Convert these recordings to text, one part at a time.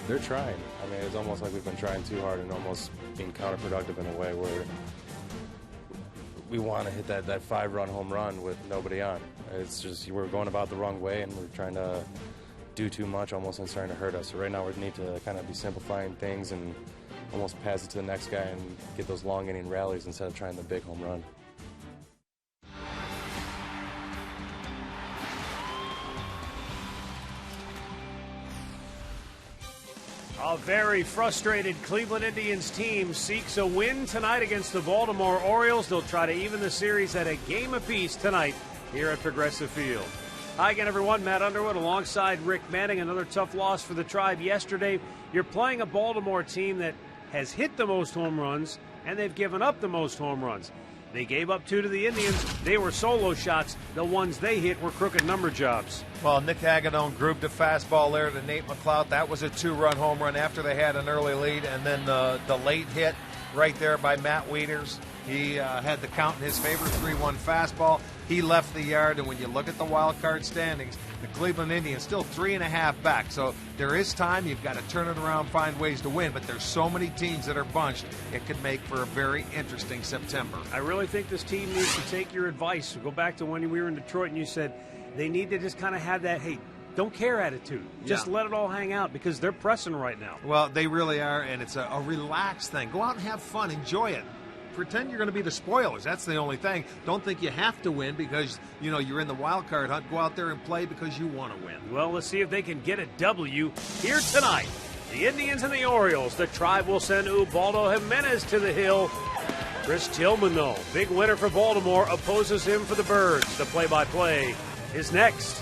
They're trying. I mean, it's almost like we've been trying too hard and almost being counterproductive in a way where we want to hit that 5-run home run with nobody on. It's just we're going about the wrong way, and we're trying to do too much almost and starting to hurt us. So right now we need to kind of be simplifying things and almost pass it to the next guy and get those long inning rallies instead of trying the big home run. A very frustrated Cleveland Indians team seeks a win tonight against the Baltimore Orioles. They'll try to even the series at a game apiece tonight here at Progressive Field. Hi again, everyone. Matt Underwood alongside Rick Manning. Another tough loss for the Tribe yesterday. You're playing a Baltimore team that has hit the most home runs, and they've given up the most home runs. They gave up 2 to the Indians. They were solo shots. The ones they hit were crooked number jobs. Well, Nick Hagedorn grooved a fastball there to Nate McLeod. That was a 2-run home run after they had an early lead. And then the late hit right there by Matt WIETERS. He had the count in his favor, 3-1 fastball. He left the yard, and when you look at the wild card standings, the Cleveland Indians still 3.5 back. So there is time. You've got to turn it around, find ways to win. But there's so many teams that are bunched, it could make for a very interesting September. I really think this team needs to take your advice. Go back to when we were in Detroit, and you said they need to just kind of have that, hey, don't care attitude. Just let it all hang out because they're pressing right now. Well, they really are, and it's a relaxed thing. Go out and have fun. Enjoy it. Pretend you're going to be the spoilers. That's the only thing. Don't think you have to win because, you're in the wild card hunt. Go out there and play because you want to win. Well, let's see if they can get a W here tonight. The Indians and the Orioles. The Tribe will send Ubaldo Jimenez to the hill. Chris Tillman, though, big winner for Baltimore, opposes him for the Birds. The play-by-play is next.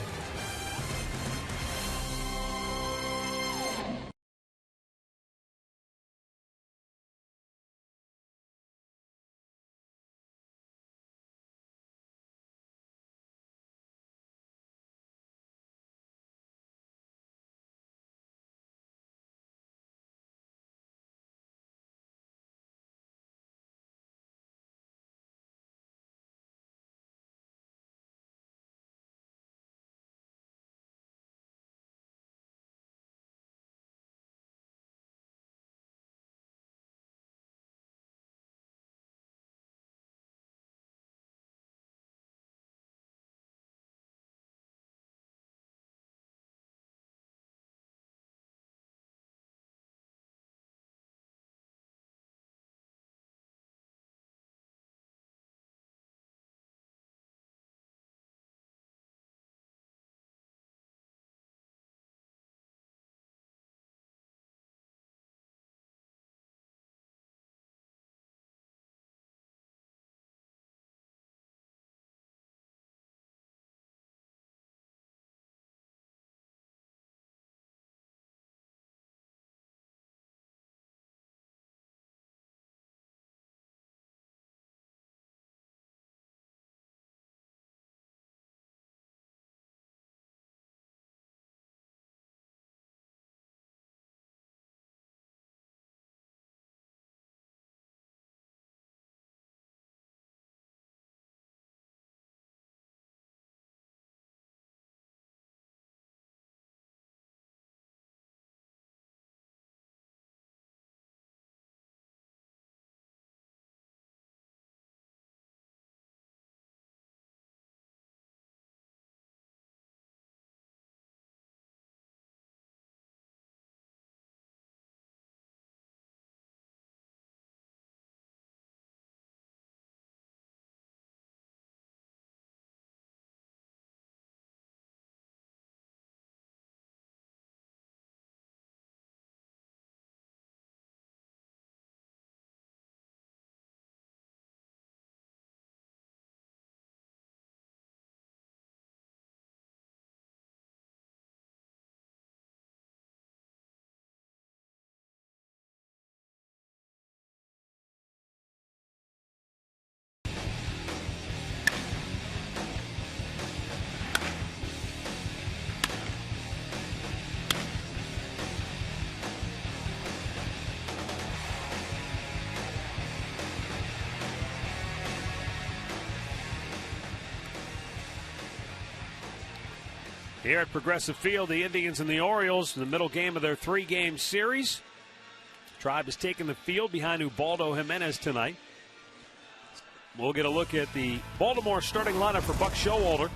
Here at Progressive Field, the Indians and the Orioles in the middle game of their 3-game series. Tribe has taken the field behind Ubaldo Jimenez tonight. We'll get a look at the Baltimore starting lineup for Buck Showalter.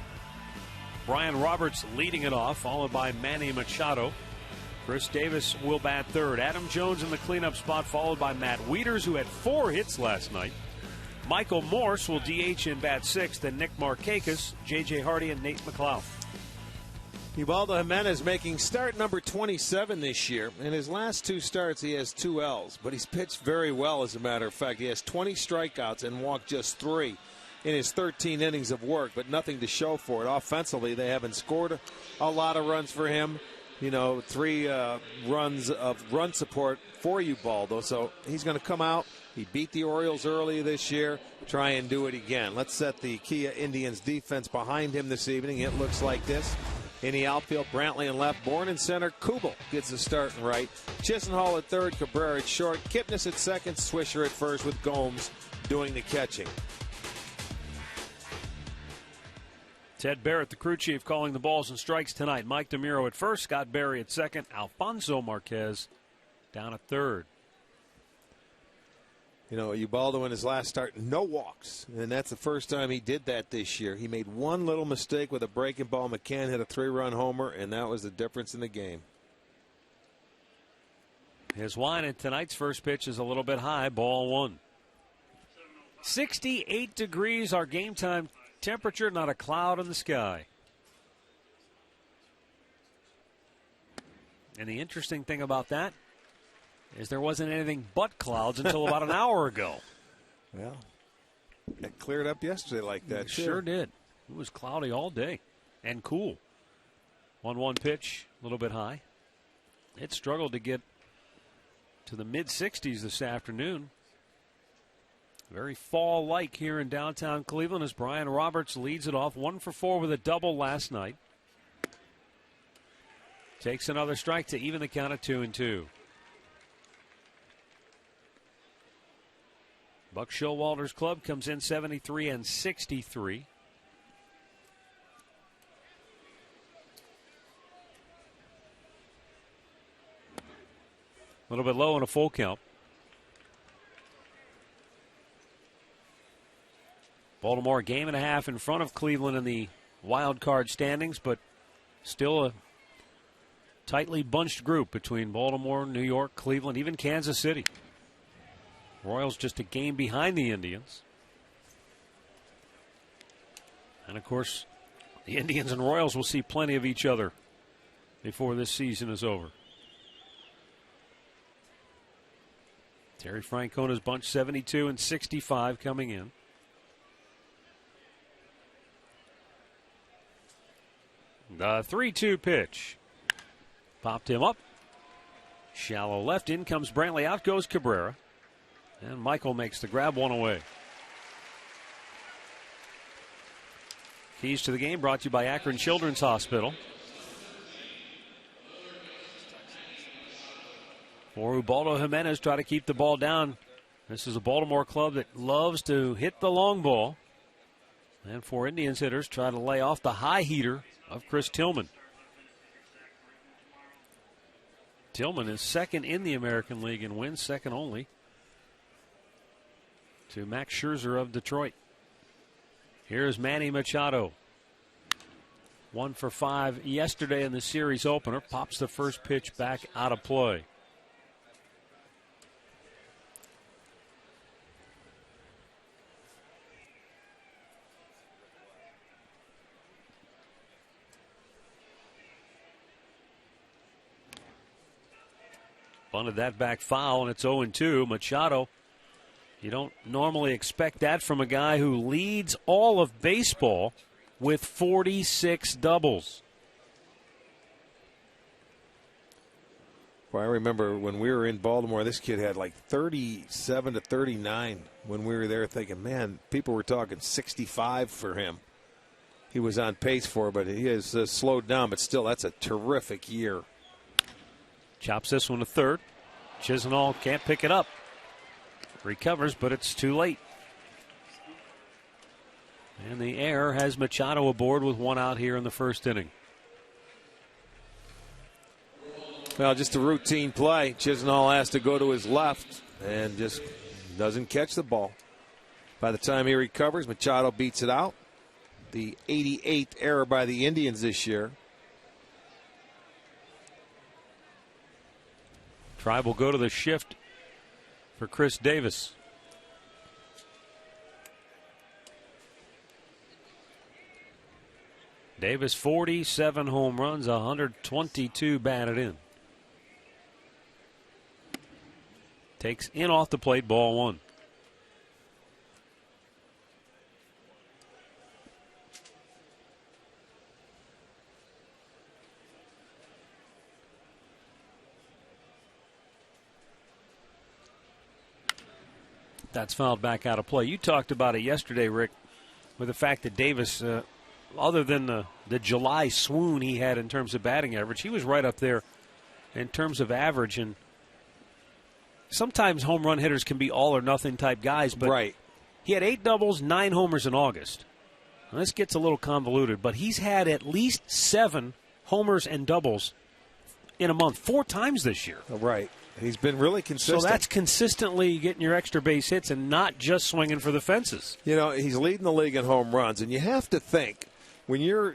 Brian Roberts leading it off, followed by Manny Machado. Chris Davis will bat third. Adam Jones in the cleanup spot, followed by Matt Wieters, who had 4 hits last night. Michael Morse will DH in bat sixth, and Nick Markakis, J.J. Hardy, and Nate McLeod. Ubaldo Jimenez making start number 27 this year. In his last 2 starts, he has 2 L's, but he's pitched very well, as a matter of fact. He has 20 strikeouts and walked just 3 in his 13 innings of work, but nothing to show for it. Offensively, they haven't scored a lot of runs for him. 3 runs of run support for Ubaldo, so he's going to come out. He beat the Orioles early this year. Try and do it again. Let's set the Kia Indians defense behind him this evening. It looks like this. In the outfield, Brantley in left, Bourn in center, KUBEL gets the start and right. Chisenhall at third, Cabrera at short, KIPNIS at second, Swisher at first, with Gomes doing the catching. Ted Barrett, the crew chief, calling the balls and strikes tonight. Mike DeMuro at first, Scott Berry at second, Alfonso Marquez down at third. Ubaldo in his last start, no walks, and that's the first time he did that this year. He made one little mistake with a breaking ball. McCann hit a 3-run homer, and that was the difference in the game. His line at tonight's first pitch is a little bit high, ball 1. 68 degrees, our game time temperature, not a cloud in the sky. And the interesting thing about that is there wasn't anything but clouds until about an hour ago. Well, it cleared up yesterday like that. It sure did. It was cloudy all day and cool. 1-1 pitch, a little bit high. It struggled to get to the mid-60s this afternoon. Very fall-like here in downtown Cleveland as Brian Roberts leads it off. 1 for 4 with a double last night. Takes another strike to even the count at 2-2. Buck Showalter's club comes in 73 and 63. A little bit low in a full count. Baltimore a game and a half in front of Cleveland in the wild card standings, but still a tightly bunched group between Baltimore, New York, Cleveland, even Kansas City. Royals just a game behind the Indians. And, of course, the Indians and Royals will see plenty of each other before this season is over. Terry Francona's bunch 72 and 65 coming in. The 3-2 pitch. Popped him up. Shallow left. In comes Brantley. Out goes Cabrera. And Michael makes the grab, 1 away. Keys to the game brought to you by Akron Children's Hospital. For Ubaldo Jimenez, try to keep the ball down. This is a Baltimore club that loves to hit the long ball. And for Indians hitters, try to lay off the high heater of Chris Tillman. Tillman is second in the American League in wins, second only to Max Scherzer of Detroit. Here's Manny Machado. 1 for 5 yesterday in the series opener. Pops the first pitch back out of play. Bunted that back foul, and it's 0-2. Machado, you don't normally expect that from a guy who leads all of baseball with 46 doubles. Well, I remember when we were in Baltimore, this kid had like 37 to 39 when we were there, thinking, man, people were talking 65 for him. He was on pace for, but he has slowed down, but still, that's a terrific year. Chops this one to third. Chisenhall can't pick it up. Recovers, but it's too late. And the error has Machado aboard with 1 out here in the first inning. Well, just a routine play. Chisenhall has to go to his left and just doesn't catch the ball. By the time he recovers, Machado beats it out. The 88th error by the Indians this year. Tribe will go to the shift for Chris Davis. Davis, 47 home runs, 122 batted in. Takes in off the plate, ball one. That's fouled back out of play. You talked about it yesterday, Rick, with the fact that Davis, other than the July swoon he had in terms of batting average, he was right up there in terms of average. And sometimes home run hitters can be all or nothing type guys, but he had 8 doubles, 9 homers in August. Now, this gets a little convoluted, but he's had at least 7 homers and doubles in a month, 4 times this year. Right. He's been really consistent. So that's consistently getting your extra base hits and not just swinging for the fences. You know, he's leading the league in home runs, and you have to think, when you're,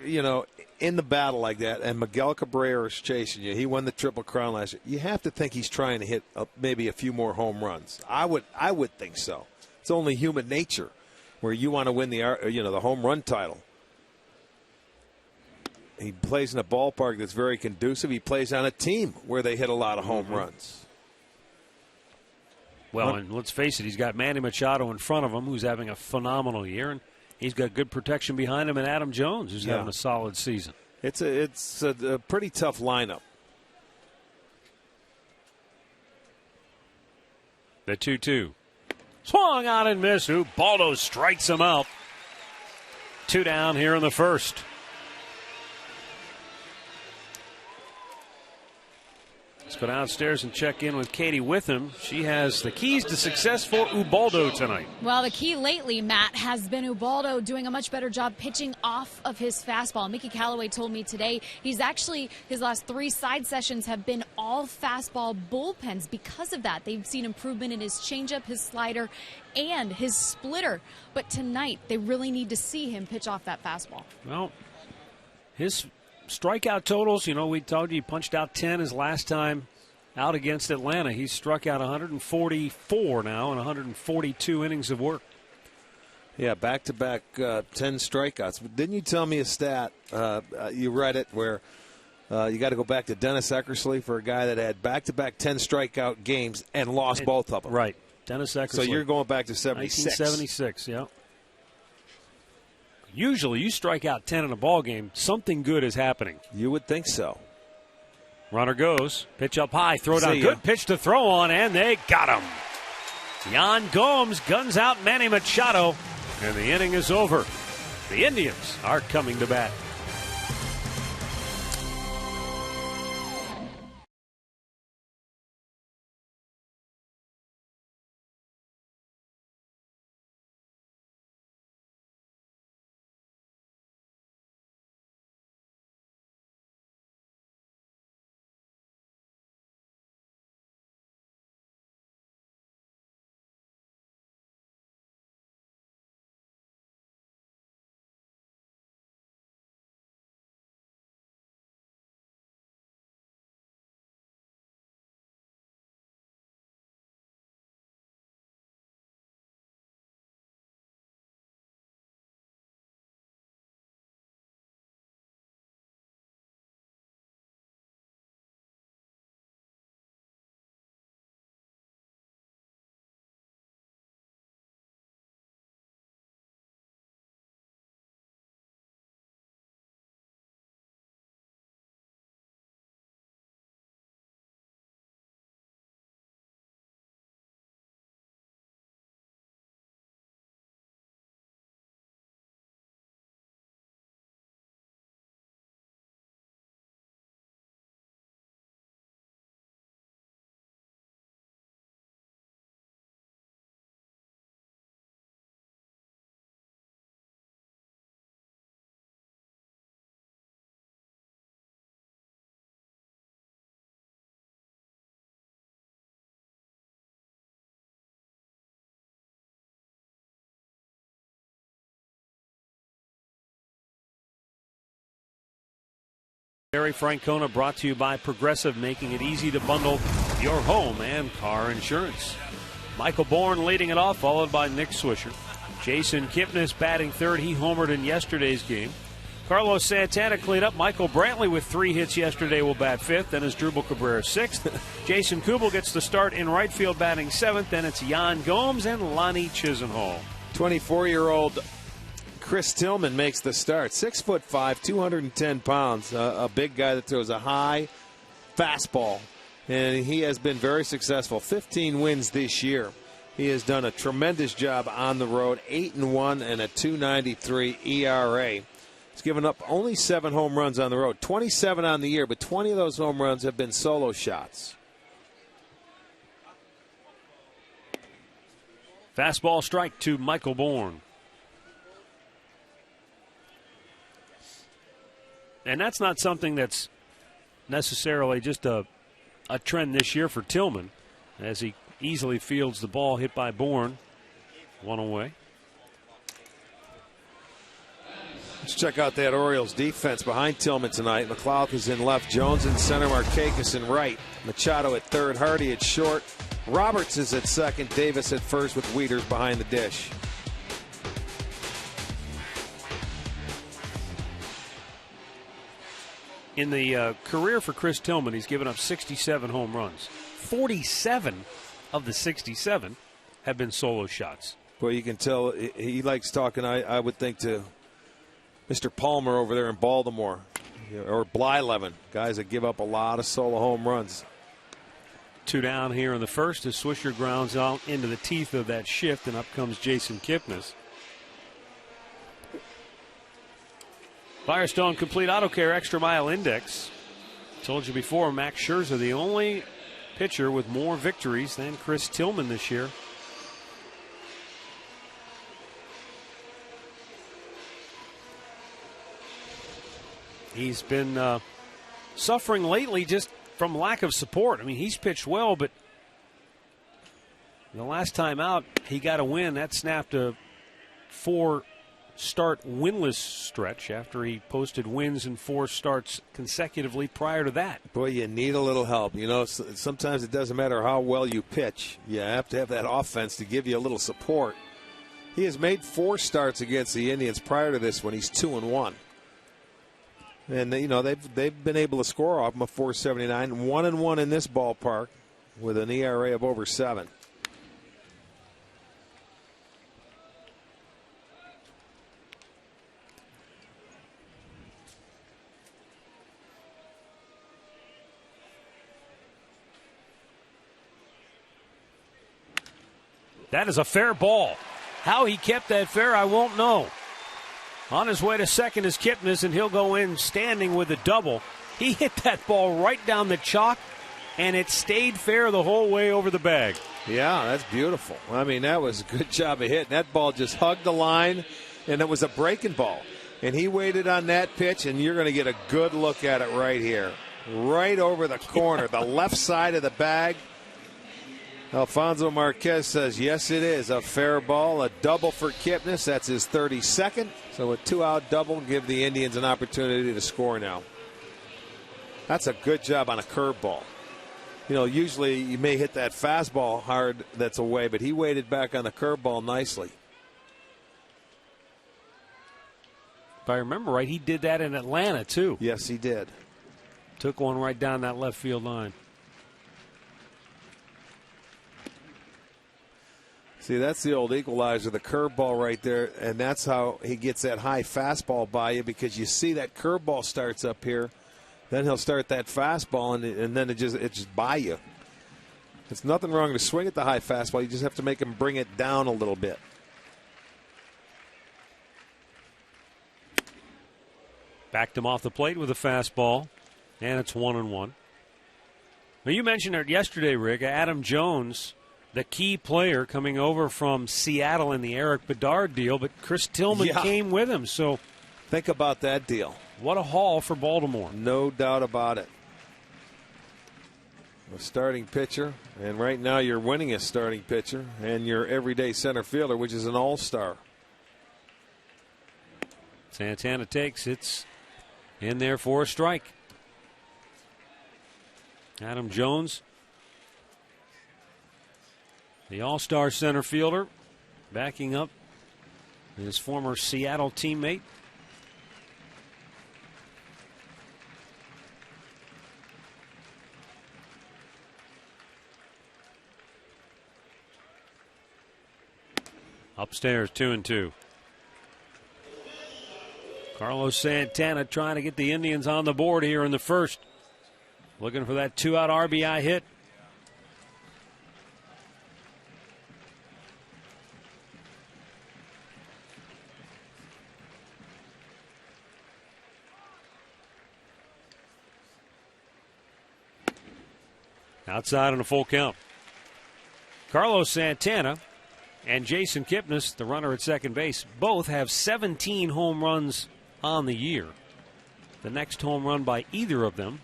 in the battle like that, and Miguel Cabrera is chasing you, he won the Triple Crown last year, you have to think he's trying to hit maybe a few more home runs. I would think so. It's only human nature where you want to win the home run title. He plays in a ballpark that's very conducive. He plays on a team where they hit a lot of home runs. Well, and let's face it, he's got Manny Machado in front of him, who's having a phenomenal year, and he's got good protection behind him, and Adam Jones, who's having a solid season. It's a pretty tough lineup. The 2-2. Swung out and missed. Ubaldo strikes him out. 2 down here in the first. Let's go downstairs and check in with Katie Witham. She has the keys to success for Ubaldo tonight. Well, the key lately, Matt, has been Ubaldo doing a much better job pitching off of his fastball. Mickey Callaway told me today his last 3 side sessions have been all fastball bullpens. Because of that, they've seen improvement in his changeup, his slider, and his splitter. But tonight, they really need to see him pitch off that fastball. Well, his strikeout totals, we told you he punched out 10 his last time out against Atlanta. He's struck out 144 now in 142 innings of work. Yeah, back-to-back 10 strikeouts. But didn't you tell me a stat, you read it, where you got to go back to Dennis Eckersley for a guy that had back-to-back 10 strikeout games and lost both of them. Right, Dennis Eckersley. So you're going back to 76. 1976, yeah. Usually you strike out 10 in a ball game, something good is happening. You would think so. Runner goes, pitch up high, throw down, good pitch to throw on, and they got him. Yan Gomes guns out Manny Machado, and the inning is over. The Indians are coming to bat. Barry Francona brought to you by Progressive, making it easy to bundle your home and car insurance. Michael Bourn leading it off, followed by Nick Swisher. Jason Kipnis batting third. He homered in yesterday's game. Carlos Santana cleaned up. Michael Brantley with 3 hits yesterday will bat fifth. Then is Drupal Cabrera sixth. Jason KUBEL gets the start in right field batting seventh. Then it's Jan Gomes and Lonnie Chisenhall. 24-year-old Chris Tillman makes the start. 6'5", 210 pounds. A big guy that throws a high fastball. And he has been very successful. 15 wins this year. He has done a tremendous job on the road. 8-1 and a 2.93 ERA. He's given up only 7 home runs on the road. 27 on the year, but 20 of those home runs have been solo shots. Fastball strike to Michael Bourn. And that's not something that's necessarily just a trend this year for Tillman, as he easily fields the ball hit by Bourn. 1 away. Let's check out that Orioles defense behind Tillman tonight. McLeouth is in left, Jones in center, Markakis in right, Machado at third, Hardy at short, Roberts is at second, Davis at first with WIETERS behind the dish. In the career for Chris Tillman, he's given up 67 home runs. 47 of the 67 have been solo shots. Well, you can tell he likes talking, I would think, to Mr. Palmer over there in Baltimore, or Blyleven, guys that give up a lot of solo home runs. 2 down here in the first as Swisher grounds out into the teeth of that shift, and up comes Jason Kipnis. Firestone Complete Auto Care Extra Mile Index. Told you before, Max Scherzer, the only pitcher with more victories than Chris Tillman this year. He's been suffering lately just from lack of support. I mean, he's pitched well, but the last time out, he got a win. That snapped a 4-start winless stretch after he posted wins in 4 starts consecutively prior to that. Boy, you need a little help. You know, sometimes it doesn't matter how well you pitch. You have to have that offense to give you a little support. He has made 4 starts against the Indians prior to this when he's 2-1. And, you know, they've been able to score off him a 4.79, 1-1 in this ballpark with an ERA of over 7. That is a fair ball. How he kept that fair, I won't know. On his way to second is Kipnis, and he'll go in standing with a double. He hit that ball right down the chalk, and it stayed fair the whole way over the bag. Yeah, that's beautiful. I mean, that was a good job of hitting. That ball just hugged the line, and it was a breaking ball. And he waited on that pitch, and you're going to get a good look at it right here. Right over the corner, the left side of the bag. Alfonso Marquez says, yes, it is a fair ball. A double for Kipnis. That's his 32nd. So a 2-out double give the Indians an opportunity to score now. That's a good job on a curveball. You know, usually you may hit that fastball hard that's away, but he waited back on the curveball nicely. If I remember right, he did that in Atlanta, too. Yes, he did. Took one right down that left field line. See, that's the old equalizer, the curveball right there, and that's how he gets that high fastball by you, because you see that curveball starts up here, then he'll start that fastball, and then it just by you. It's nothing wrong to swing at the high fastball. You just have to make him bring it down a little bit. Backed him off the plate with a fastball, and it's 1-1. Now, you mentioned it yesterday, Rick, Adam Jones, the key player coming over from Seattle in the Eric Bedard deal, but Chris Tillman came with him. So think about that deal. What a haul for Baltimore. No doubt about it. A starting pitcher, and right now you're winning a starting pitcher, and your everyday center fielder, which is an all-star. Santana takes, it's in there for a strike. Adam Jones, the all-star center fielder, backing up his former Seattle teammate. Upstairs, 2-2. Carlos Santana trying to get the Indians on the board here in the first. Looking for that 2-out RBI hit. Outside on a full count. Carlos Santana and Jason Kipnis, the runner at second base, both have 17 home runs on the year. The next home run by either of them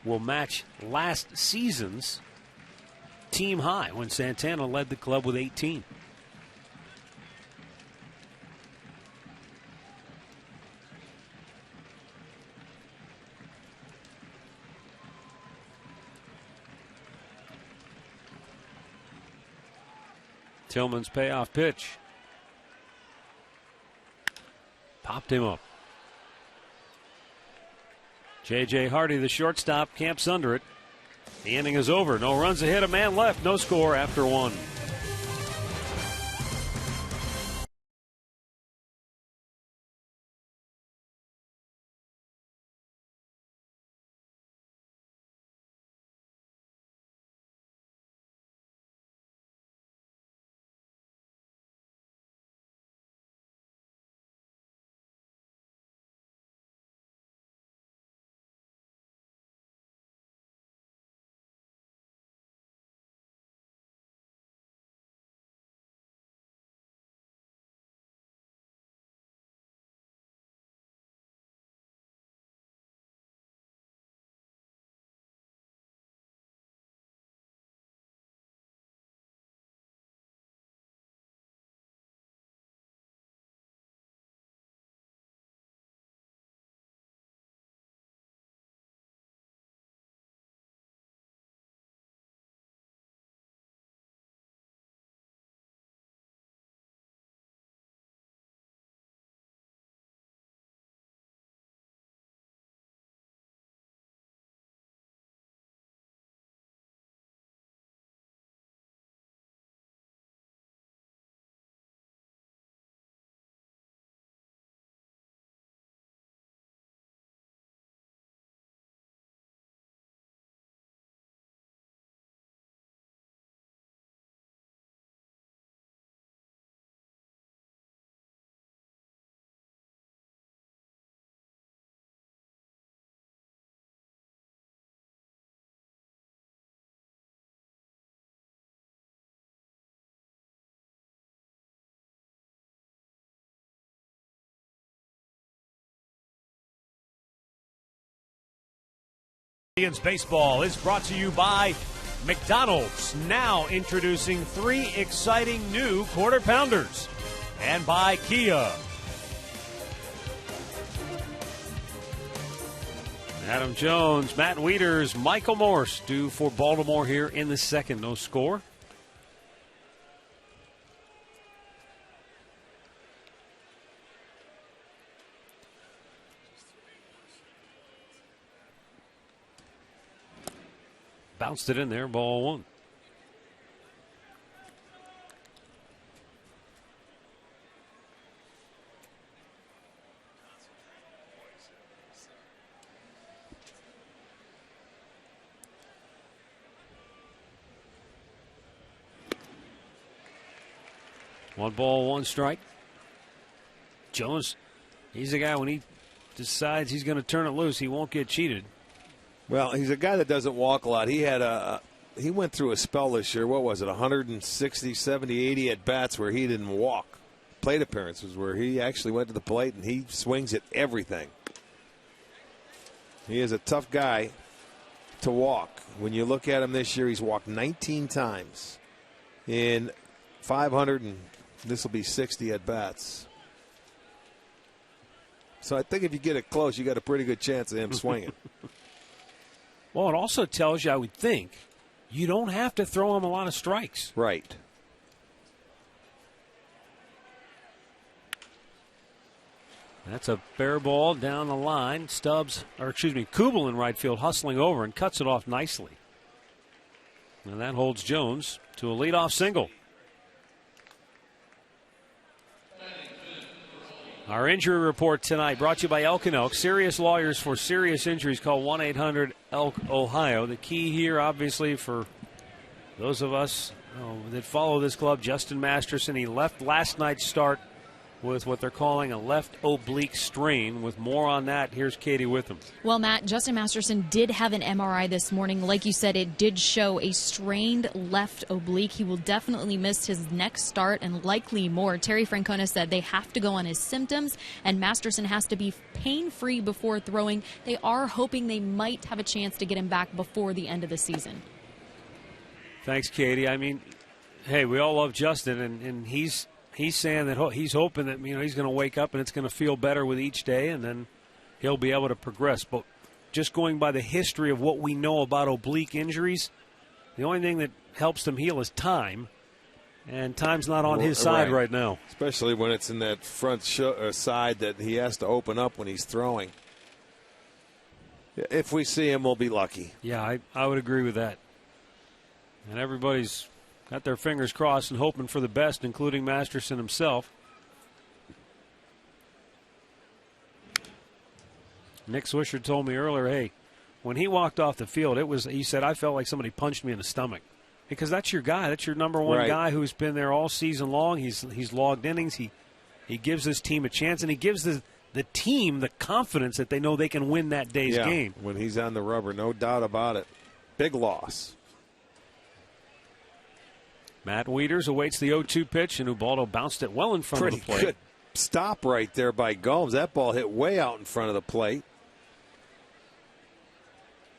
will match last season's team high when Santana led the club with 18. Tillman's payoff pitch. Popped him up. J.J. Hardy, the shortstop, camps under it. The inning is over. No runs ahead, a man left. No score after one. Indians baseball is brought to you by McDonald's, now introducing 3 exciting new quarter pounders, and by Kia. Adam Jones, Matt Wieters, Michael Morse due for Baltimore here in the second. No score. Bounced it in there, ball 1. One ball, one strike. Jones, he's a guy when he decides he's going to turn it loose, he won't get cheated. Well, he's a guy that doesn't walk a lot. He went through a spell this year. What was it, 160, 70, 80 at bats where he didn't walk. Plate appearances where he actually went to the plate and he swings at everything. He is a tough guy to walk. When you look at him this year, he's walked 19 times in 500, and this will be 60 at bats. So I think if you get it close, you got a pretty good chance of him swinging. Well, it also tells you, I would think, you don't have to throw him a lot of strikes. Right. That's a fair ball down the line. KUBEL in right field hustling over and cuts it off nicely. And that holds Jones to a leadoff single. Our injury report tonight brought to you by Elk & Elk. Serious lawyers for serious injuries. Call 1-800-ELK-OHIO. The key here, obviously, for those of us that follow this club, Justin Masterson, he left last night's start with what they're calling a left oblique strain. With more on that, here's Katie with him. Well, Matt, Justin Masterson did have an MRI this morning. Like you said, it did show a strained left oblique. He will definitely miss his next start and likely more. Terry Francona said they have to go on his symptoms, and Masterson has to be pain-free before throwing. They are hoping they might have a chance to get him back before the end of the season. Thanks, Katie. I mean, hey, we all love Justin, and he's saying that he's hoping that he's going to wake up and it's going to feel better with each day, and then he'll be able to progress. But just going by the history of what we know about oblique injuries, the only thing that helps them heal is time, and time's not on his side right now. Especially when it's in that front side that he has to open up when he's throwing. If we see him, we'll be lucky. Yeah, I would agree with that. And everybody's got their fingers crossed and hoping for the best, including Masterson himself. Nick Swisher told me earlier, hey, when he walked off the field, he said, I felt like somebody punched me in the stomach. Because that's your guy. That's your number one guy who's been there all season long. He's logged innings. He gives his team a chance, and he gives the team the confidence that they know they can win that day's game. When he's on the rubber, no doubt about it. Big loss. Matt WIETERS awaits the 0-2 pitch, and Ubaldo bounced it well in front of the plate. Good stop right there by Gomes. That ball hit way out in front of the plate.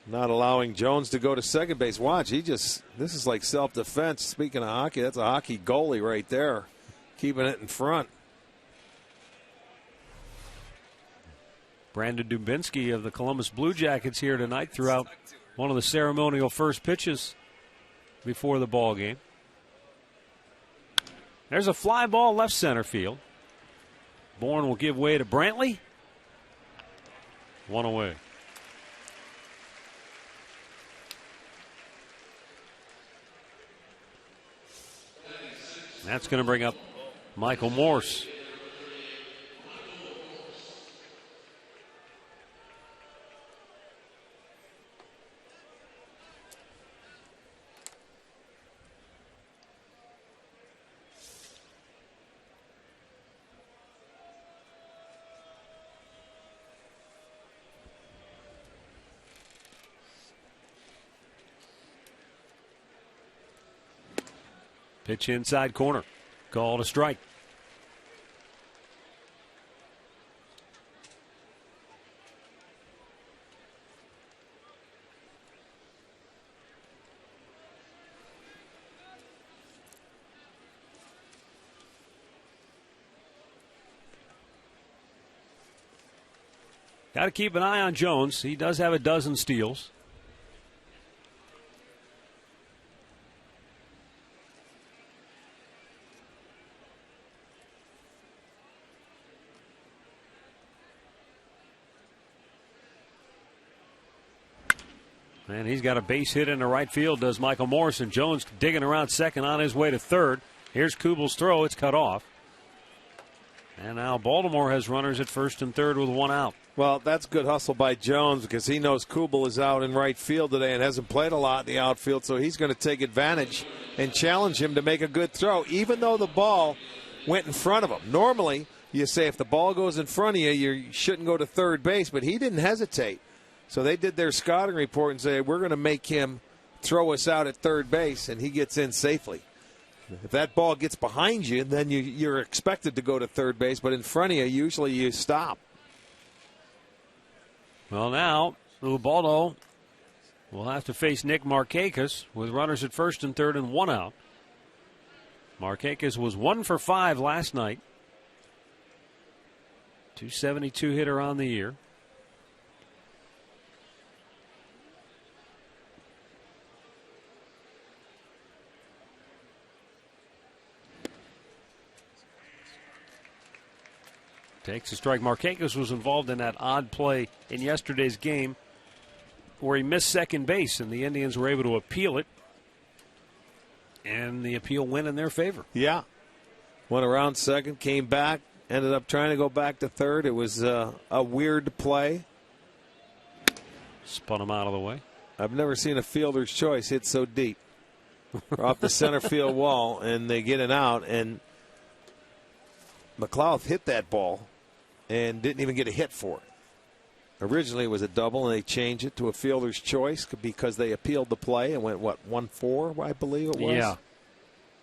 Not allowing Jones to go to second base. Watch, this is like self-defense. Speaking of hockey, that's a hockey goalie right there, keeping it in front. Brandon Dubinsky of the Columbus Blue Jackets here tonight throughout one of the ceremonial first pitches before the ball game. There's a fly ball left center field. BOURN will give way to Brantley. One away. That's going to bring up Michael Morse. Pitch inside corner. Called a strike. Got to keep an eye on Jones. He does have a dozen steals. And he's got a base hit into right field, does Michael Morse, and Jones digging around second on his way to third. Here's Kubel's throw. It's cut off. And now Baltimore has runners at first and third with one out. Well, that's good hustle by Jones because he knows KUBEL is out in right field today and hasn't played a lot in the outfield, so he's going to take advantage and challenge him to make a good throw, even though the ball went in front of him. Normally, you say if the ball goes in front of you, you shouldn't go to third base, but he didn't hesitate. So they did their scouting report and say, we're going to make him throw us out at third base, and he gets in safely. If that ball gets behind you, then you're expected to go to third base, but in front of you, usually you stop. Well, now, Ubaldo will have to face Nick Markakis with runners at first and third and one out. Markakis was 1 for 5 last night. .272 hitter on the year. Takes a strike. Markakis was involved in that odd play in yesterday's game where he missed second base, and the Indians were able to appeal it. And the appeal went in their favor. Yeah. Went around second, came back, ended up trying to go back to third. It was a weird play. Spun him out of the way. I've never seen a fielder's choice hit so deep. Off the center field wall, and they get it out, and McLeouth hit that ball and didn't even get a hit for it. Originally it was a double, and they changed it to a fielder's choice because they appealed the play and went, 1-4, I believe it was? Yeah.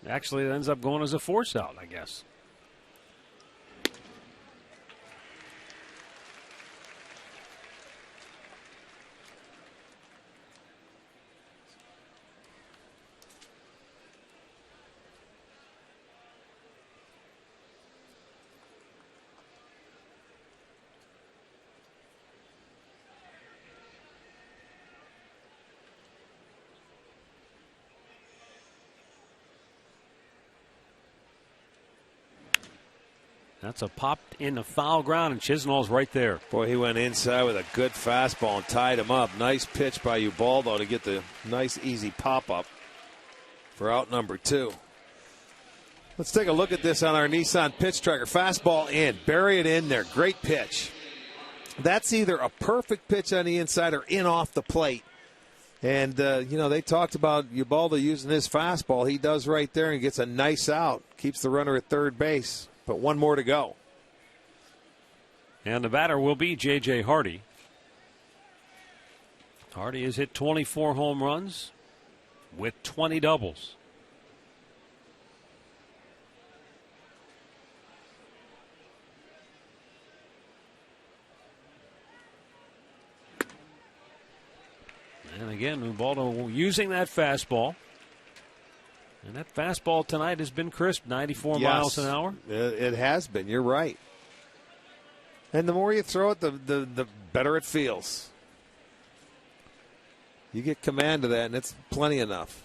Actually, it ends up going as a force out, I guess. That's a popped in the foul ground, and Chisenhall's right there. Boy, he went inside with a good fastball and tied him up. Nice pitch by Ubaldo to get the nice, easy pop-up for out number 2. Let's take a look at this on our Nissan pitch tracker. Fastball in. Bury it in there. Great pitch. That's either a perfect pitch on the inside or in off the plate. And, they talked about Ubaldo using his fastball. He does right there and gets a nice out. Keeps the runner at third base. But one more to go. And the batter will be J.J. Hardy. Hardy has hit 24 home runs with 20 doubles. And again, Ubaldo using that fastball. And that fastball tonight has been crisp, 94 miles an hour. It has been. You're right. And the more you throw it, the better it feels. You get command of that, and it's plenty enough.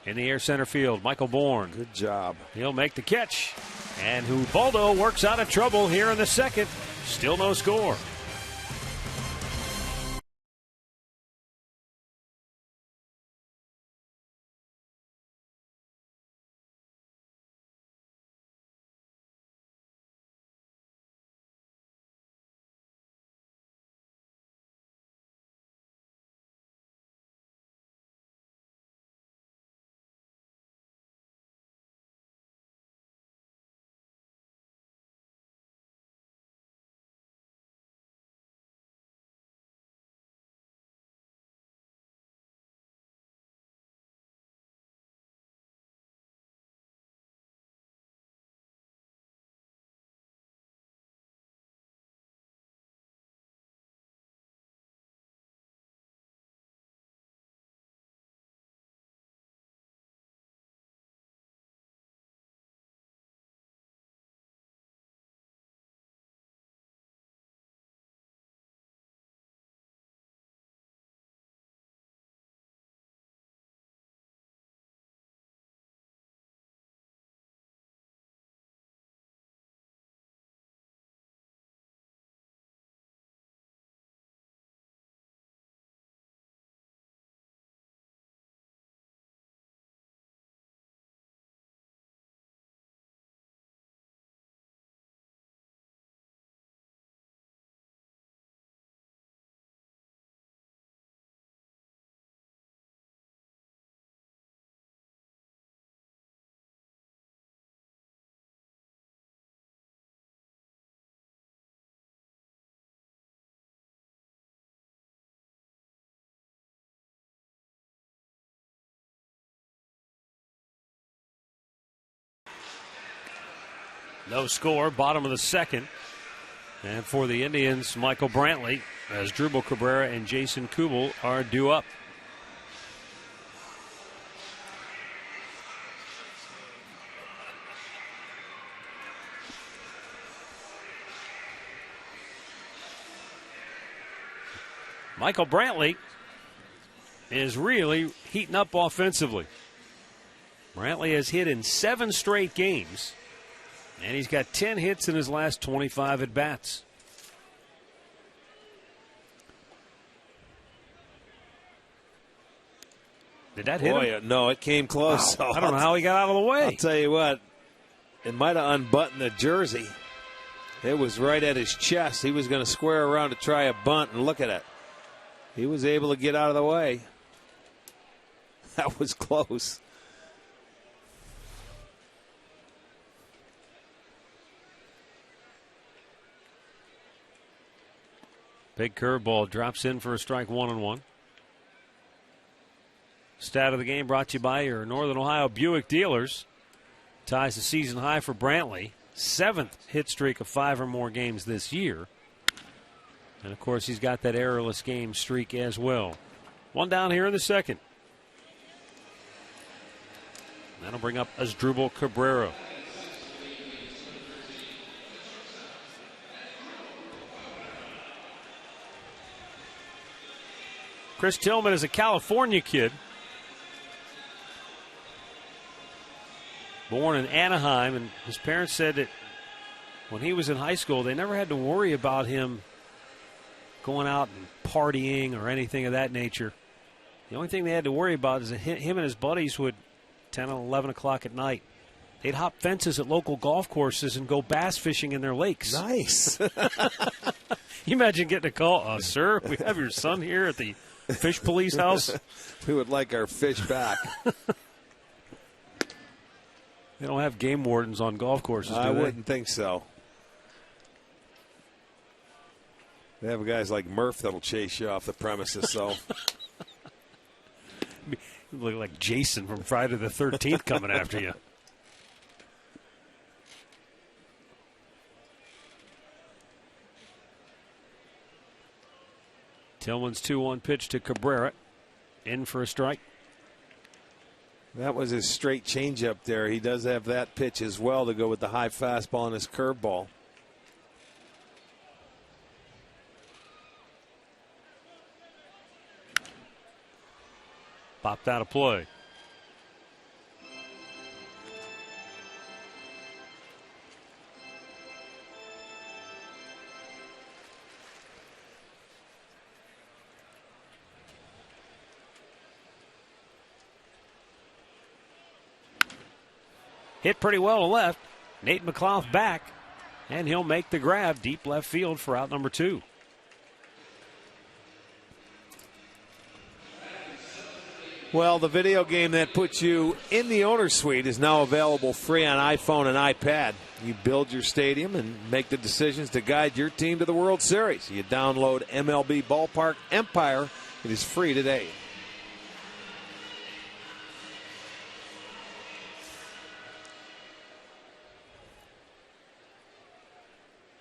In the air center field, Michael Bourn. Good job. He'll make the catch. And Ubaldo works out of trouble here in the second. Still no score. No score, bottom of the second. And for the Indians, Michael Brantley, as Drupal Cabrera and Jason KUBEL are due up. Michael Brantley is really heating up offensively. Brantley has hit in 7 straight games, and he's got 10 hits in his last 25 at-bats. Did that hit him? No, it came close. Wow. I don't know how he got out of the way. I'll tell you what, it might have unbuttoned the jersey. It was right at his chest. He was going to square around to try a bunt, and look at it. He was able to get out of the way. That was close. Big curveball drops in for a strike, 1-1. Stat of the game brought to you by your Northern Ohio Buick dealers. Ties the season high for Brantley. 7th hit streak of 5 or more games this year. And, of course, he's got that errorless game streak as well. 1 down here in the second. That'll bring up Asdrubal Cabrera. Chris Tillman is a California kid. Born in Anaheim, and his parents said that when he was in high school, they never had to worry about him going out and partying or anything of that nature. The only thing they had to worry about is that him and his buddies would, 10 or 11 o'clock at night, they'd hop fences at local golf courses and go bass fishing in their lakes. Nice. You imagine getting a call, sir, we have your son here at the fish police house. We would like our fish back. They don't have game wardens on golf courses, do I they? wouldn't think so. They have guys like Murph that'll chase you off the premises, so. You look like Jason from Friday the 13th coming after you. Tillman's 2-1 pitch to Cabrera. In for a strike. That was his straight changeup there. He does have that pitch as well to go with the high fastball and his curveball. Popped out of play. Hit pretty well to left. Nate McLouth back, and he'll make the grab deep left field for out number 2. Well, the video game that puts you in the owner's suite is now available free on iPhone and iPad. You build your stadium and make the decisions to guide your team to the World Series. You download MLB Ballpark Empire. It is free today.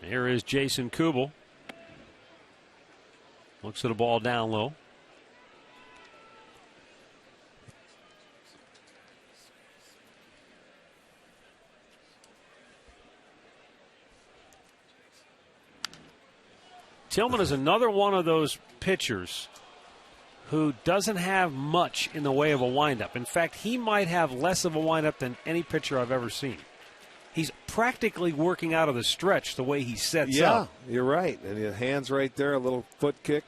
Here is Jason KUBEL. Looks at the ball down low. Tillman is another one of those pitchers who doesn't have much in the way of a windup. In fact, he might have less of a windup than any pitcher I've ever seen. He's practically working out of the stretch the way he sets up. Yeah, you're right. And his hands right there, a little foot kick.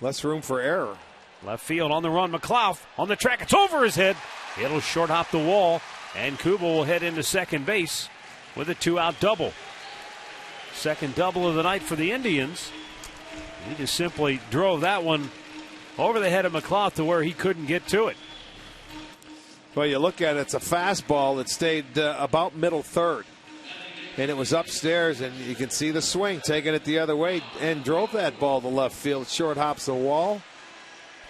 Less room for error. Left field on the run. McLouth on the track. It's over his head. It'll short hop the wall. And KUBEL will head into second base with a 2-out double. Second double of the night for the Indians. He just simply drove that one over the head of McLouth to where he couldn't get to it. Well, you look at it, it's a fastball that stayed about middle third. And it was upstairs, and you can see the swing, taking it the other way, and drove that ball to left field. Short hops the wall.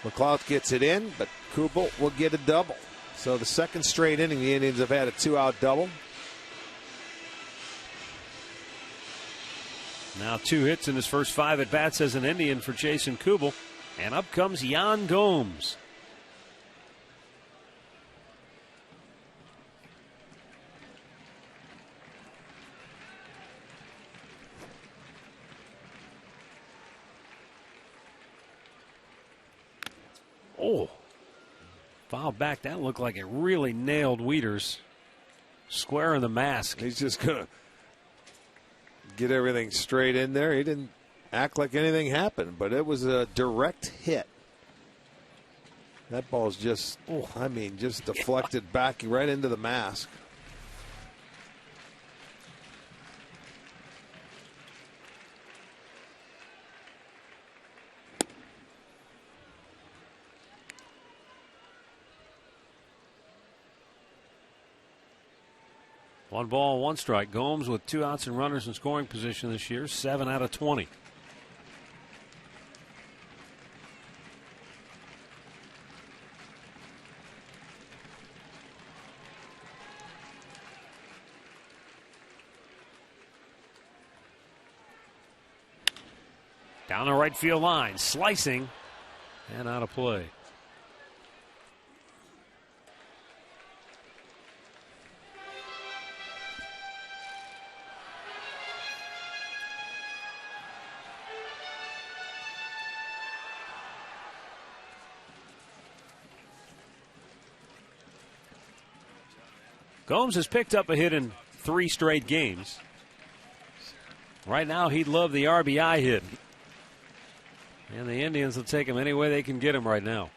McLouth gets it in, but KUBEL will get a double. So the second straight inning, the Indians have had a 2-out double. Now 2 hits in his first 5 at-bats as an Indian for Jason KUBEL. And up comes Yan Gomes. Oh, foul back. That looked like it really nailed WIETERS square in the mask. He's just going to get everything straight in there. He didn't act like anything happened, but it was a direct hit. That ball's just, just deflected back right into the mask. One ball, one strike. Gomes with 2 outs and runners in scoring position this year, 7 out of 20. Down the right field line, slicing, and out of play. Gomes has picked up a hit in 3 straight games. Right now, he'd love the RBI hit. And the Indians will take him any way they can get him right now.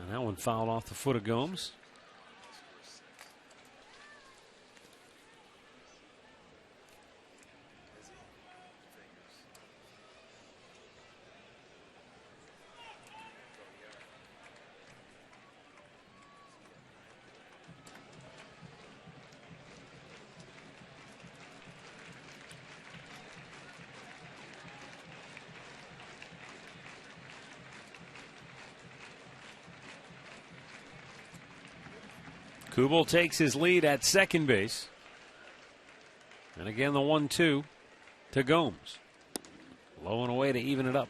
And that one fouled off the foot of Gomes. KUBEL takes his lead at second base. And again, the 1-2 to Gomes. Low and away to even it up.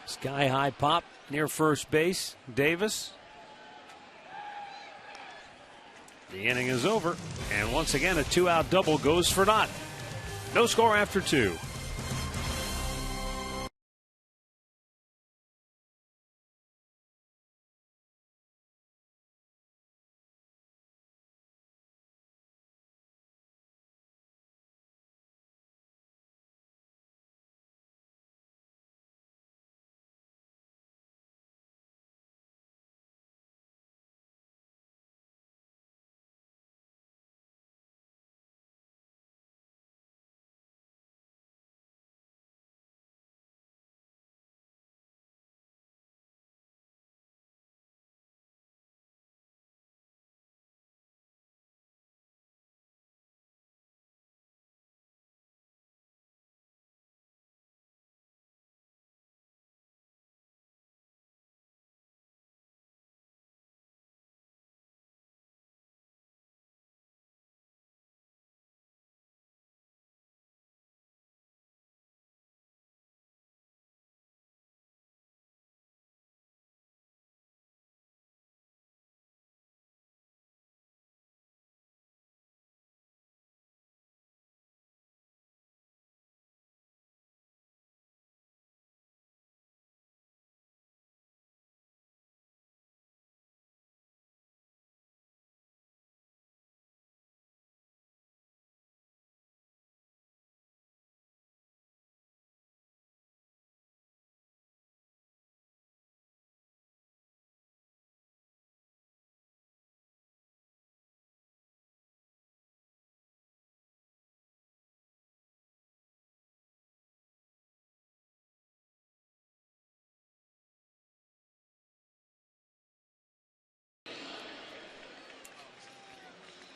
Sky high pop near first base. Davis. The inning is over. And once again, a 2-out double goes for naught. No score after 2.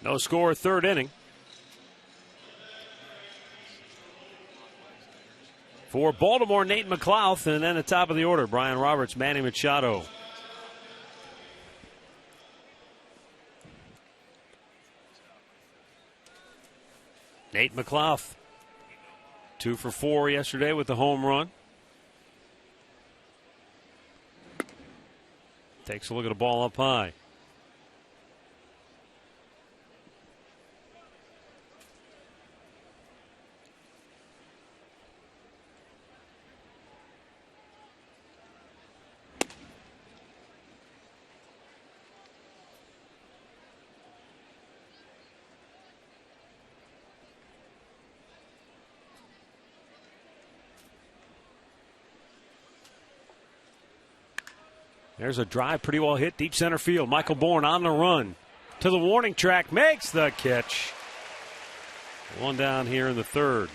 No score, third inning. For Baltimore, Nate McLouth, and then at the top of the order, Brian Roberts, Manny Machado. Nate McLouth, 2 for 4 yesterday with the home run. Takes a look at a ball up high. There's a drive, pretty well hit, deep center field. Michael Bourn on the run to the warning track, makes the catch. One down here in the third.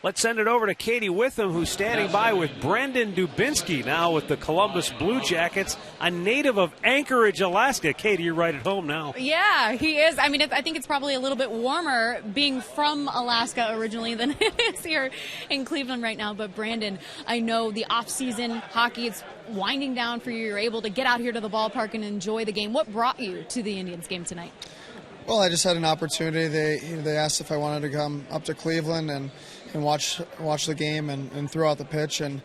Let's send it over to Katie Witham, who's standing by with Brendan Dubinsky, now with the Columbus Blue Jackets, a native of Anchorage, Alaska. Katie, you're right at home now. Yeah, he is. I mean, I think it's probably a little bit warmer being from Alaska originally than it is here in Cleveland right now. But Brandon, I know the off-season hockey, it's winding down for you. You're able to get out here to the ballpark and enjoy the game. What brought you to the Indians game tonight? Well, I just had an opportunity. They asked if I wanted to come up to Cleveland and watch the game and throw out the pitch, and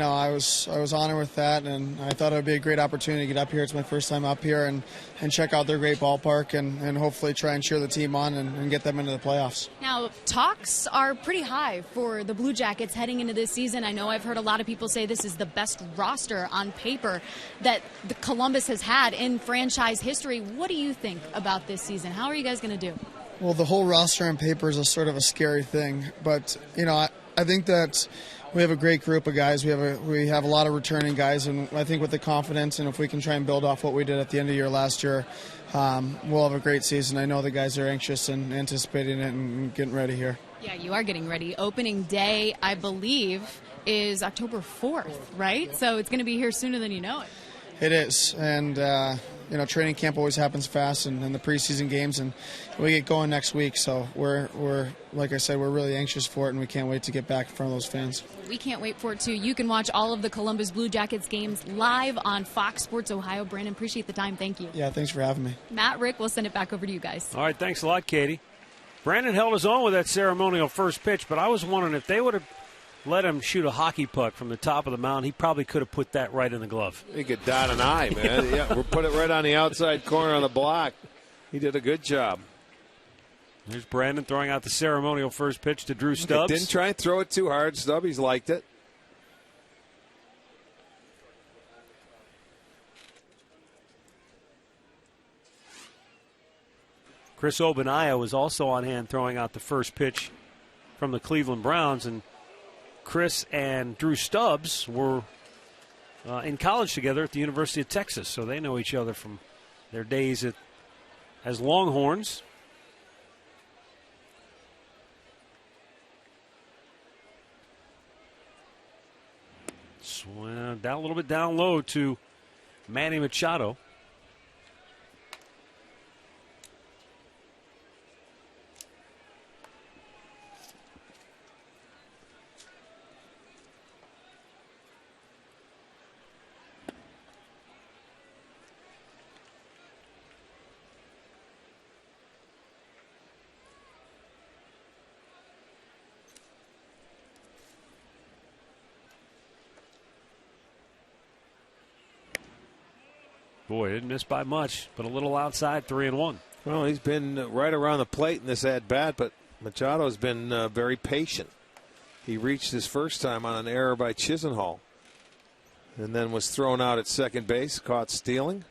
I was honored with that, and I thought it would be a great opportunity to get up here. It's my first time up here and check out their great ballpark and hopefully try and cheer the team on and get them into the playoffs. Now, talks are pretty high for the Blue Jackets heading into this season. I know I've heard a lot of people say this is the best roster on paper that the Columbus has had in franchise history. What do you think about this season? How are you guys going to do? Well, the whole roster on paper is a sort of a scary thing, but I think that we have a great group of guys. We have a lot of returning guys, and I think with the confidence and if we can try and build off what we did at the end of the year last year, we'll have a great season. I know the guys are anxious and anticipating it and getting ready here. Yeah, you are getting ready. Opening day, I believe, is October 4th, right? So it's going to be here sooner than you know it. It is, and training camp always happens fast, and the preseason games, and we get going next week. So we're like I said, we're really anxious for it, and we can't wait to get back in front of those fans. We can't wait for it too. You can watch all of the Columbus Blue Jackets games live on Fox Sports Ohio. Brandon, appreciate the time. Thank you. Yeah, thanks for having me. Matt, Rick, we'll send it back over to you guys. All right, thanks a lot, Katie. Brandon held his own with that ceremonial first pitch, but I was wondering if they would have let him shoot a hockey puck from the top of the mound, he probably could have put that right in the glove. He could dot an I, man. Yeah, we'll put it right on the outside corner on the block. He did a good job. There's Brandon throwing out the ceremonial first pitch to Drew Stubbs. Didn't try and throw it too hard. Stubbies liked it. Chris Obanaya was also on hand throwing out the first pitch from the Cleveland Browns, and Chris and Drew Stubbs were in college together at the University of Texas, so they know each other from their days as Longhorns. Swing down a little bit down low to Manny Machado. Boy, didn't miss by much, but a little outside, 3-1. Well, he's been right around the plate in this at-bat, but Machado's been very patient. He reached his first time on an error by Chisenhall and then was thrown out at second base, caught stealing.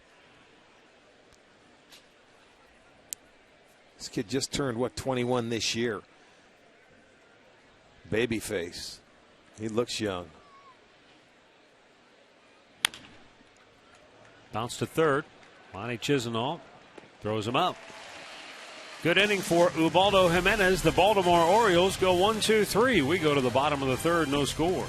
This kid just turned, 21 this year. Baby face. He looks young. Bounce to third. Lonnie Chisenhall throws him out. Good inning for Ubaldo Jimenez. The Baltimore Orioles go 1-2-3. We go to the bottom of the third, no score.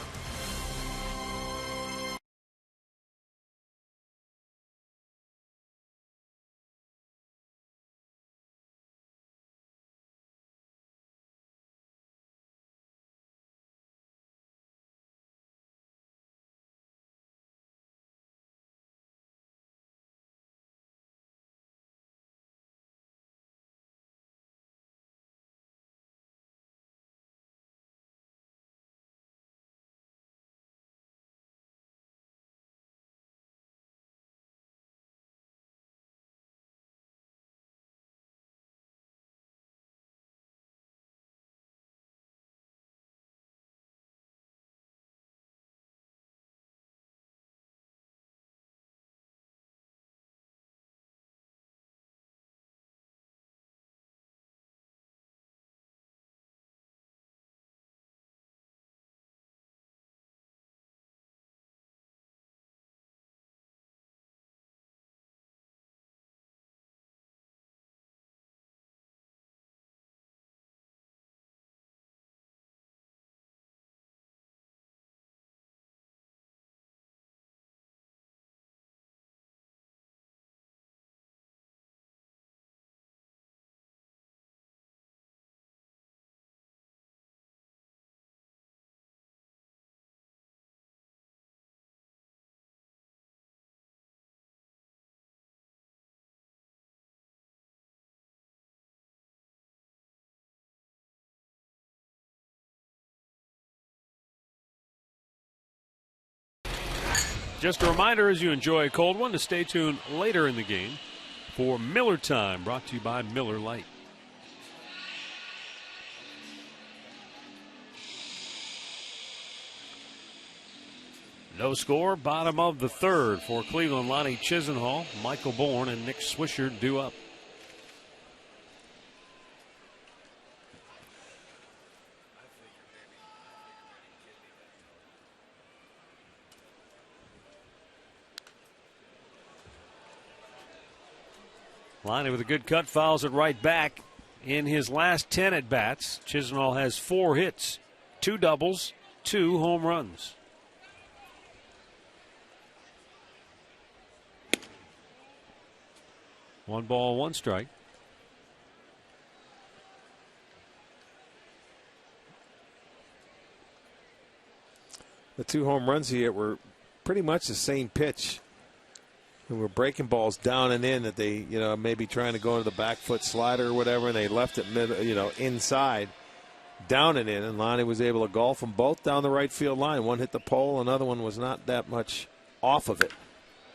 Just a reminder as you enjoy a cold one to stay tuned later in the game for Miller Time, brought to you by Miller Lite. No score, bottom of the third for Cleveland. Lonnie Chisenhall, Michael Bourn, and Nick Swisher due up. Lonnie with a good cut, fouls it right back. In his last 10 at-bats, Chisenhall has 4 hits, 2 doubles, 2 home runs. One ball, one strike. The 2 home runs he hit were pretty much the same pitch. We were breaking balls down and in that they, maybe trying to go into the back foot slider or whatever, and they left it inside, down and in, and Lonnie was able to golf them both down the right field line. One hit the pole, another one was not that much off of it.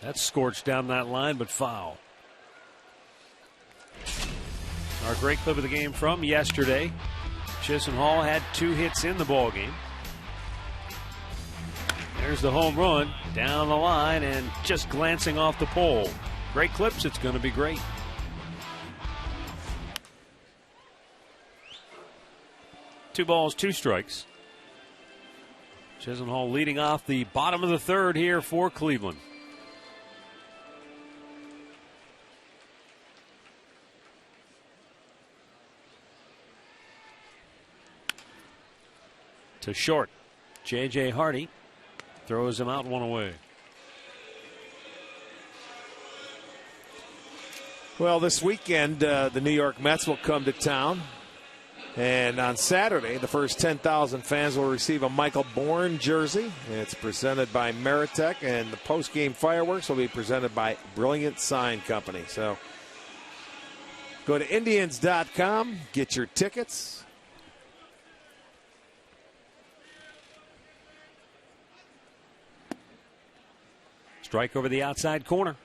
That's scorched down that line, but foul. Our great clip of the game from yesterday. Chisenhall had 2 hits in the ball game. There's the home run down the line and just glancing off the pole. Great clips. It's going to be great. Two balls, 2 strikes. Chisenhall leading off the bottom of the third here for Cleveland. To short. J.J. Hardy throws him out, 1 away. Well, this weekend, the New York Mets will come to town. And on Saturday, the first 10,000 fans will receive a Michael Bourn jersey. It's presented by MERITECH, and the post-game fireworks will be presented by Brilliant Sign Company. So go to Indians.com, get your tickets. Strike over the outside corner.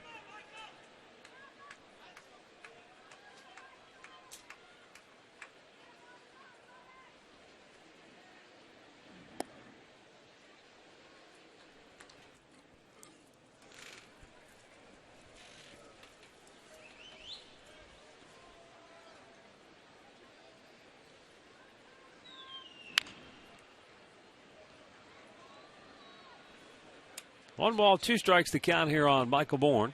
One ball, 2 strikes to count here on Michael Bourn.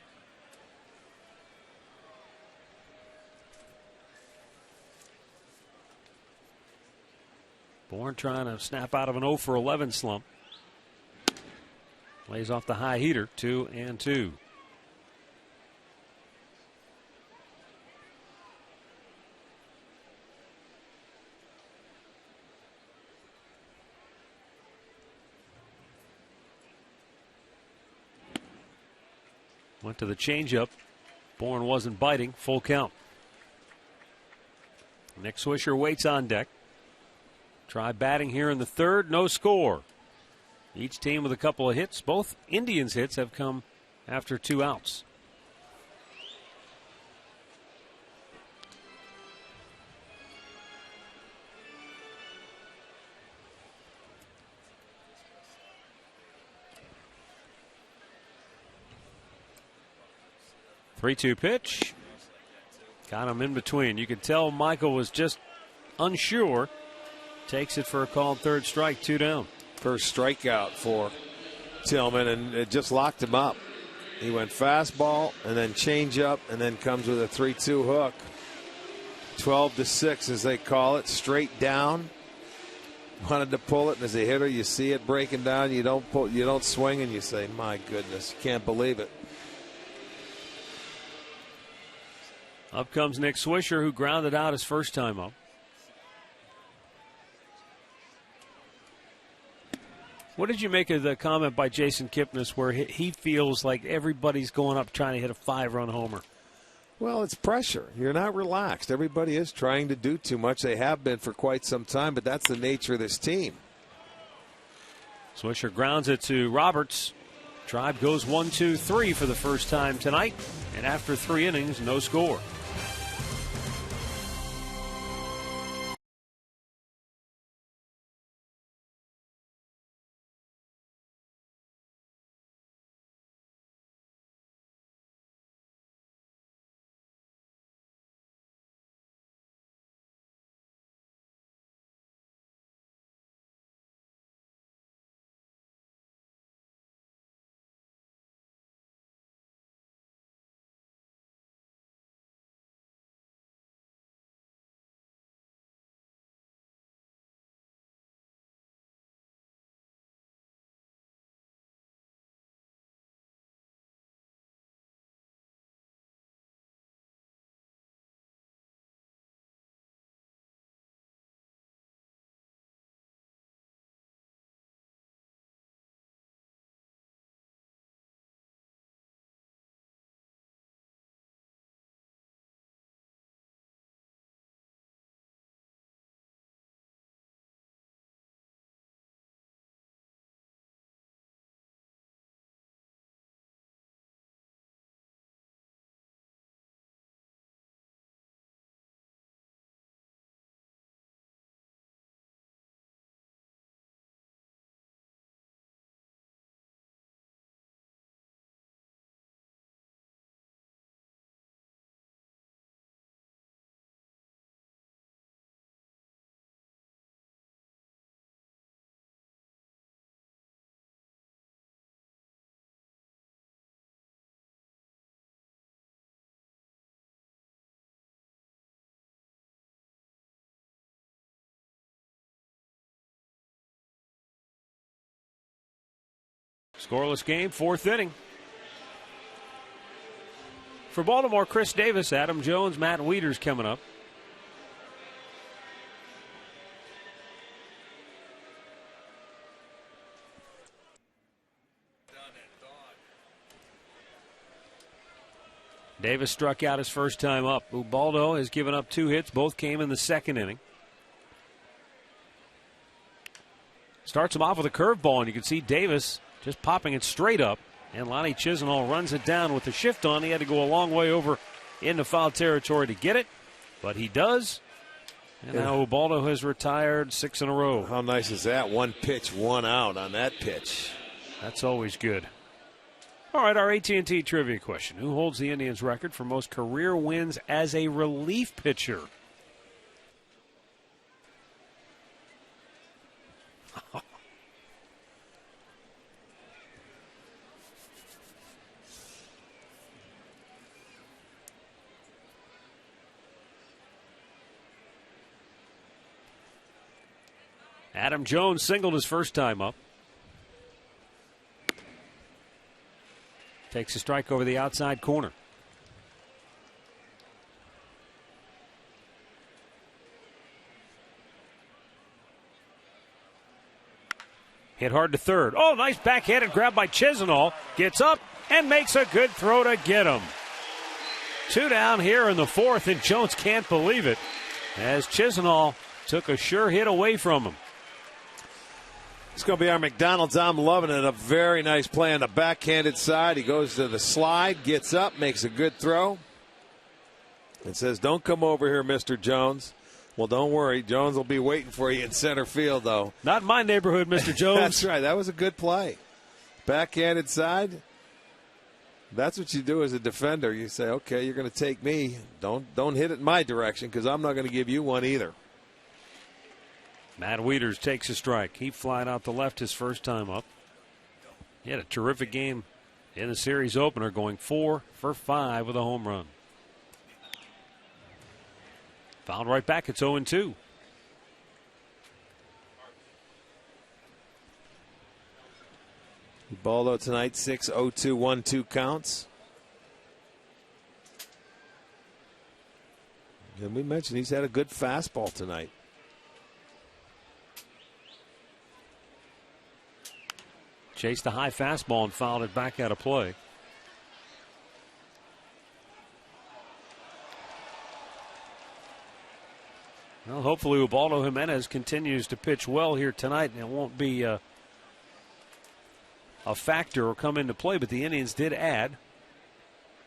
Bourn trying to snap out of an 0-for-11 slump. Lays off the high heater, 2-2. Went to the changeup. Bourn wasn't biting. Full count. Nick Swisher waits on deck. Try batting here in the third. No score. Each team with a couple of hits. Both Indians' hits have come after 2 outs. Three-two pitch. Got him in between. You could tell Michael was just unsure. Takes it for a called third strike, 2 down. First strikeout for Tillman, and it just locked him up. He went fastball and then changeup, and then comes with a 3-2 hook. 12-6, as they call it, straight down. Wanted to pull it, and as a hitter, you see it breaking down. You don't pull, you don't swing, and you say, "My goodness, you can't believe it." Up comes Nick Swisher, who grounded out his first time up. What did you make of the comment by Jason Kipnis where he feels like everybody's going up trying to hit a 5-run homer? Well, it's pressure. You're not relaxed. Everybody is trying to do too much. They have been for quite some time, but that's the nature of this team. Swisher grounds it to Roberts. Tribe goes 1-2-3 for the first time tonight, and after 3 innings, no score. Scoreless game, 4th inning. For Baltimore, Chris Davis, Adam Jones, Matt WIETERS coming up. Davis struck out his first time up. Ubaldo has given up 2 hits. Both came in the 2nd inning. Starts him off with a curveball, and you can see Davis just popping it straight up. And Lonnie Chisenhall runs it down with the shift on. He had to go a long way over into foul territory to get it, but he does. And now Ubaldo has retired 6 in a row. How nice is that? 1 pitch, 1 out on that pitch. That's always good. All right, our AT&T trivia question. Who holds the Indians' record for most career wins as a relief pitcher? Adam Jones singled his first time up. Takes a strike over the outside corner. Hit hard to third. Oh, nice backhanded grab by Chisenhall. Gets up and makes a good throw to get him. 2 down here in the 4th, and Jones can't believe it as Chisenhall took a sure hit away from him. It's going to be our McDonald's. I'm loving it. A very nice play on the backhanded side. He goes to the slide, gets up, makes a good throw. It says, "Don't come over here, Mr. Jones." Well, don't worry. Jones will be waiting for you in center field, though. Not in my neighborhood, Mr. Jones. That's right. That was a good play. Backhanded side. That's what you do as a defender. You say, okay, you're going to take me. Don't hit it in my direction because I'm not going to give you one either. Matt WIETERS takes a strike. He flied out the left his first time up. He had a terrific game in the series opener, going 4 for 5 with a home run. Fouled right back. It's 0-2. Ubaldo tonight, 6-0-2, 1-2 counts. And we mentioned he's had a good fastball tonight. Chased the high fastball and fouled it back out of play. Well, hopefully Ubaldo Jimenez continues to pitch well here tonight, and it won't be a factor or come into play, but the Indians did add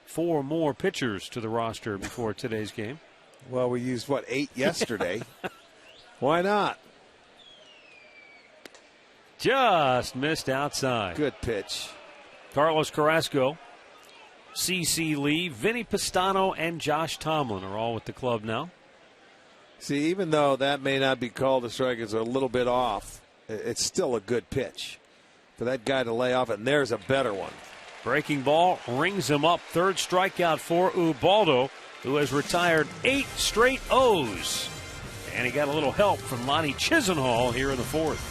4 more pitchers to the roster before today's game. Well, we used, what, 8 yesterday? Why not? Just missed outside. Good pitch. Carlos Carrasco, C.C. Lee, Vinny Pistano, and Josh Tomlin are all with the club now. See, even though that may not be called a strike, it's a little bit off, it's still a good pitch for that guy to lay off, and there's a better one. Breaking ball rings him up. 3rd strikeout for Ubaldo, who has retired 8 straight O's. And he got a little help from Lonnie Chisenhall here in the 4th.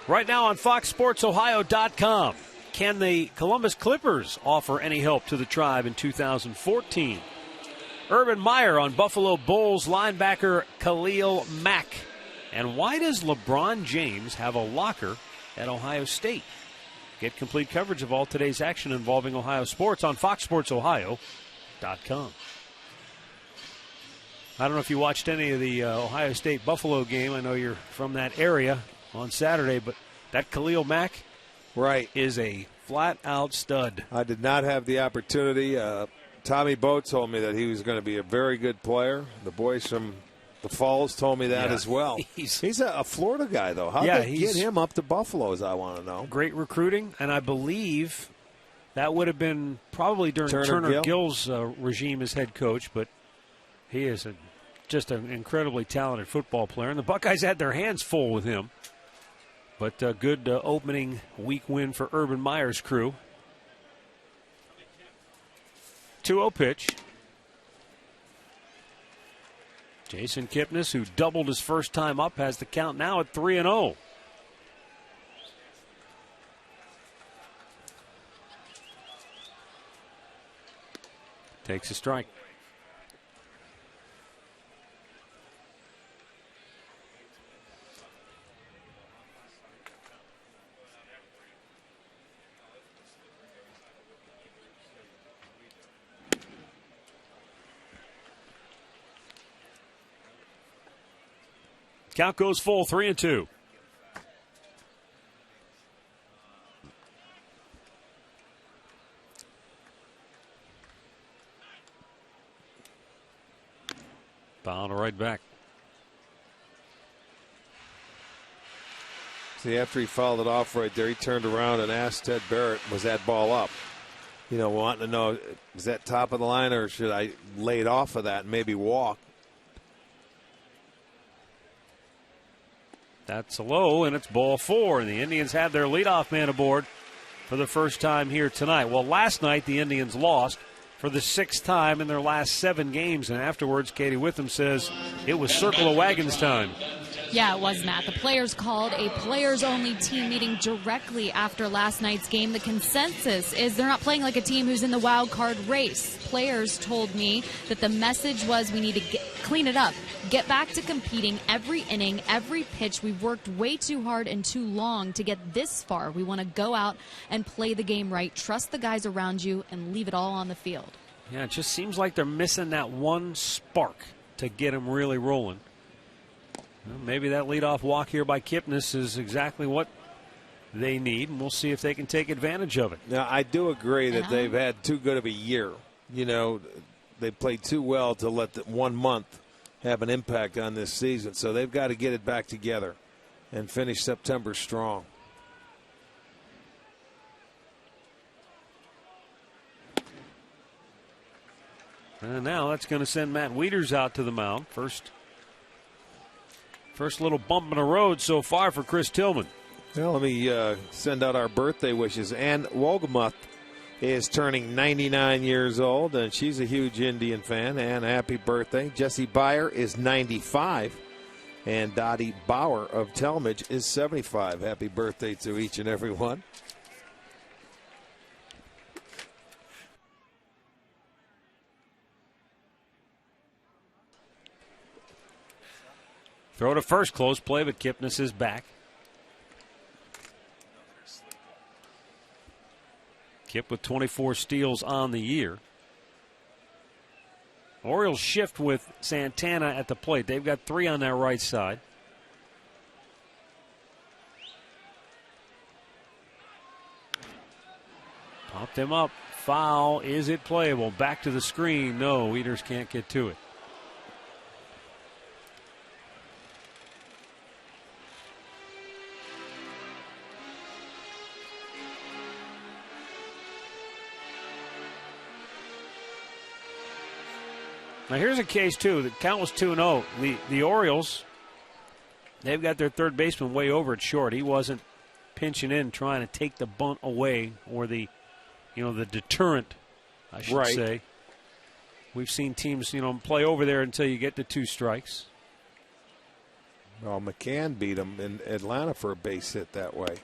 Right now on FoxSportsOhio.com, can the Columbus Clippers offer any help to the Tribe in 2014? Urban Meyer on Buffalo Bulls linebacker Khalil Mack. And why does LeBron James have a locker at Ohio State? Get complete coverage of all today's action involving Ohio sports on FoxSportsOhio.com. I don't know if you watched any of the Ohio State-Buffalo game. I know you're from that area on Saturday, but that Khalil Mack is a flat-out stud. I did not have the opportunity. Tommy Bowe told me that he was going to be a very good player. The boys from the Falls told me that as well. He's a Florida guy, though. How did they get him up to Buffalo, as I want to know? Great recruiting, and I believe that would have been probably during Turner Gill's regime as head coach, but he is just an incredibly talented football player, and the Buckeyes had their hands full with him. But a good opening week win for Urban Meyer's crew. 2-0 pitch. Jason Kipnis, who doubled his first time up, has the count now at 3-0. Takes a strike. Count goes full, 3-2. Bound right back. See, after he fouled it off right there, he turned around and asked Ted Barrett, was that ball up? You know, wanting to know, is that top of the line or should I lay it off of that and maybe walk? That's low, and it's ball 4. And the Indians had their leadoff man aboard for the first time here tonight. Well, last night the Indians lost for the 6th time in their last 7 games. And afterwards, Katie Witham says it was circle of wagons time. Yeah, it was, Matt. The players called a players-only team meeting directly after last night's game. The consensus is they're not playing like a team who's in the wild card race. Players told me that the message was we need to clean it up, get back to competing every inning, every pitch. We've worked way too hard and too long to get this far. We want to go out and play the game right, trust the guys around you, and leave it all on the field. Yeah, it just seems like they're missing that one spark to get them really rolling. Well, maybe that leadoff walk here by KIPNIS is exactly what they need, and we'll see if they can take advantage of it. Now, I do agree that they've had too good of a year. You know, they played too well to let the 1 month have an impact on this season, so they've got to get it back together and finish September strong. And now that's going to send Matt WIETERS out to the mound. First little bump in the road so far for Chris Tillman. Well, let me send out our birthday wishes. Ann Wolgamuth is turning 99 years old, and she's a huge Indian fan. Ann, happy birthday. Jesse Byer is 95, and Dottie Bauer of Talmadge is 75. Happy birthday to each and every one. Throw to first, close play, but KIPNIS is back. Kip with 24 steals on the year. Orioles shift with Santana at the plate. They've got 3 on that right side. Popped him up. Foul. Is it playable? Back to the screen. No, WIETERS can't get to it. Now here's a case, too. The count was 2-0. The Orioles, they've got their third baseman way over at short. He wasn't pinching in, trying to take the bunt away, or the deterrent, I should say. We've seen teams, play over there until you get to 2 strikes. Well, McCann beat him in Atlanta for a base hit that way.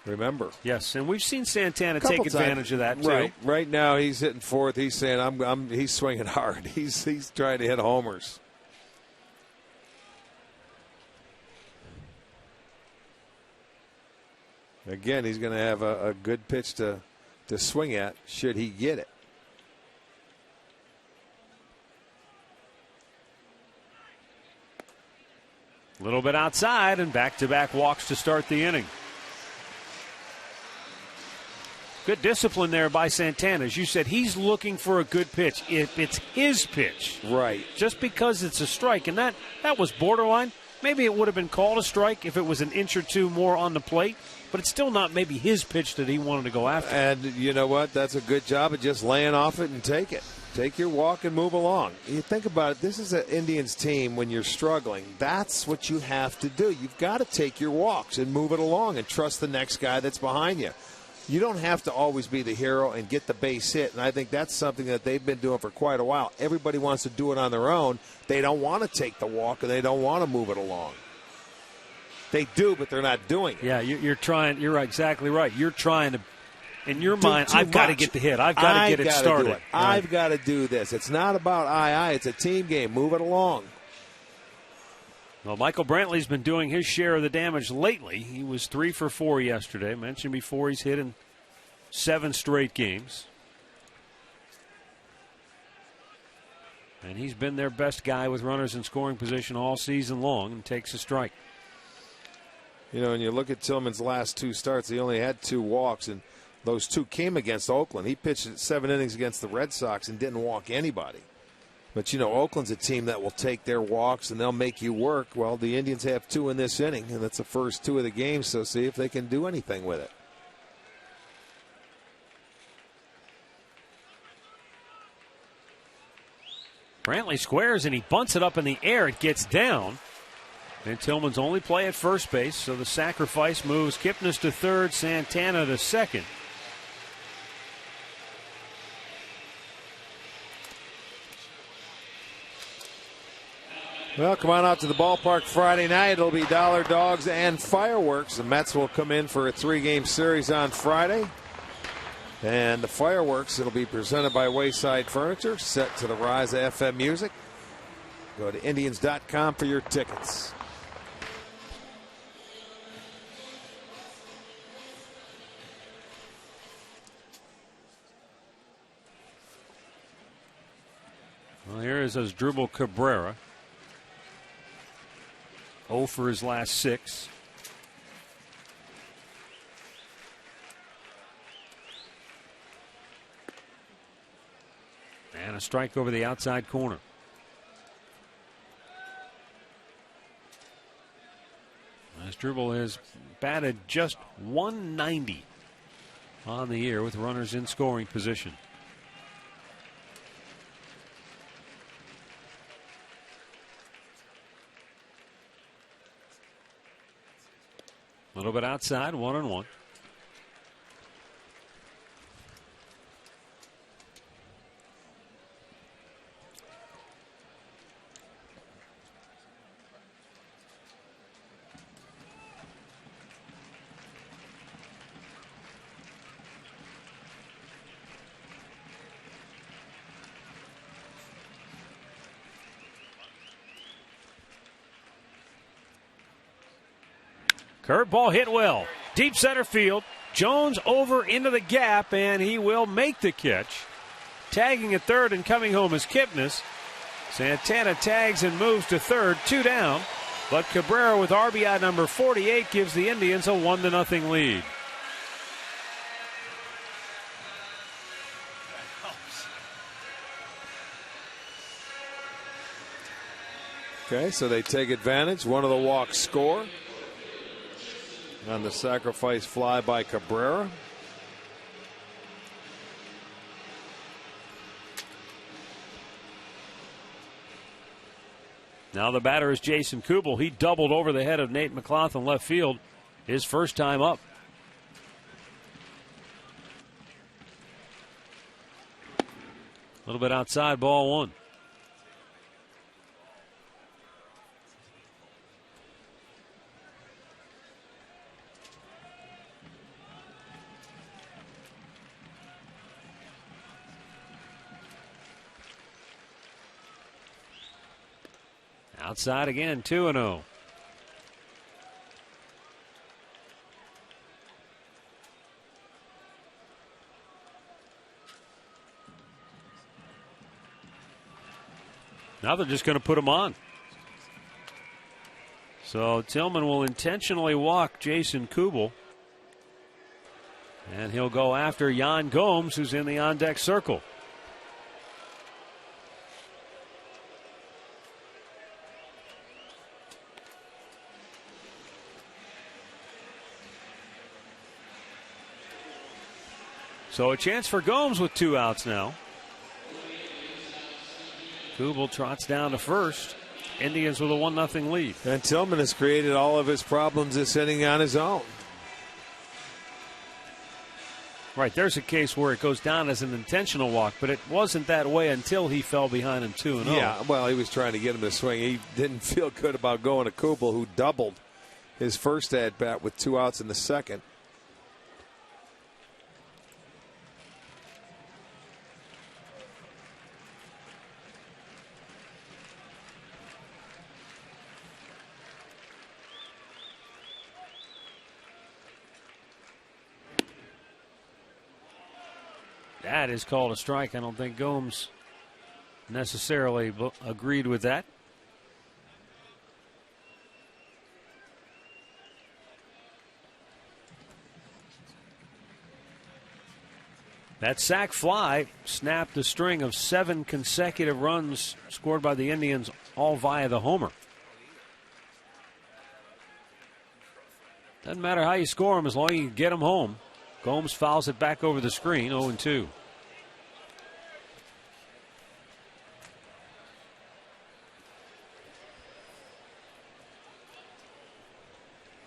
Remember. Yes, and we've seen Santana take advantage of that, too. Right now he's hitting fourth. He's saying, he's swinging hard. He's trying to hit homers. Again, he's going to have a good pitch to swing at should he get it. A little bit outside, and back-to-back walks to start the inning. Good discipline there by Santana. As you said, he's looking for a good pitch. If it's his pitch. Right. Just because it's a strike. And that was borderline. Maybe it would have been called a strike if it was an inch or two more on the plate. But it's still not maybe his pitch that he wanted to go after. And you know what? That's a good job of just laying off it and take it. Take your walk and move along. You think about it. This is an Indians team when you're struggling. That's what you have to do. You've got to take your walks and move it along and trust the next guy that's behind you. You don't have to always be the hero and get the base hit, and I think that's something that they've been doing for quite a while. Everybody wants to do it on their own. They don't want to take the walk, and they don't want to move it along. They do, but they're not doing it. Yeah, you're trying. You're exactly right. You're trying to, in your mind, I've got to get the hit. I've got to get it started. I've got to do this. It's not about I. It's a team game. Move it along. Well, Michael Brantley's been doing his share of the damage lately. He was 3 for 4 yesterday. Mentioned before, he's hit in 7 straight games. And he's been their best guy with runners in scoring position all season long, and takes a strike. You know, when you look at Tillman's last 2 starts, he only had 2 walks, and those 2 came against Oakland. He pitched 7 innings against the Red Sox and didn't walk anybody. But, you know, Oakland's a team that will take their walks and they'll make you work. Well, the Indians have 2 in this inning, and that's the first 2 of the game, so see if they can do anything with it. Brantley squares, and he bunts it up in the air. It gets down. And Tillman's only play at first base, so the sacrifice moves KIPNIS to third, Santana to second. Well, come on out to the ballpark Friday night. It'll be Dollar Dogs and fireworks. The Mets will come in for a 3-game series on Friday. And the fireworks, it'll be presented by Wayside Furniture, set to the rise of FM music. Go to Indians.com for your tickets. Well, here is Asdrubal Cabrera. 0 for his last 6. And a strike over the outside corner. Asdrubal has batted just .190 on the year with runners in scoring position. A little bit outside, 1-1. Curveball hit well. Deep center field. Jones over into the gap, and he will make the catch. Tagging at third and coming home is KIPNIS. Santana tags and moves to third, 2 down. But Cabrera with RBI number 48 gives the Indians a 1-0 lead. Okay, so they take advantage. One of the walks score on the sacrifice fly by Cabrera. Now the batter is Jason KUBEL. He doubled over the head of Nate McLouth in left field his first time up. A little bit outside, ball 1. Outside again, 2-0. Now they're just going to put him on. So Tillman will intentionally walk Jason KUBEL. And he'll go after Yan Gomes, who's in the on-deck circle. So a chance for Gomes with 2 outs now. KUBEL trots down to first. Indians with a 1-0 lead. And Tillman has created all of his problems this inning on his own. Right, there's a case where it goes down as an intentional walk, but it wasn't that way until he fell behind him 2-0. Yeah, well, he was trying to get him to swing. He didn't feel good about going to KUBEL, who doubled his first at-bat with 2 outs in the second. That is called a strike. I don't think Gomes necessarily agreed with that. That sac fly snapped a string of 7 consecutive runs scored by the Indians, all via the homer. Doesn't matter how you score them as long as you can get them home. Gomes fouls it back over the screen, 0-2.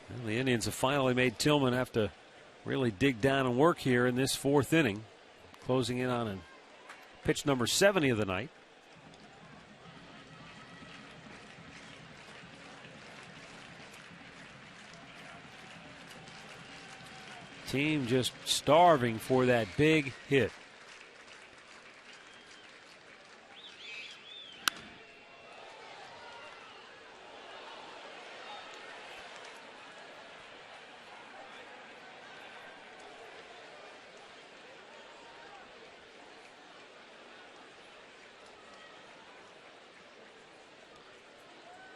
Well, the Indians have finally made Tillman have to really dig down and work here in this 4th inning, closing in on pitch number 70 of the night. Team just starving for that big hit.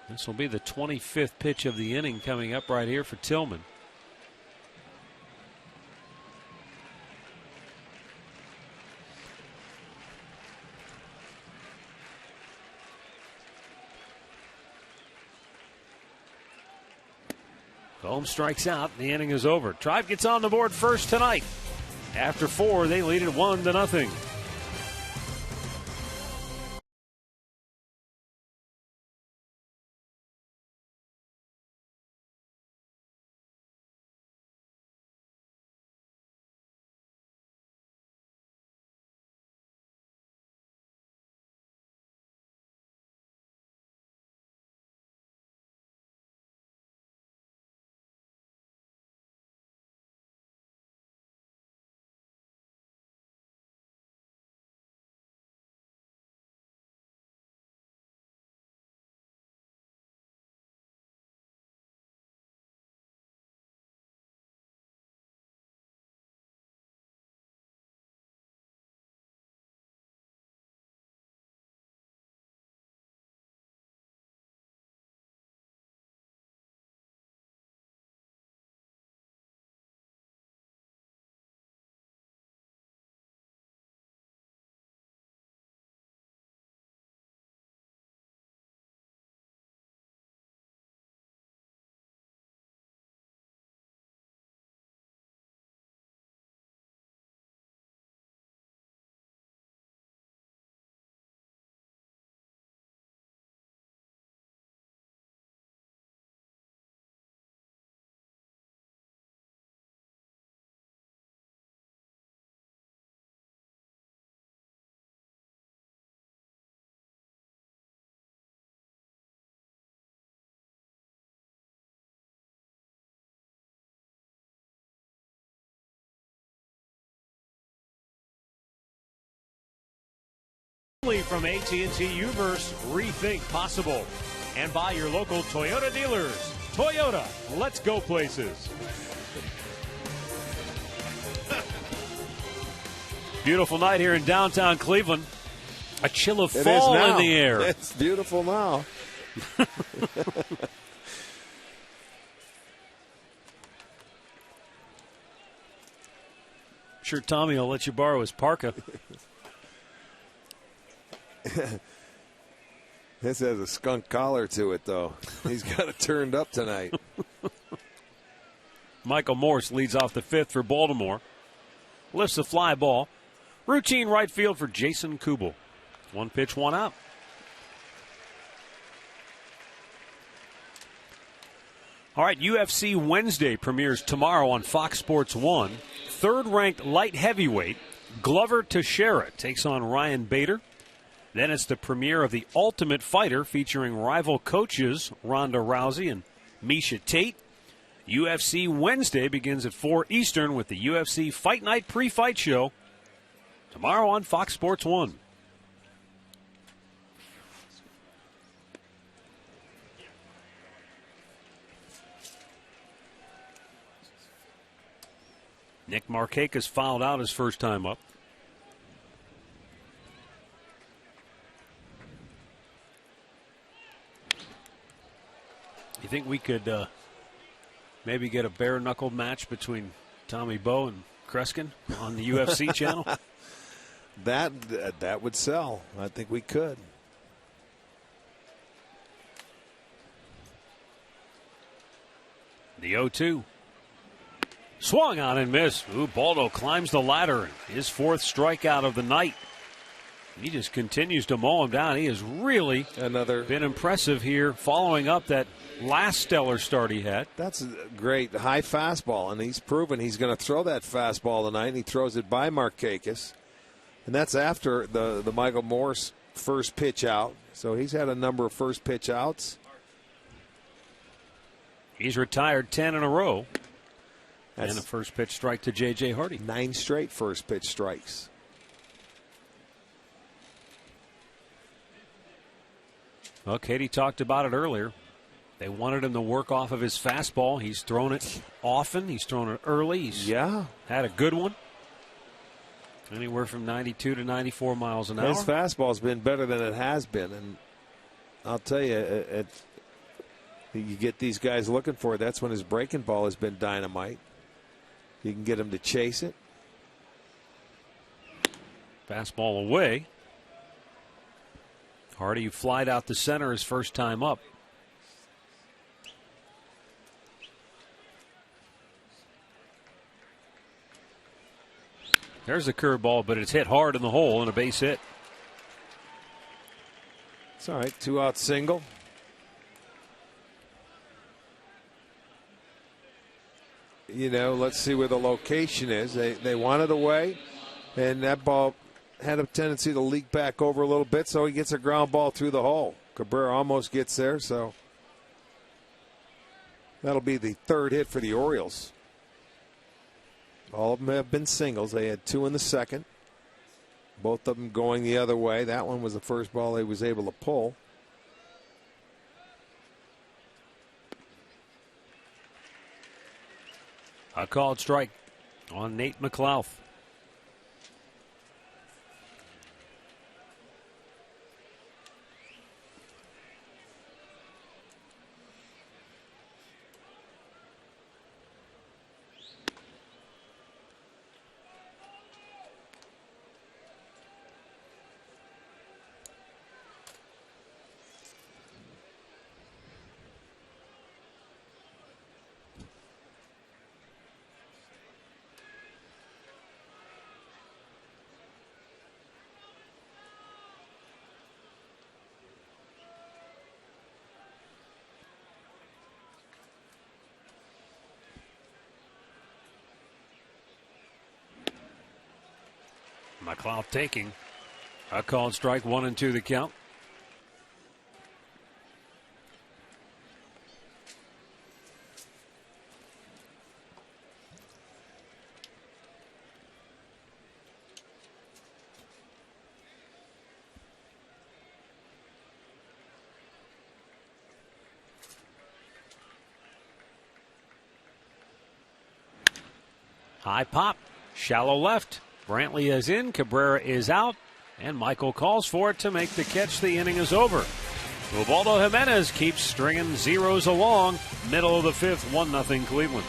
This will be the 25th pitch of the inning coming up right here for Tillman. Gomes strikes out. The inning is over. Tribe gets on the board first tonight. After 4, they lead it 1-0. From AT&T Uverse, rethink possible. And by your local Toyota dealers. Toyota, let's go places. Beautiful night here in downtown Cleveland. A chill of fall in the air. It's beautiful now. Sure, Tommy will let you borrow his parka. This has a skunk collar to it, though. He's got it turned up tonight. Michael Morse leads off the 5th for Baltimore. Lifts the fly ball. Routine right field for Jason KUBEL. 1 pitch, 1 out. All right, UFC Wednesday premieres tomorrow on Fox Sports 1. 3rd-ranked light heavyweight Glover Teixeira takes on Ryan Bader. Then it's the premiere of The Ultimate Fighter featuring rival coaches Ronda Rousey and Miesha Tate. UFC Wednesday begins at 4 Eastern with the UFC Fight Night pre-fight show tomorrow on Fox Sports 1. Nick Markakis fouled out his first time up. You think we could maybe get a bare-knuckle match between Tommy Bowe and Kreskin on the UFC channel? That would sell. I think we could. The 0-2. Swung on and missed. Ubaldo climbs the ladder. His 4th strikeout of the night. He just continues to mow him down. He has really been impressive here following up that last stellar start he had. That's a great high fastball, and he's proven he's going to throw that fastball tonight, and he throws it by Markakis. And that's after the Michael Morse first pitch out. So he's had a number of first pitch outs. He's retired 10 in a row. And a first pitch strike to J.J. Hardy. 9 straight first pitch strikes. Well, Katie talked about it earlier. They wanted him to work off of his fastball. He's thrown it often. He's thrown it early. He's had a good one. Anywhere from 92 to 94 miles an hour. His fastball's been better than it has been. And I'll tell you, you get these guys looking for it. That's when his breaking ball has been dynamite. You can get him to chase it. Fastball away. Hardy flied out the center his first time up. There's a curveball, but it's hit hard in the hole and a base hit. It's all right. 2-out single. You know, let's see where the location is. They want it away, and that ball had a tendency to leak back over a little bit, so he gets a ground ball through the hole. Cabrera almost gets there, so that'll be the 3rd hit for the Orioles. All of them have been singles. They had 2 in the 2nd. Both of them going the other way. That one was the first ball he was able to pull. A called strike on Nate McLouth. McLouth taking a called strike, 1-2 the count. High pop, shallow left. Brantley is in, Cabrera is out, and Michael calls for it to make the catch. The inning is over. Ubaldo Jimenez keeps stringing zeros along. Middle of the 5th, 1-0 Cleveland.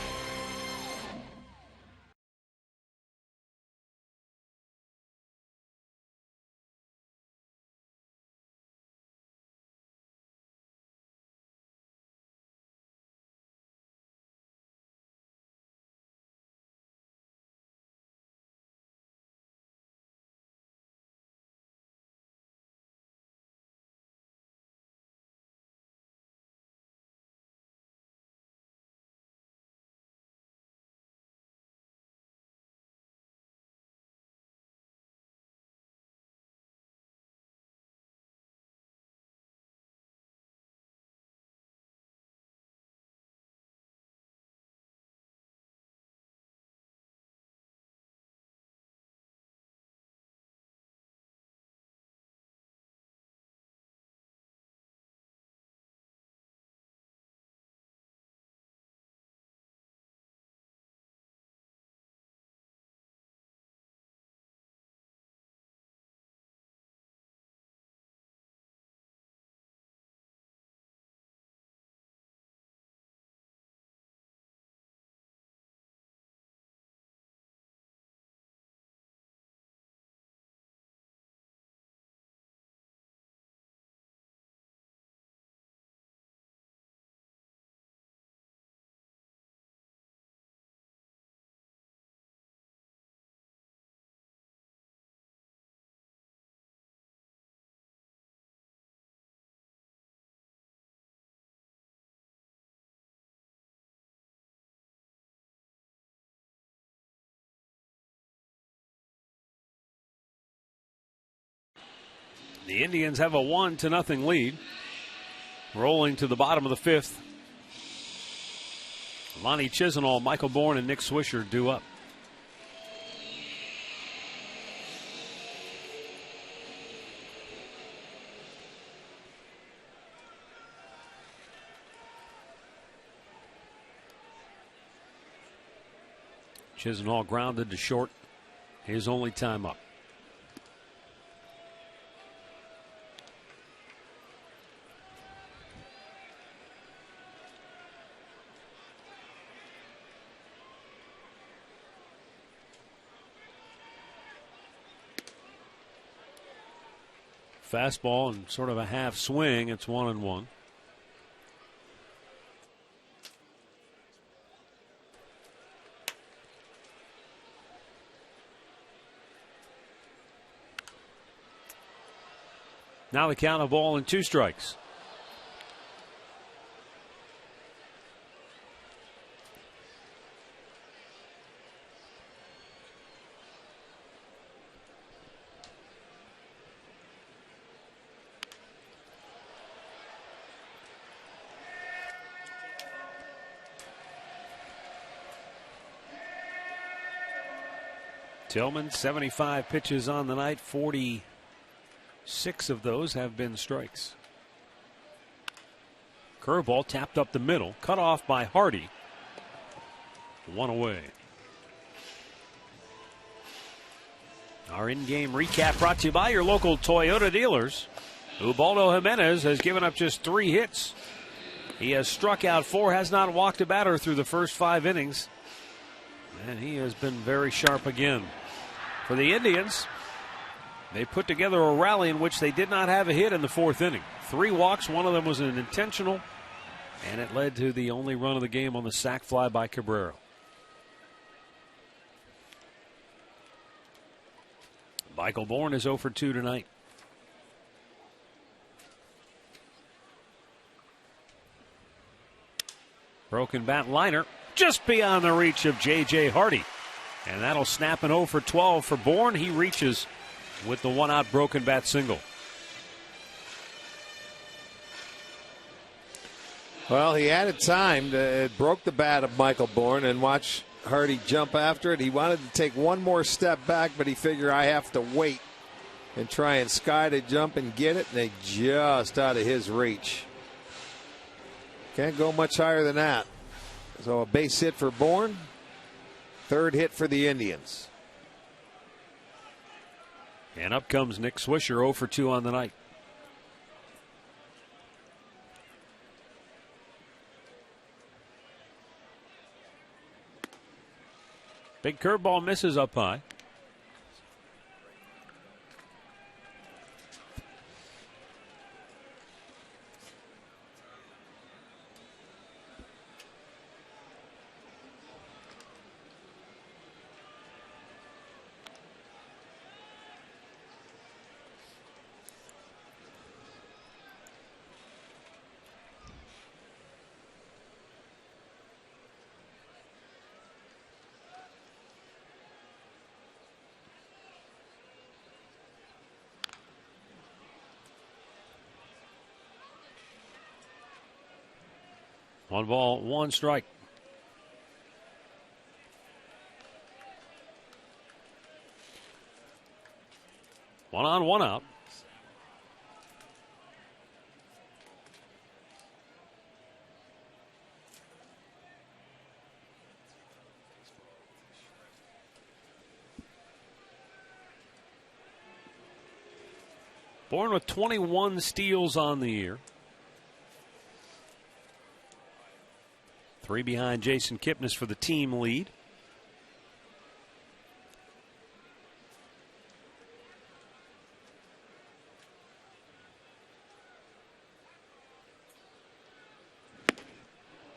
The Indians have a 1-0 lead. Rolling to the bottom of the 5th. Lonnie Chisenhall, Michael Bourn, and Nick Swisher due up. Chisenhall grounded to short. His only time up. Fastball and sort of a half swing. It's 1-1. Now the count of ball and 2 strikes. Tillman, 75 pitches on the night, 46 of those have been strikes. Curveball tapped up the middle, cut off by Hardy. 1 away. Our in-game recap brought to you by your local Toyota dealers. Ubaldo Jimenez has given up just 3 hits. He has struck out 4, has not walked a batter through the first 5 innings. And he has been very sharp again. For the Indians, they put together a rally in which they did not have a hit in the 4th inning. 3 walks, one of them was an intentional, and it led to the only run of the game on the sac fly by Cabrera. Michael Bourn is 0 for 2 tonight. Broken bat liner just beyond the reach of J.J. Hardy. And that'll snap an 0 for 12 for Bourn. He reaches with the 1-out broken bat single. Well, he added time. It broke the bat of Michael Bourn, and watch Hardy jump after it. He wanted to take one more step back, but he figured I have to wait and try and sky to jump and get it, and they just out of his reach. Can't go much higher than that. So a base hit for Bourn. 3rd hit for the Indians. And up comes Nick Swisher, 0 for 2 on the night. Big curveball misses up high. One ball, 1 strike. One on, 1 out. Bourn with 21 steals on the year. 3 behind Jason Kipnis for the team lead.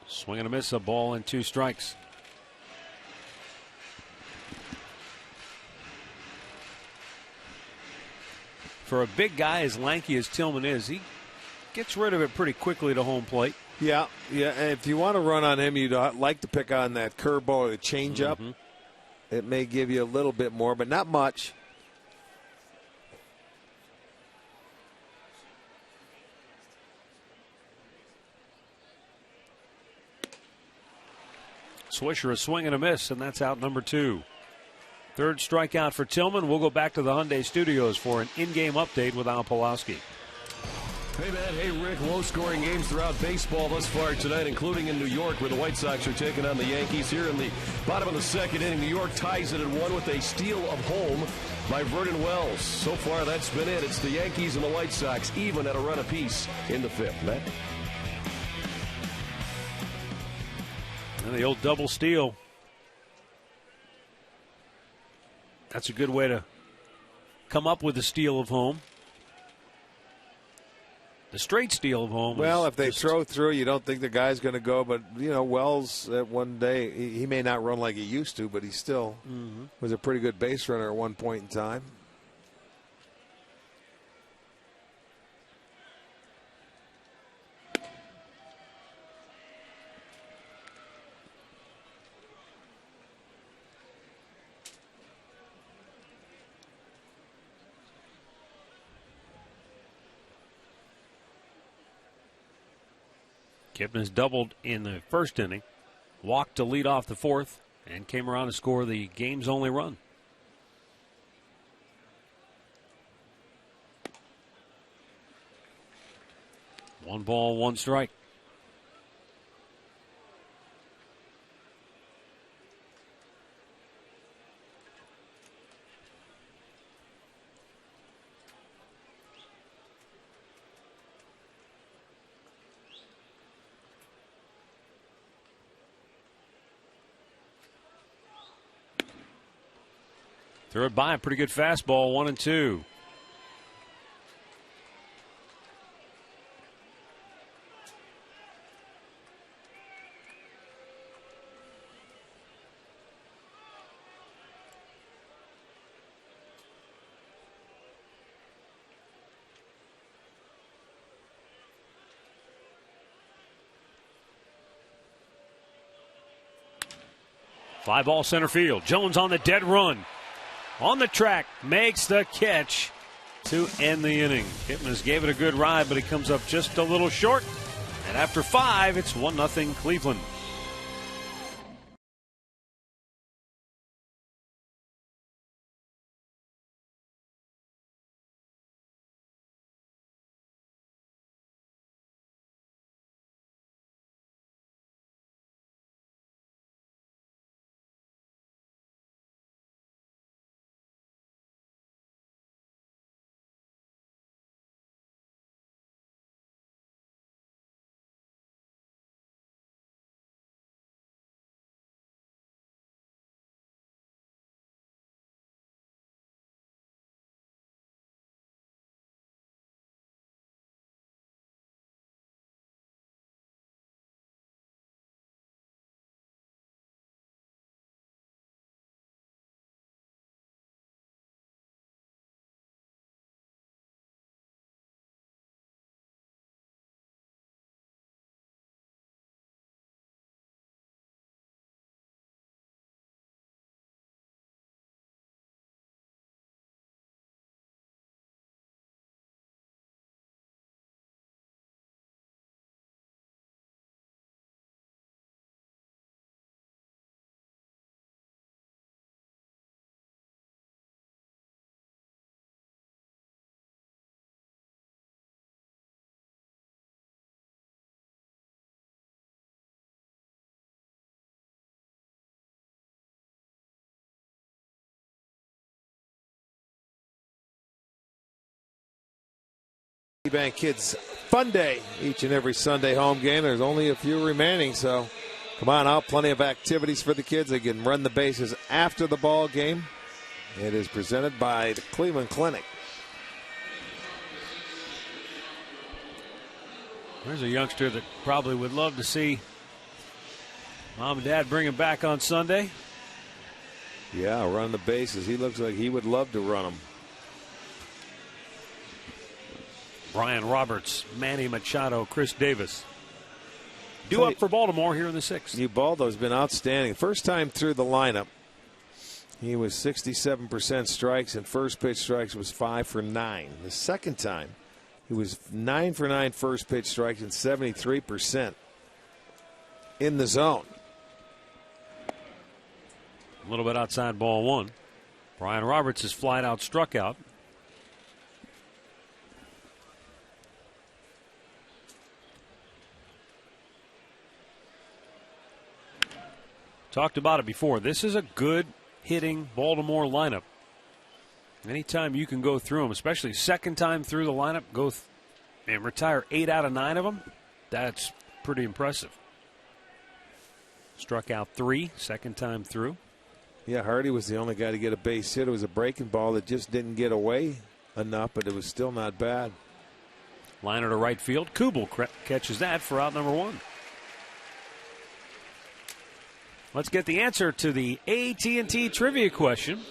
Swing and a miss, a ball and 2 strikes. For a big guy as lanky as Tillman is, he gets rid of it pretty quickly to home plate. Yeah. And if you want to run on him, you'd like to pick on that curveball or the changeup. Mm-hmm. It may give you a little bit more, but not much. Swisher, a swing and a miss, and that's out number 2. Third strikeout for Tillman. We'll go back to the Hyundai Studios for an in-game update with Al Pulaski. Hey, Matt. Hey, Rick. Low-scoring games throughout baseball thus far tonight, including in New York, where the White Sox are taking on the Yankees. Here in the bottom of the second inning, New York ties it at 1 with a steal of home by Vernon Wells. So far, that's been it. It's the Yankees and the White Sox even at a run apiece in the 5th. Matt? And the old double steal. That's a good way to come up with a steal of home. The straight steal of home. Well, if they throw through, you don't think the guy's going to go. But, you know, Wells at one day, he may not run like he used to, but he still was a pretty good base runner at one point in time. KIPNIS doubled in the first inning, walked to lead off the 4th, and came around to score the game's only run. One ball, one strike. Threw it by, a pretty good fastball, 1-2. Fly ball center field. Jones on the dead run. On the track, makes the catch to end the inning. KIPNIS gave it a good ride, but he comes up just a little short. And after 5, it's 1-0 Cleveland. Bank Kids Fun Day each and every Sunday home game. There's only a few remaining, so come on out. Plenty of activities for the kids. They can run the bases after the ball game. It is presented by the Cleveland Clinic. There's a youngster that probably would love to see Mom and Dad bring him back on Sunday. Yeah, run the bases. He looks like he would love to run them. Brian Roberts, Manny Machado, Chris Davis. Due up for Baltimore here in the 6th. Ubaldo's been outstanding. First time through the lineup, he was 67% strikes, and first pitch strikes was 5 for 9. The second time, he was 9 for 9 first pitch strikes and 73% in the zone. A little bit outside ball one. Brian Roberts is flied out, struck out. Talked about it before. This is a good hitting Baltimore lineup. Anytime you can go through them, especially second time through the lineup, go and retire 8 out of 9 of them, that's pretty impressive. Struck out 3, second time through. Yeah, Hardy was the only guy to get a base hit. It was a breaking ball that just didn't get away enough, but it was still not bad. Liner to right field. KUBEL catches that for out number 1. Let's get the answer to the AT&T trivia question.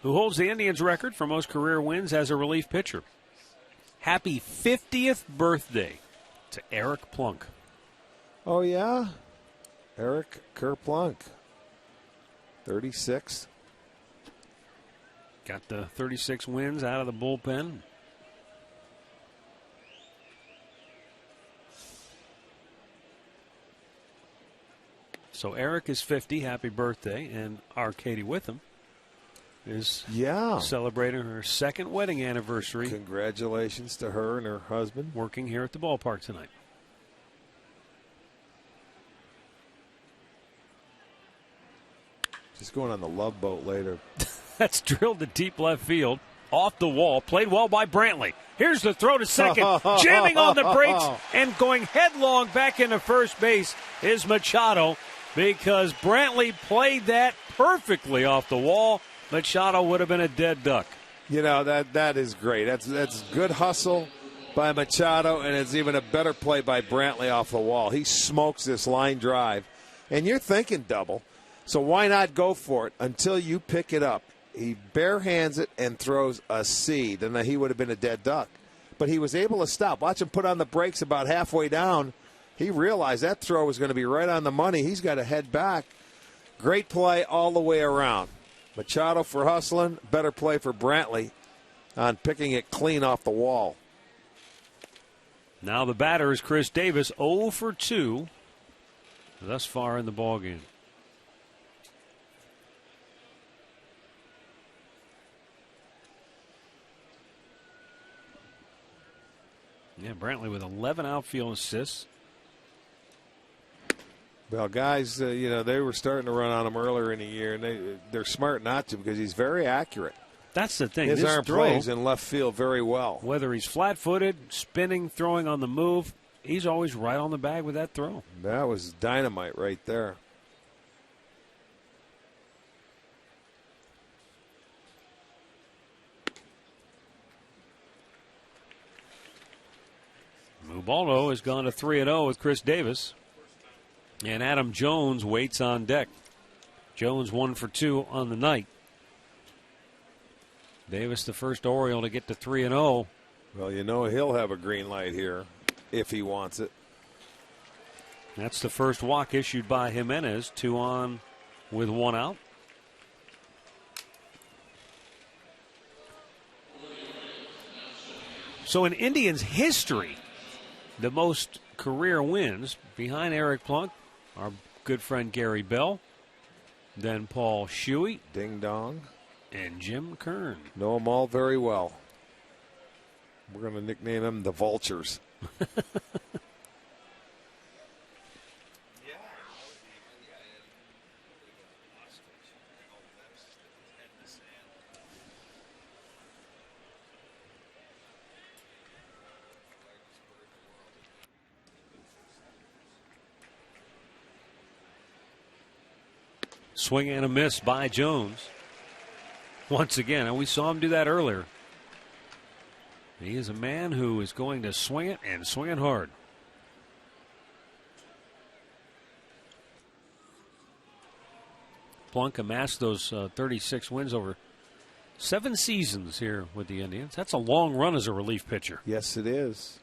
Who holds the Indians' record for most career wins as a relief pitcher? Happy 50th birthday to Eric Plunk. Oh, yeah? Eric Kerplunk, 36. Got the 36 wins out of the bullpen. So Eric is 50. Happy birthday. And our Katie Witham is celebrating her second wedding anniversary. Congratulations to her and her husband. Working here at the ballpark tonight. She's going on the Love Boat later. That's drilled to deep left field. Off the wall. Played well by Brantley. Here's the throw to second. Jamming on the brakes and going headlong back into first base is Machado, because Brantley played that perfectly off the wall. Machado would have been a dead duck. You know, that is great. That's good hustle by Machado, and it's even a better play by Brantley off the wall. He smokes this line drive, and you're thinking double. So why not go for it until you pick it up? He bare hands it and throws a C. Then he would have been a dead duck. But he was able to stop. Watch him put on the brakes about halfway down. He realized that throw was going to be right on the money. He's got to head back. Great play all the way around. Machado for hustling. Better play for Brantley on picking it clean off the wall. Now the batter is Chris Davis, 0 for 2 thus far in the ballgame. Yeah, Brantley with 11 outfield assists. Well, guys, they were starting to run on him earlier in the year, and they're smart not to, because he's very accurate. That's the thing. His this arm throw, plays in left field very well. Whether he's flat-footed, spinning, throwing on the move, he's always right on the bag with that throw. That was dynamite right there. Ubaldo has gone to 3-0 with Chris Davis. And Adam Jones waits on deck. Jones 1 for 2 on the night. Davis, the first Oriole to get to 3-0. Well, he'll have a green light here if he wants it. That's the first walk issued by Jimenez. 2 on with 1 out. So in Indians history, the most career wins behind Eric Plunk, our good friend Gary Bell, then Paul Shuey, Ding Dong, and Jim Kern. Know them all very well. We're going to nickname them the Vultures. Swing and a miss by Jones. Once again, and we saw him do that earlier. He is a man who is going to swing it and swing it hard. Plunk amassed those 36 wins over 7 seasons here with the Indians. That's a long run as a relief pitcher. Yes, it is.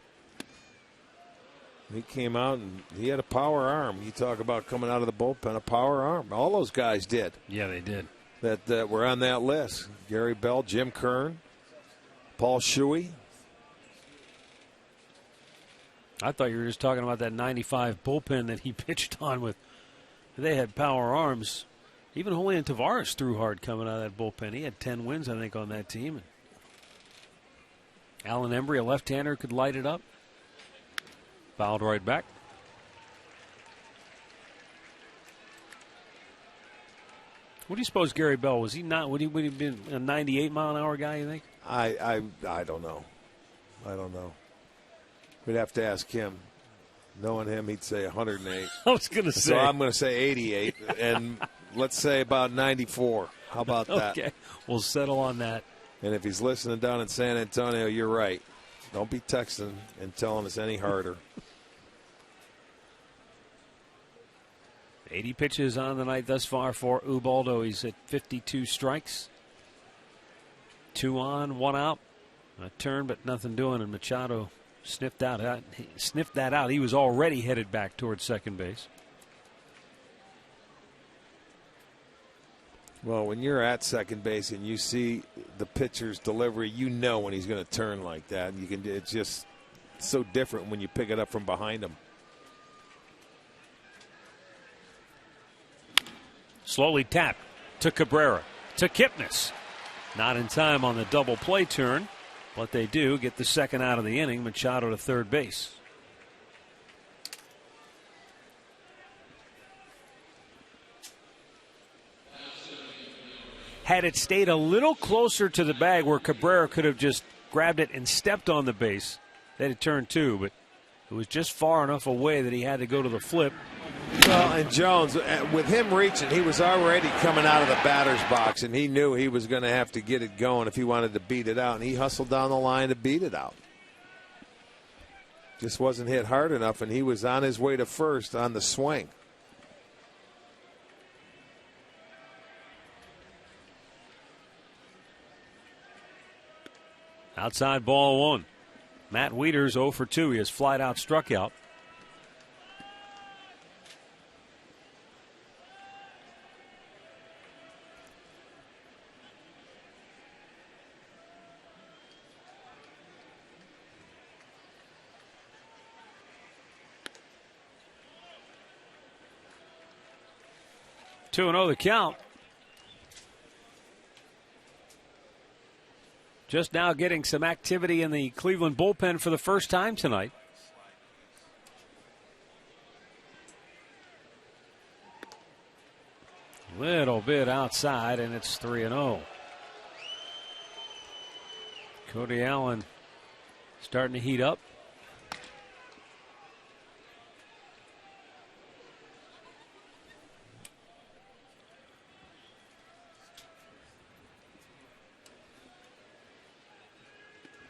He came out and he had a power arm. You talk about coming out of the bullpen, a power arm. All those guys did. Yeah, they did. That were on that list. Gary Bell, Jim Kern, Paul Shuey. I thought you were just talking about that 95 bullpen that he pitched on with They had power arms. Even Julian Tavares threw hard coming out of that bullpen. He had 10 wins, I think, on that team. And Alan Embry, a left-hander, could light it up. Fouled right back. What do you suppose Gary Bell, was he not, would he have been a 98-mile-an-hour guy, you think? I don't know. I don't know. We'd have to ask him. Knowing him, he'd say 108. I was going to say. So I'm going to say 88, and let's say about 94. How about that? Okay, we'll settle on that. And if he's listening down in San Antonio, you're right. Don't be texting and telling us any harder. 80 pitches on the night thus far for Ubaldo. He's at 52 strikes. 2 on, 1 out. A turn, but nothing doing, and Machado sniffed that out. He was already headed back towards second base. Well, when you're at second base and you see the pitcher's delivery, you know when he's going to turn like that. You can. It's just so different when you pick it up from behind him. Slowly tapped to Cabrera, to KIPNIS. Not in time on the double play turn, but they do get the second out of the inning. Machado to third base. Had it stayed a little closer to the bag where Cabrera could have just grabbed it and stepped on the base, they'd have turned 2, but it was just far enough away that he had to go to the flip. Well, and Jones, with him reaching, he was already coming out of the batter's box, and he knew he was going to have to get it going if he wanted to beat it out, and he hustled down the line to beat it out. Just wasn't hit hard enough, and he was on his way to first on the swing. Outside ball 1. Matt Wieters 0 for 2. He has flied out, struck out. Two and 0 the count. Just now getting some activity in the Cleveland bullpen for the first time tonight. Little bit outside, and it's 3-0. Cody Allen starting to heat up.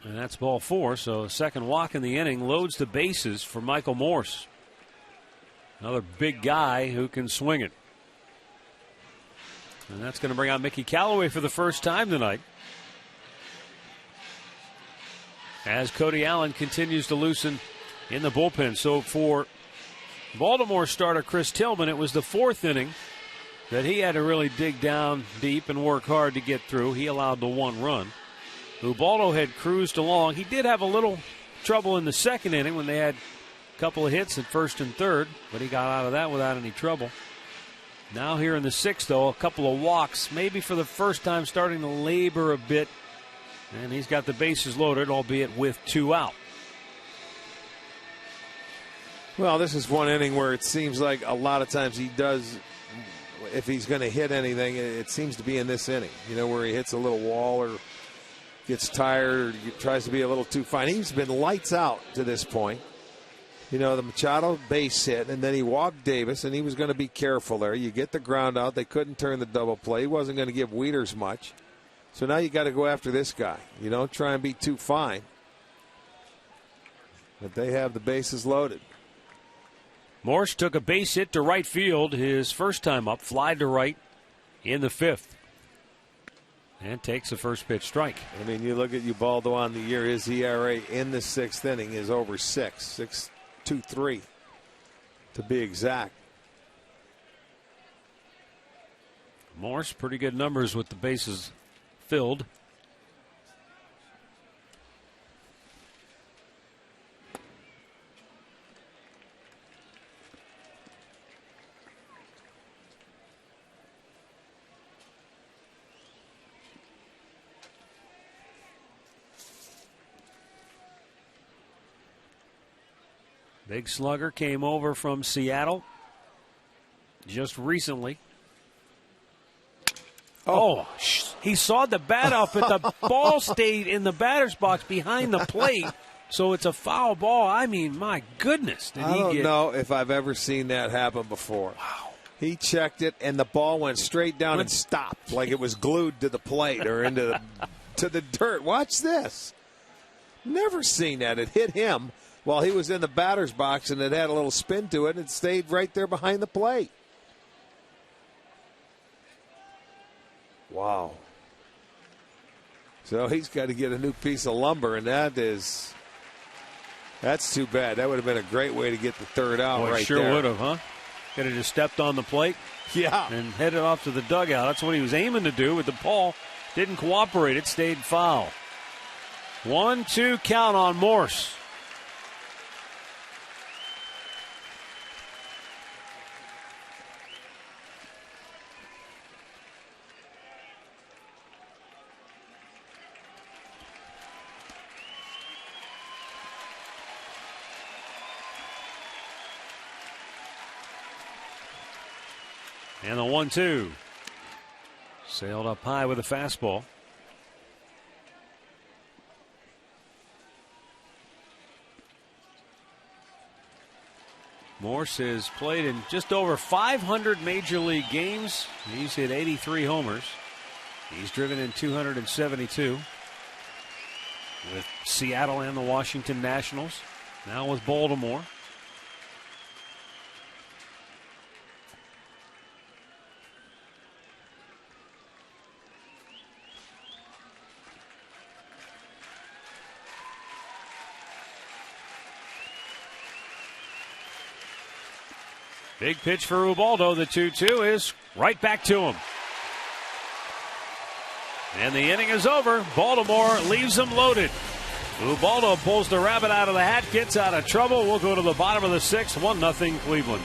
And that's ball 4, so second walk in the inning loads the bases for Michael Morse. Another big guy who can swing it. And that's going to bring out Mickey Callaway for the first time tonight, as Cody Allen continues to loosen in the bullpen. So for Baltimore starter Chris Tillman, it was the 4th inning that he had to really dig down deep and work hard to get through. He allowed the 1 run. Ubaldo had cruised along. He did have a little trouble in the 2nd inning when they had a couple of hits at 1st and 3rd, but he got out of that without any trouble. Now here in the 6th, though, a couple of walks, maybe for the first time starting to labor a bit, and he's got the bases loaded, albeit with 2 out. Well, this is one inning where it seems like a lot of times he does, if he's going to hit anything, it seems to be in this inning, where he hits a little wall or gets tired, or tries to be a little too fine. He's been lights out to this point. The Machado base hit, and then he walked Davis, and he was going to be careful there. You get the ground out. They couldn't turn the double play. He wasn't going to give Wieters much. So now you got to go after this guy. You don't try and be too fine. But they have the bases loaded. Morse took a base hit to right field his first time up, flied to right in the 5th. And takes a first pitch strike. I mean, you look at Ubaldo on the year, his ERA in the 6th inning is over 6.23 to be exact. Morse, pretty good numbers with the bases filled. Big slugger came over from Seattle just recently. Oh, he sawed the bat off, but the ball stayed in the batter's box behind the plate, so it's a foul ball. I mean, my goodness. I don't know if I've ever seen that happen before. Wow. He checked it, and the ball went straight down and stopped like it was glued to the plate or into the dirt. Watch this. Never seen that. It hit him while he was in the batter's box, and it had a little spin to it, and it stayed right there behind the plate. Wow. So he's got to get a new piece of lumber, and that's too bad. That would have been a great way to get the third out. Boy, right sure there. would have, huh? Could have just stepped on the plate. Yeah. And headed off to the dugout. That's what he was aiming to do with the ball. Didn't cooperate. It stayed foul. 1-2 count on Morse. And the 1-2. Sailed up high with a fastball. Morse has played in just over 500 major league games. He's hit 83 homers. He's driven in 272 with Seattle and the Washington Nationals. Now with Baltimore. Big pitch for Ubaldo. The 2-2 is right back to him. And the inning is over. Baltimore leaves them loaded. Ubaldo pulls the rabbit out of the hat, gets out of trouble. We'll go to the bottom of the sixth. 1-0 Cleveland.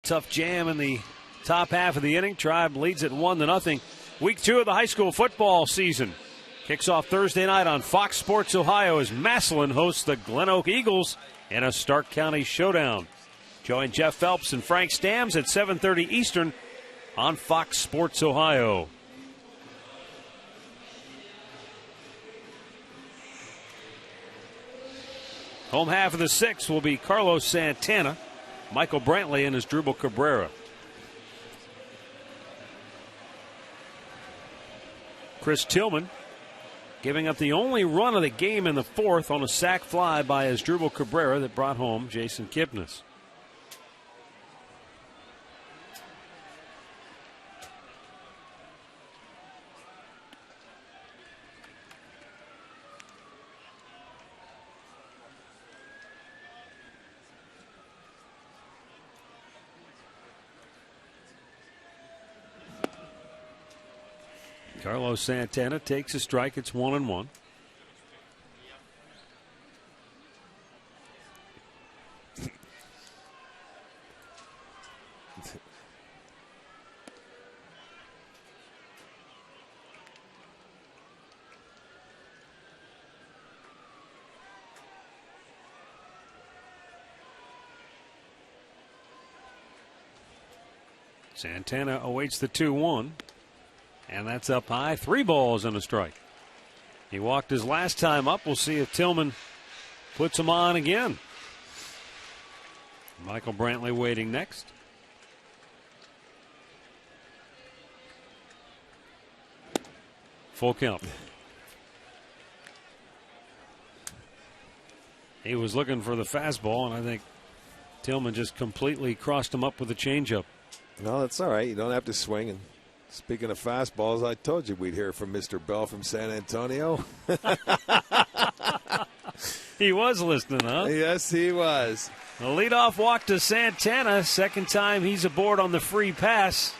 Tough jam in the top half of the inning. Tribe leads it 1-0. Week 2 of the high school football season kicks off Thursday night on Fox Sports Ohio as Massillon hosts the Glen Oak Eagles in a Stark County showdown. Join Jeff Phelps and Frank Stams at 7:30 Eastern on Fox Sports Ohio. Home half of the sixth will be Carlos Santana, Michael Brantley, and Asdrubal Cabrera. Chris Tillman giving up the only run of the game in the fourth on a sac fly by Asdrubal Cabrera that brought home Jason Kipnis. Carlos Santana takes a strike. It's 1-1. Santana awaits the 2-1, and that's up high. 3 balls and a strike. He walked his last time up. We'll see if Tillman puts him on again. Michael Brantley waiting next. Full count. He was looking for the fastball, and I think Tillman just completely crossed him up with a changeup. No, that's all right. You don't have to swing. And speaking of fastballs, I told you we'd hear from Mr. Bell from San Antonio. He was listening, huh? Yes, he was. The leadoff walk to Santana. Second time he's aboard on the free pass.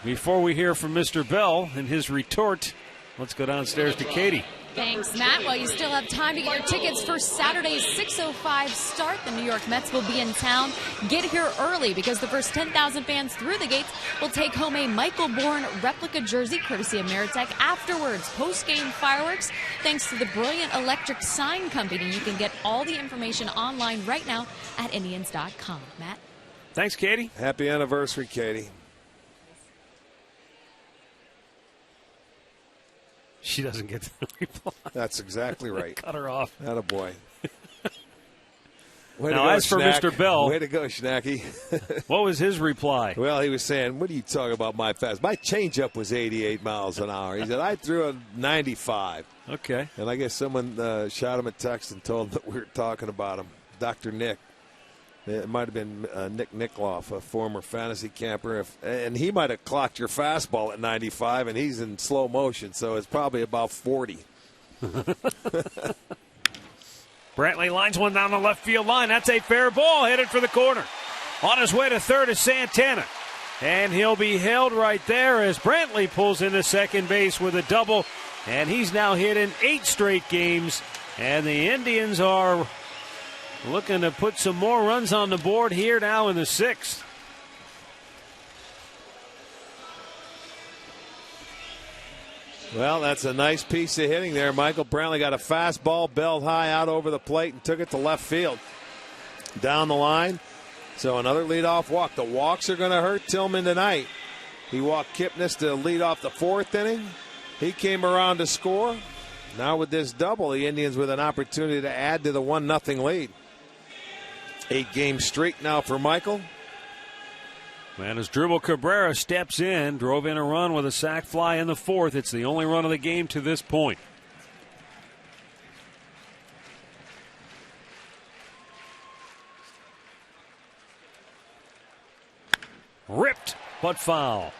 Before we hear from Mr. Bell and his retort, let's go downstairs to Katie. Thanks, Matt. Well, you still have time to get your tickets for Saturday's 6:05 start. The New York Mets will be in town. Get here early because the first 10,000 fans through the gates will take home a Michael Bourn replica jersey courtesy of MERITECH. Afterwards, post-game fireworks thanks to the Brilliant Electric Sign Company. You can get all the information online right now at Indians.com. Matt? Thanks, Katie. Happy anniversary, Katie. She doesn't get the reply. That's exactly right. Cut her off. Attaboy. Now, as for Mr. Bell. Way to go, Schnacky. What was his reply? Well, he was saying, what are you talking about my fast? My changeup was 88 miles an hour. He said, I threw a 95. Okay. And I guess someone shot him a text and told him that we were talking about him. Dr. Nick. It might have been Nick McClough, a former fantasy camper. And he might have clocked your fastball at 95, and he's in slow motion, so it's probably about 40. Brantley lines one down the left field line. That's a fair ball headed for the corner. On his way to third is Santana. And he'll be held right there as Brantley pulls into second base with a double. And he's now hit in 8 straight games. And the Indians are looking to put some more runs on the board here now in the 6th. Well, that's a nice piece of hitting there. Michael Brantley got a fastball, belled high out over the plate, and took it to left field. Down the line. So another leadoff walk. The walks are going to hurt Tillman tonight. He walked Kipnis to lead off the 4th inning. He came around to score. Now with this double, the Indians with an opportunity to add to the 1-0 lead. 8-game streak now for Michael. And as Dribble Cabrera steps in, drove in a run with a sac fly in the 4th. It's the only run of the game to this point. Ripped, but foul.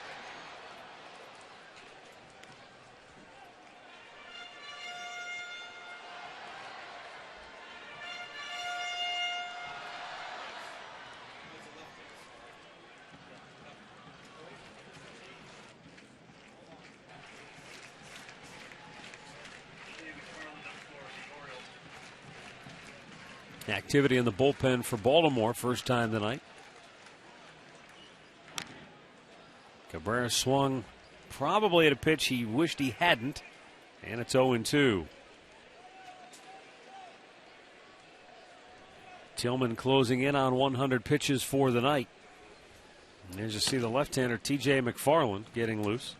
Activity in the bullpen for Baltimore, first time tonight. Cabrera swung probably at a pitch he wished he hadn't, and it's 0-2. Tillman closing in on 100 pitches for the night. And as you see the left-hander TJ McFarland getting loose.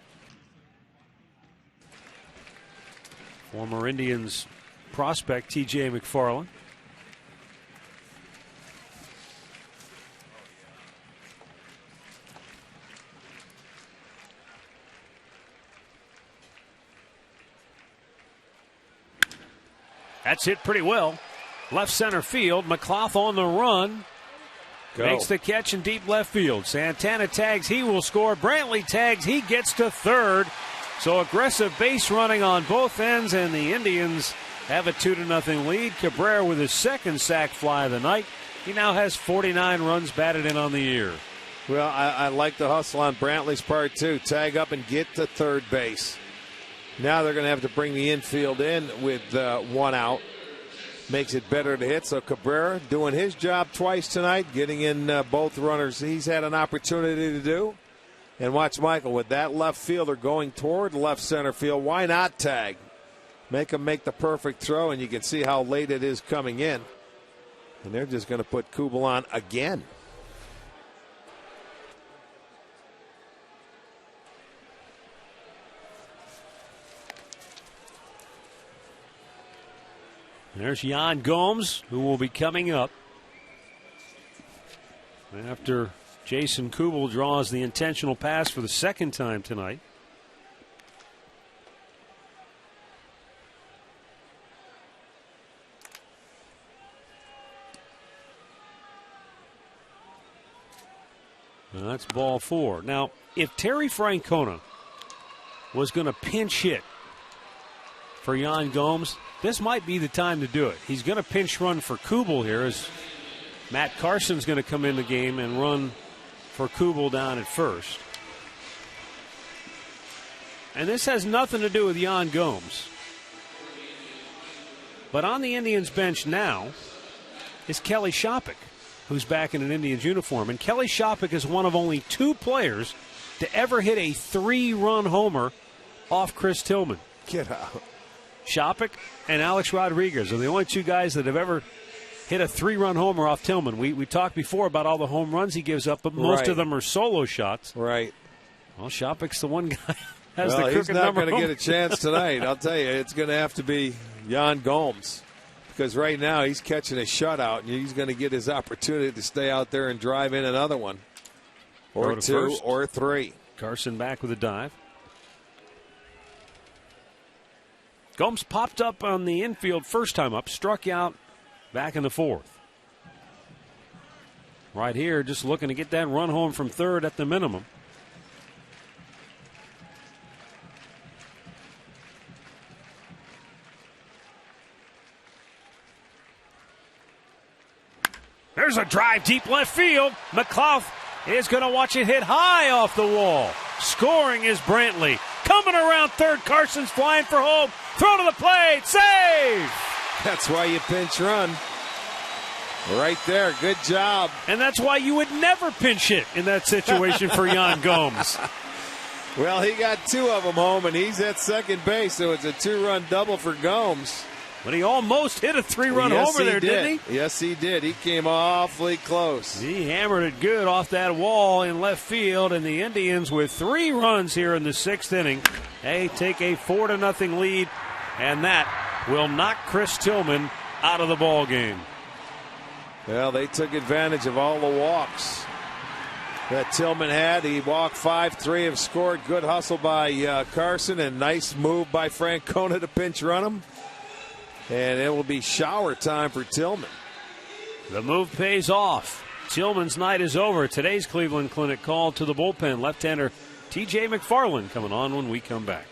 Former Indians prospect TJ McFarland. That's hit pretty well. Left center field. McLouth on the run. Makes the catch in deep left field. Santana tags. He will score. Brantley tags. He gets to third. So aggressive base running on both ends, and the Indians have a 2-0 lead. Cabrera with his second sac fly of the night. He now has 49 runs batted in on the year. Well, I like the hustle on Brantley's part, too. Tag up and get to third base. Now they're going to have to bring the infield in with one out. Makes it better to hit. So Cabrera doing his job twice tonight, getting in both runners he's had an opportunity to do. And watch Michael with that left fielder going toward left center field. Why not tag? Make him make the perfect throw, and you can see how late it is coming in. And they're just going to put KUBEL on again. There's Jan Gomes, who will be coming up after Jason KUBEL draws the intentional pass for the second time tonight. Well, that's ball 4. Now, if Terry Francona was going to pinch hit for Jan Gomes, this might be the time to do it. He's going to pinch run for KUBEL here as Matt Carson's going to come in the game and run for KUBEL down at first. And this has nothing to do with Jan Gomes. But on the Indians bench now is Kelly Shoppach, who's back in an Indians uniform. And Kelly Shoppach is one of only 2 players to ever hit a 3-run homer off Chris Tillman. Get out. Shoppach and Alex Rodriguez are the only 2 guys that have ever hit a 3-run homer off Tillman. We talked before about all the home runs he gives up, but most of them are solo shots. Right. Well, Shoppach's the one guy has well, the he's crooked not number. going to get a chance tonight. I'll tell you, it's going to have to be Jan Gomes. Because right now he's catching a shutout, and he's going to get his opportunity to stay out there and drive in another one. Or 2 first. or 3. Carson back with a dive. Gomes popped up on the infield first time up, struck out back in the 4th. Right here, just looking to get that run home from third at the minimum. There's a drive deep left field. McLeod is going to watch it hit high off the wall. Scoring is Brantley. Coming around third, Carson's flying for home. Throw to the plate, save! That's why you pinch run. Right there, good job. And that's why you would never pinch hit in that situation for Jan Gomes. Well, he got 2 of them home, and he's at second base, so it's a 2-run double for Gomes. But he almost hit a 3-run homer there, didn't he? Yes, he did. He came awfully close. He hammered it good off that wall in left field, and the Indians with 3 runs here in the 6th inning. They take a 4-0 lead, and that will knock Chris Tillman out of the ball game. Well, they took advantage of all the walks that Tillman had. He walked 5, 3 have scored. Good hustle by Carson, and nice move by Francona to pinch run him. And it will be shower time for Tillman. The move pays off. Tillman's night is over. Today's Cleveland Clinic called to the bullpen. Left-hander T.J. McFarland coming on when we come back.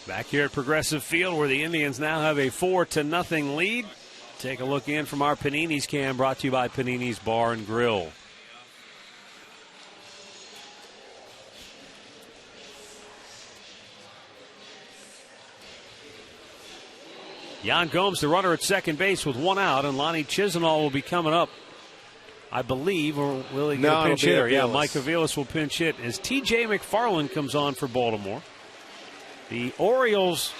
Back here at Progressive Field, where the Indians now have a 4-0 lead. Take a look in from our Panini's cam, brought to you by Panini's Bar and Grill. Jan Gomes, the runner at second base with one out, and Lonnie Chisenhall will be coming up, I believe, or will he get a pinch hitter? Yeah, Mike Aviles will pinch hit as T.J. McFarland comes on for Baltimore. The Orioles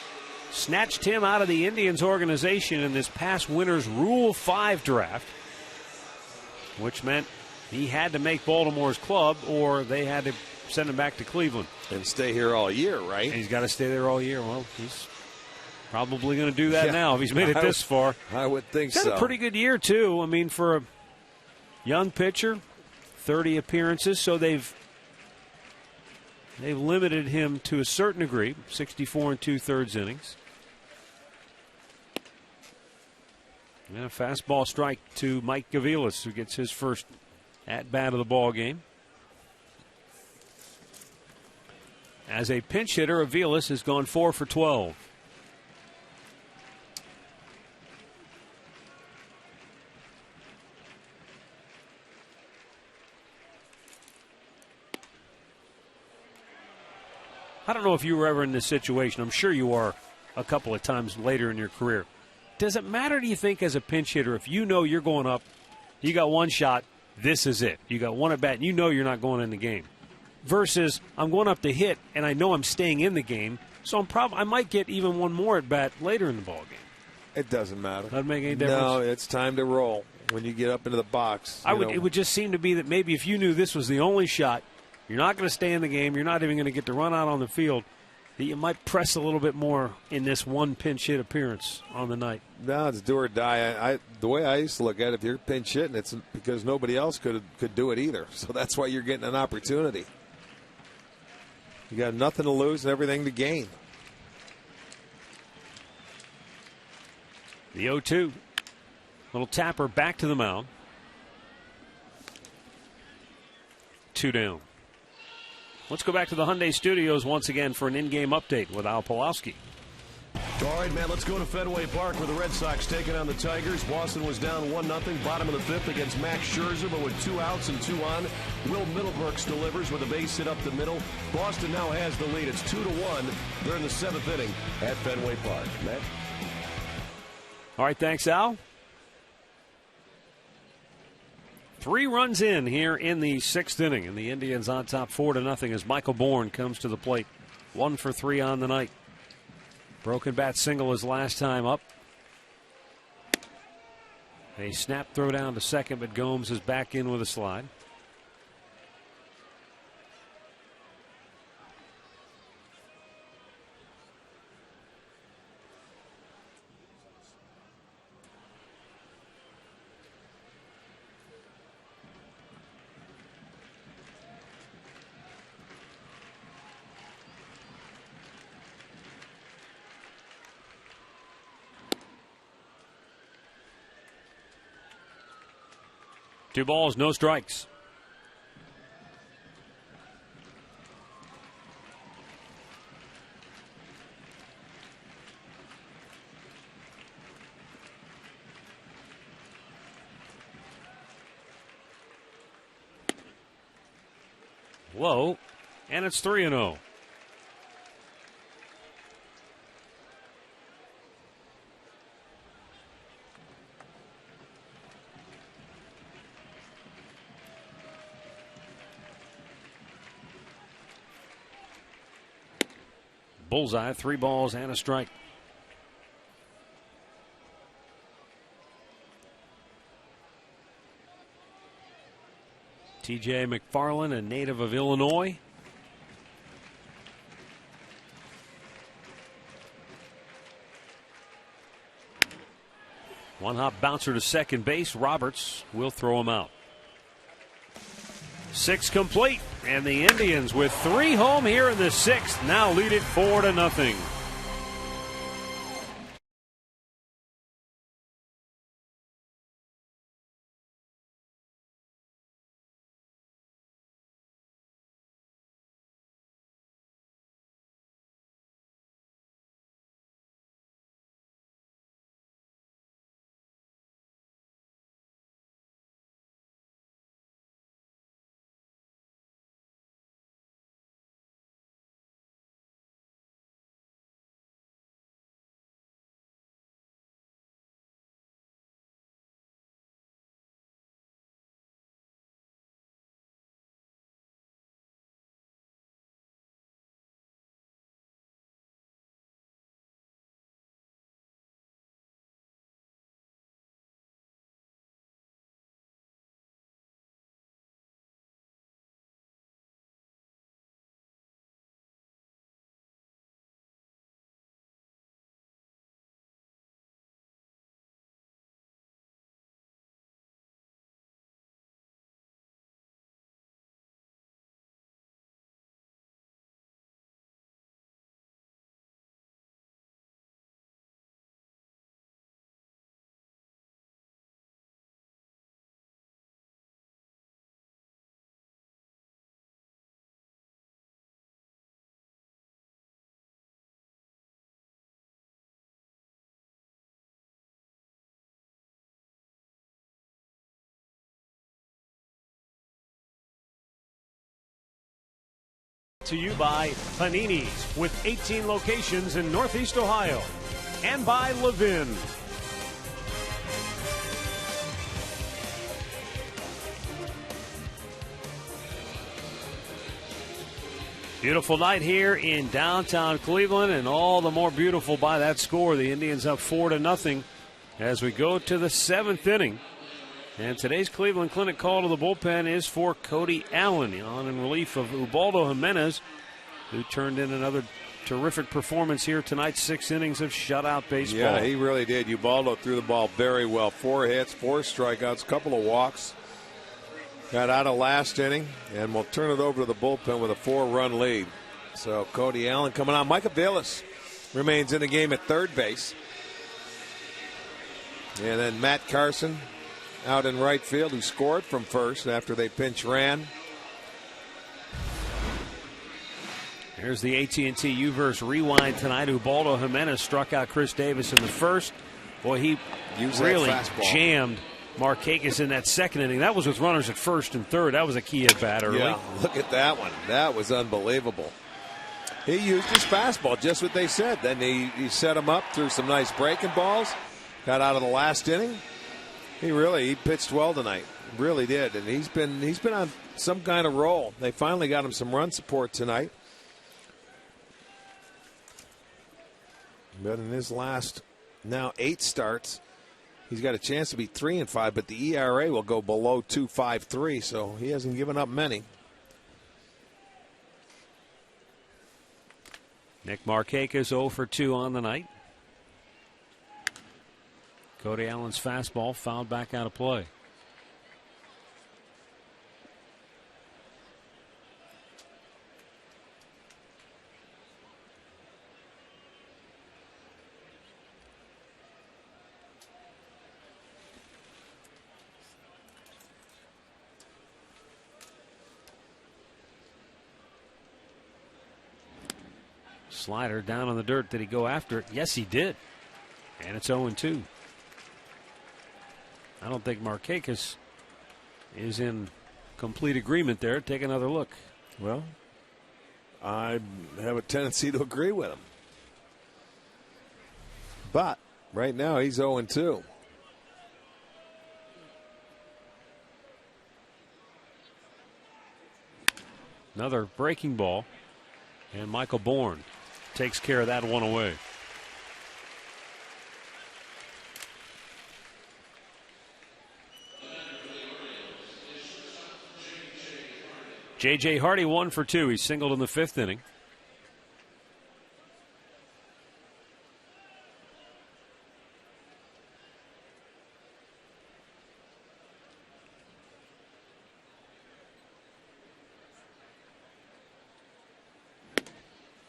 snatched him out of the Indians organization in this past winter's Rule 5 draft, which meant he had to make Baltimore's club or they had to send him back to Cleveland. And stay here all year, right? And he's got to stay there all year. Well, he's probably going to do that now if he's made it this far. I would think so. He's had a pretty good year, too. I mean, for a young pitcher, 30 appearances, so they've limited him to a certain degree, 64 2/3 innings. And a fastball strike to Mike Aviles, who gets his first at-bat of the ball game. As a pinch hitter, Aviles has gone 4 for 12. I don't know if you were ever in this situation. I'm sure you are a couple of times later in your career. Does it matter, do you think, as a pinch hitter, if you know you're going up, you got one shot, this is it. You got one at bat, and you know you're not going in the game. Versus, I'm going up to hit, and I know I'm staying in the game, so I might get even one more at bat later in the ball game. It doesn't matter. Doesn't make any difference. No, it's time to roll when you get up into the box. It would just seem to be that maybe if you knew this was the only shot, you're not going to stay in the game, you're not even going to get to run out on the field, that you might press a little bit more in this one pinch hit appearance on the night. No, it's do or die. The way I used to look at it, if you're pinch hitting, it's because nobody else could do it either. So that's why you're getting an opportunity. You got nothing to lose and everything to gain. The 0-2. Little tapper back to the mound. 2 down. Let's go back to the Hyundai Studios once again for an in-game update with Al Pawlowski. All right, man, let's go to Fenway Park where the Red Sox taking on the Tigers. Boston was down 1-0, bottom of the fifth against Max Scherzer, but with 2 outs and 2 on. Will Middlebrooks delivers with a base hit up the middle. Boston now has the lead. It's 2-1. They're in the 7th inning at Fenway Park. Matt? All right, thanks, Al. 3 runs in here in the 6th inning, and the Indians on top 4-0 as Michael Bourn comes to the plate. 1 for 3 on the night. Broken bat single his last time up. A snap throw down to second, but Gomes is back in with a slide. Two balls, no strikes. Low, and it's 3-0. Bullseye, 3 balls and a strike. T.J. McFarland, a native of Illinois. One hop bouncer to second base. Roberts will throw him out. 6 complete, and the Indians with 3 home here in the 6th now lead it 4-0. to you by Panini's with 18 locations in Northeast Ohio. And by Levin. Beautiful night here in downtown Cleveland, and all the more beautiful by that score. The Indians up 4-0 as we go to the 7th inning. And today's Cleveland Clinic call to the bullpen is for Cody Allen, on in relief of Ubaldo Jimenez, who turned in another terrific performance here tonight. 6 innings of shutout baseball. Yeah, he really did. Ubaldo threw the ball very well. 4 hits, 4 strikeouts, couple of walks. Got out of last inning, and we'll turn it over to the bullpen with a 4-run lead. So Cody Allen coming on. Micah Villas remains in the game at third base. And then Matt Carson out in right field, who scored from first after they pinch ran. Here's the AT&T U-verse rewind tonight. Ubaldo Jimenez struck out Chris Davis in the first. Boy, he really jammed Markakis in that second inning. That was with runners at first and third. That was a key at bat early. Yeah, look at that one. That was unbelievable. He used his fastball, just what they said. Then he set him up, threw some nice breaking balls, got out of the last inning. He pitched well tonight. Really did. And he's been on some kind of roll. They finally got him some run support tonight. But in his last now 8 starts, he's got a chance to be 3-5, but the ERA will go below 2.53, so he hasn't given up many. Nick Markakis 0 for 2 on the night. Cody Allen's fastball fouled back out of play. Slider down on the dirt. Did he go after it? Yes, he did. And it's 0-2. I don't think Markakis is in complete agreement there. Take another look. Well, I have a tendency to agree with him. But right now he's 0-2. Another breaking ball. And Michael Bourn takes care of that one away. J.J. Hardy 1 for 2. He singled in the 5th inning.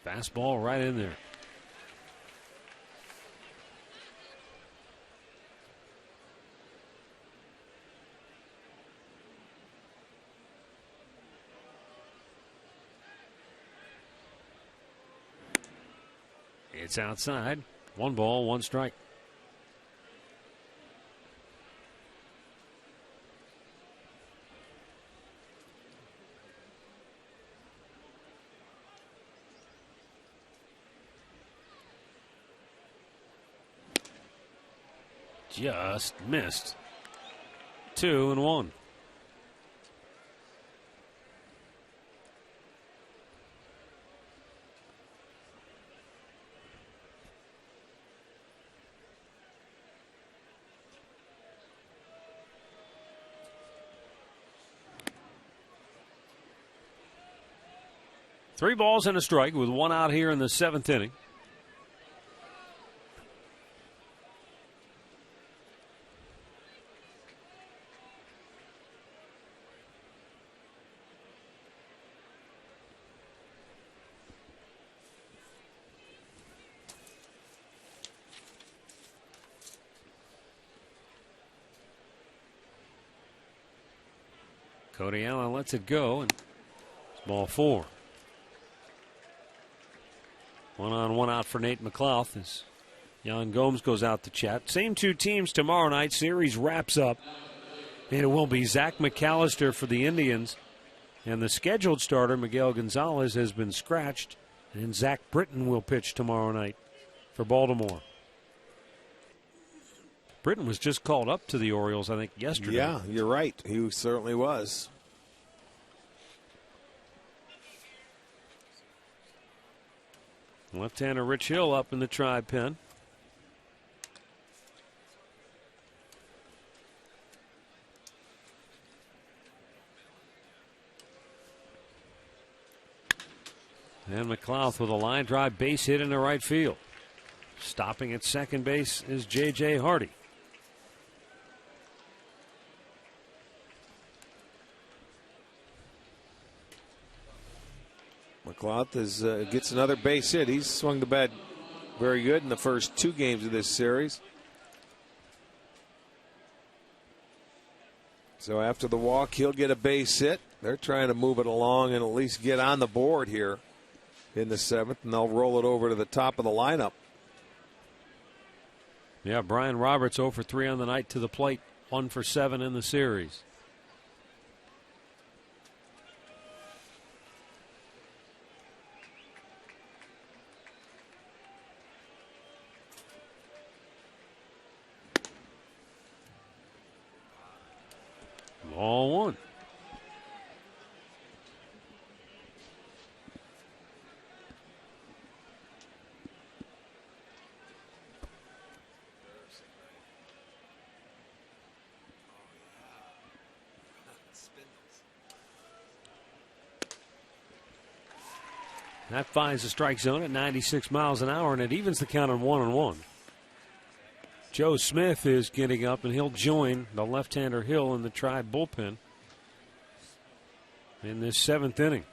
Fastball right in there. It's outside. 1 ball, 1 strike. Just missed. 2-1. Three balls and a strike with 1 out here in the 7th inning. Cody Allen lets it go, and it's ball 4. 1 on, 1 out for Nate McLouth as Jan Gomes goes out to chat. Same 2 teams tomorrow night. Series wraps up, and it will be Zach McAllister for the Indians And the scheduled starter, Miguel Gonzalez, has been scratched, and Zach Britton will pitch tomorrow night for Baltimore. Britton was just called up to the Orioles, I think, yesterday. Yeah, you're right. He certainly was. Left-hander Rich Hill up in the Tribe pen. And McLouth with a line drive base hit into right field. Stopping at second base is J.J. Hardy. McLouth gets another base hit. He's swung the bat very good in the first 2 games of this series. So after the walk, he'll get a base hit. They're trying to move it along and at least get on the board here in the 7th, and they'll roll it over to the top of the lineup. Yeah, Brian Roberts 0 for 3 on the night to the plate, 1 for 7 in the series. Ball 1. That finds the strike zone at 96 miles an hour, and it evens the count on 1-1. Joe Smith is getting up, and he'll join the left-hander Hill in the Tribe bullpen in this 7th inning.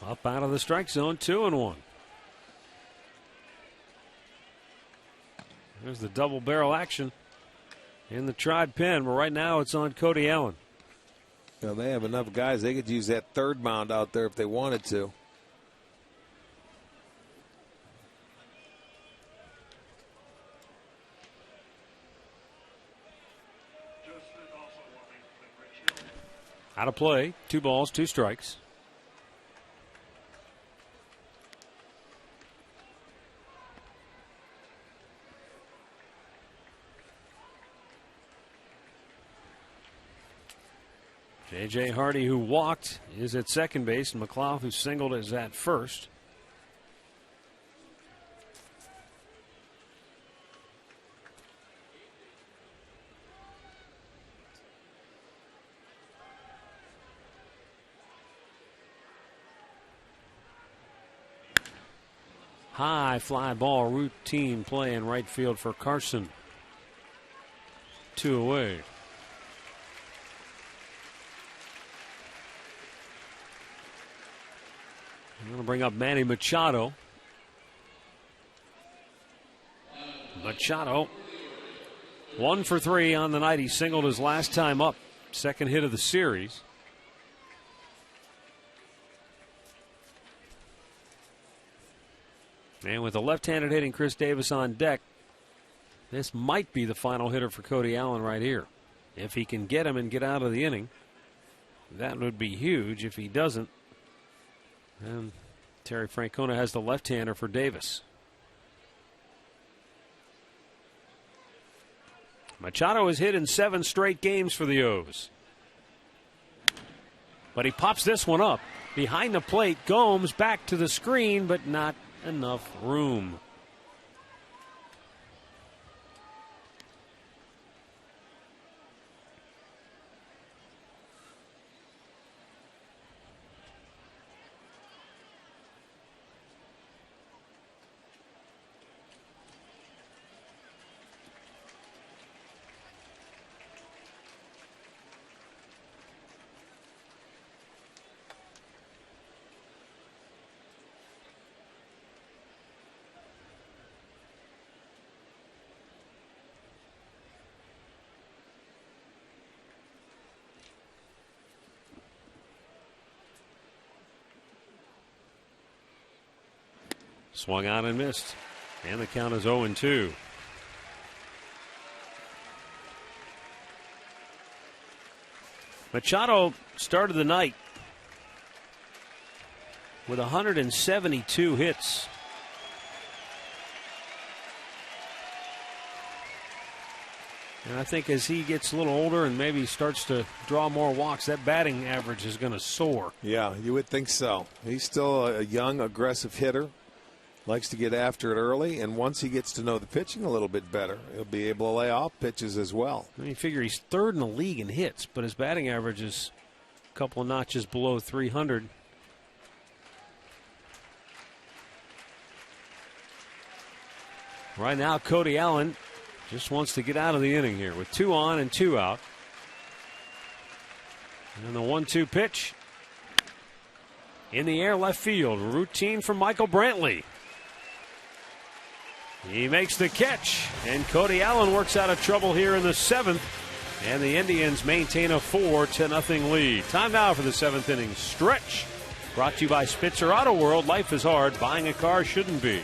Up out of the strike zone, 2-1. There's the double barrel action in the Tribe pen, but right now it's on Cody Allen. Well, they have enough guys. They could use that third mound out there if they wanted to. Out of play, 2 balls, 2 strikes. J.J. Hardy, who walked, is at second base, and McLouth, who singled, is at first. High fly ball, routine play in right field for Carson. 2 away. I'm going to bring up Manny Machado. Machado, 1 for 3 on the night. He singled his last time up. Second hit of the series. And with the left-handed hitting Chris Davis on deck, this might be the final hitter for Cody Allen right here. If he can get him and get out of the inning, that would be huge. If he doesn't, and Terry Francona has the left-hander for Davis. Machado has hit in 7 straight games for the O's. But he pops this one up. Behind the plate, Gomes back to the screen, but not enough room. Swung on and missed. And the count is 0-2. Machado started the night with 172 hits. And I think as he gets a little older and maybe starts to draw more walks, that batting average is going to soar. Yeah, you would think so. He's still a young, aggressive hitter. Likes to get after it early, and once he gets to know the pitching a little bit better, he'll be able to lay off pitches as well. I mean, you figure he's third in the league in hits, but his batting average is a couple of notches below 300. Right now, Cody Allen just wants to get out of the inning here with 2 on and 2 out. And the 1-2 pitch in the air, left field. Routine from Michael Brantley. He makes the catch, and Cody Allen works out of trouble here in the 7th, and the Indians maintain a 4-0 lead. Time now for the 7th inning stretch. Brought to you by Spitzer Auto World. Life is hard. Buying a car shouldn't be.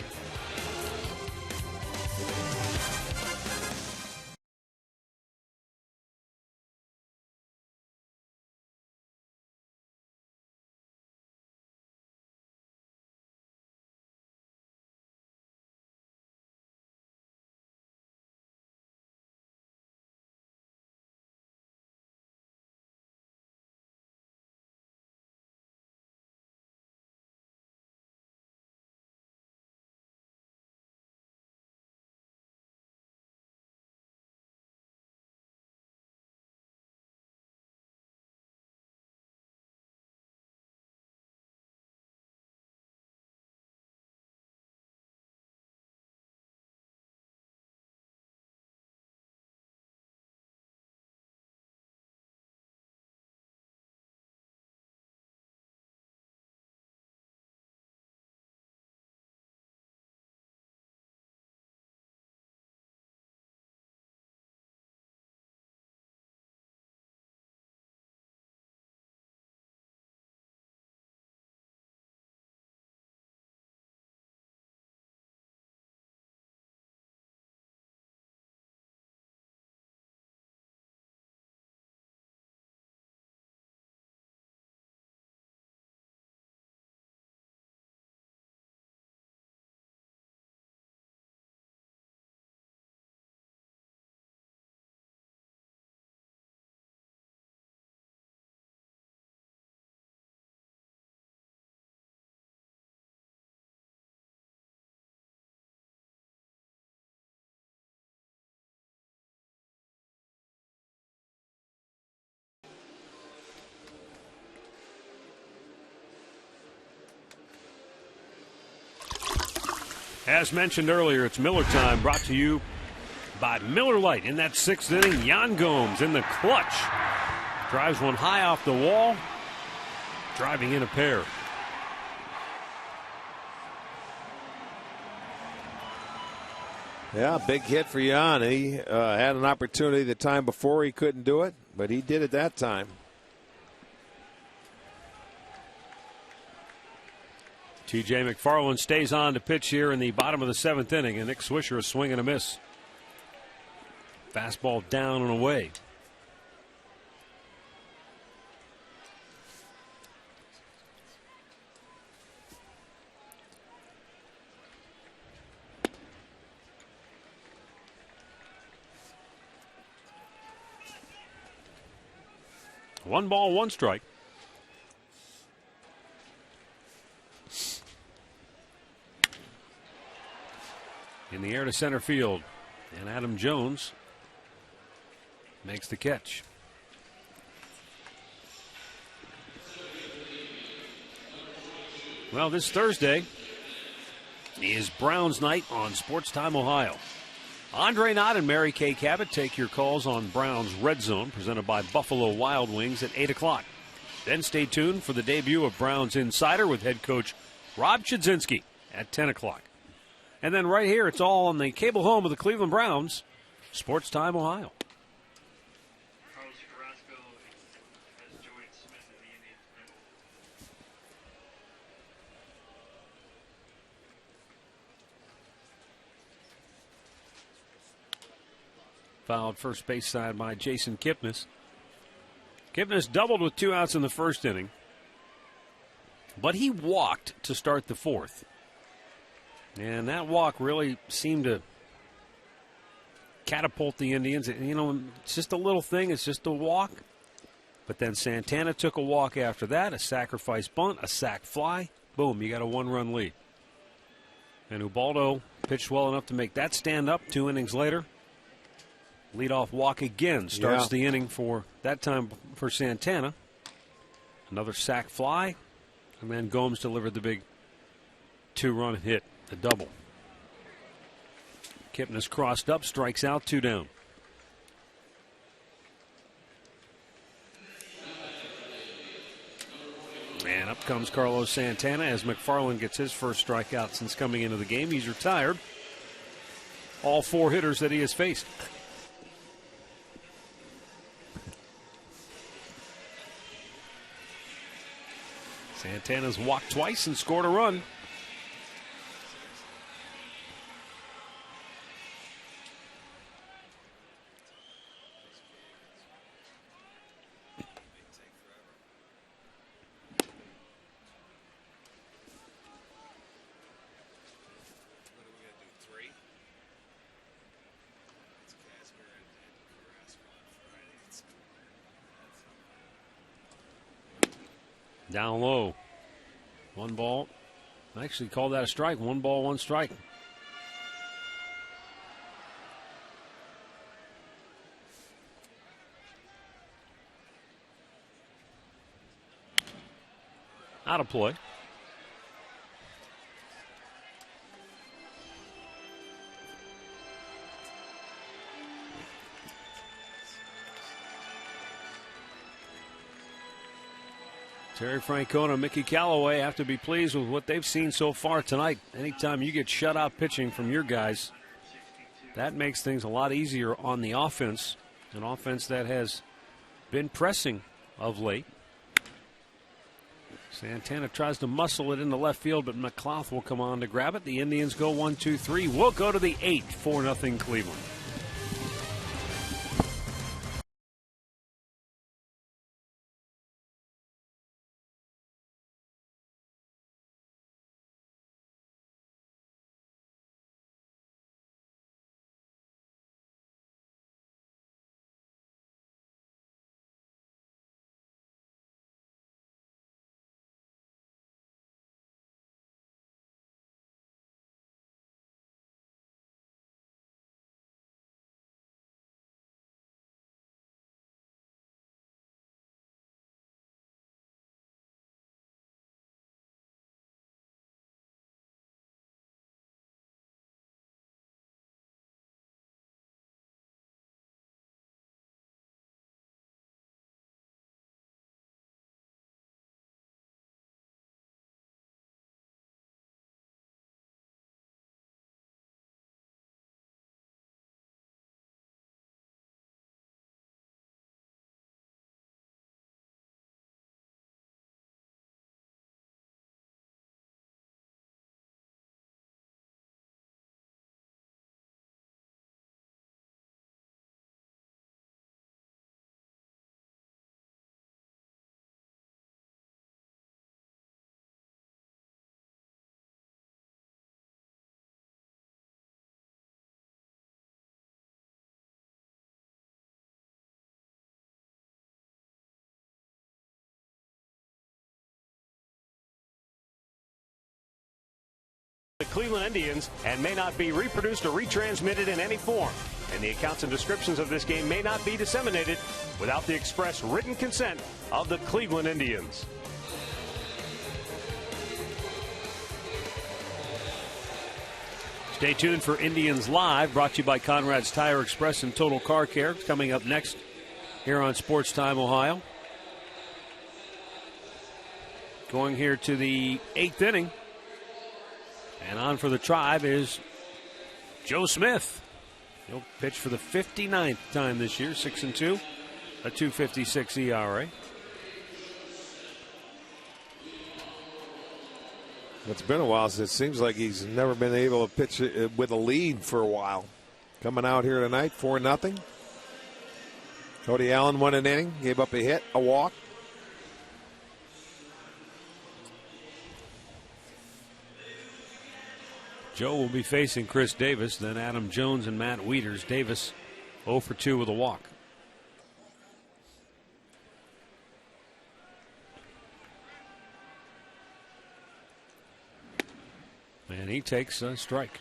As mentioned earlier, it's Miller time, brought to you by Miller Lite. In that 6th inning, Yan Gomes in the clutch. Drives one high off the wall, driving in a pair. Yeah, big hit for Yan. He had an opportunity the time before. He couldn't do it, but he did it that time. T.J. McFarland stays on to pitch here in the bottom of the 7th inning, and Nick Swisher a swing and a miss. Fastball down and away. One ball, one strike. In the air to center field, and Adam Jones makes the catch. Well, this Thursday is Browns night on Sports Time Ohio. Andre Knott and Mary Kay Cabot take your calls on Browns Red Zone, presented by Buffalo Wild Wings at 8 o'clock. Then stay tuned for the debut of Browns Insider with head coach Rob Chudzinski at 10 o'clock. And then right here, it's all on the cable home of the Cleveland Browns, Sports Time Ohio. Fouled first base side by Jason KIPNIS. KIPNIS doubled with 2 outs in the first inning, but he walked to start the fourth. And that walk really seemed to catapult the Indians. You know, it's just a little thing. It's just a walk. But then Santana took a walk after that, a sacrifice bunt, a sac fly. Boom, you got a 1-run lead. And Ubaldo pitched well enough to make that stand up 2 innings later. Leadoff walk again starts the inning for that time for Santana. Another sac fly. And then Gomes delivered the big 2-run hit, the double. KIPNIS crossed up, strikes out, 2 down. And up comes Carlos Santana as McFarland gets his first strikeout since coming into the game. He's retired all 4 hitters that he has faced. Santana's walked twice and scored a run. Down low. 1 ball. I actually called that a strike. 1 ball, 1 strike. Out of play. Terry Francona and Mickey Callaway have to be pleased with what they've seen so far tonight. Anytime you get shutout pitching from your guys, that makes things a lot easier on the offense. An offense that has been pressing of late. Santana tries to muscle it into left field, but McLouth will come on to grab it. The Indians go 1-2-3. We'll go to the 8th, 4-0 Cleveland. The Cleveland Indians and may not be reproduced or retransmitted in any form. And the accounts and descriptions of this game may not be disseminated without the express written consent of the Cleveland Indians. Stay tuned for Indians Live, brought to you by Conrad's Tire Express and Total Car Care. Coming up next here on Sports Time Ohio. Going here to the 8th inning. And on for the Tribe is Joe Smith. He'll pitch for the 59th time this year, 6-2, a 2.56 ERA. It's been a while since it seems like he's never been able to pitch with a lead for a while. Coming out here tonight, 4-0. Cody Allen won an inning, gave up a hit, a walk. Joe will be facing Chris Davis, then Adam Jones and Matt Wieters. Davis 0 for 2 with a walk. And he takes a strike.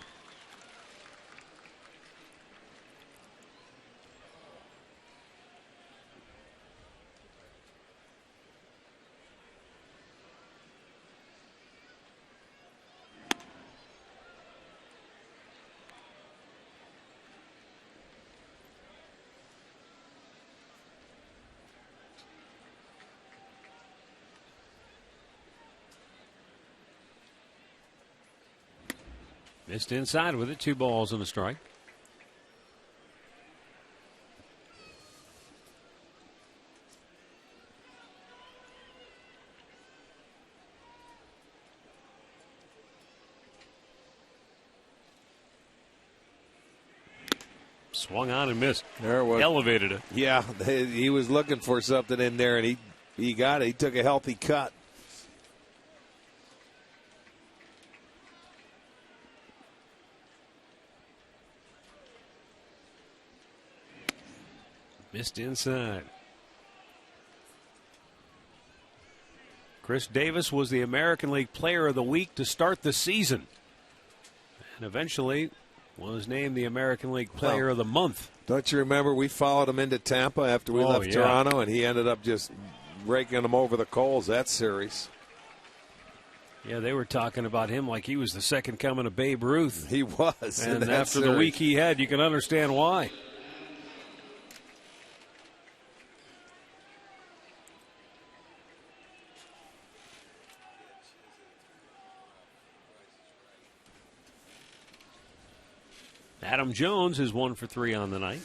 Missed inside with it. 2 balls and a strike. Swung on and missed. There was, elevated it. Yeah, he was looking for something in there, and he got it. He took a healthy cut. Missed inside. Chris Davis was the American League Player of the Week to start the season, and eventually was named the American League Player of the Month. Don't you remember we followed him into Tampa after we left Toronto, and he ended up just raking them over the coals that series. Yeah, they were talking about him like he was the second coming of Babe Ruth. He was. And after the week he had, you can understand why. Adam Jones is 1 for 3 on the night.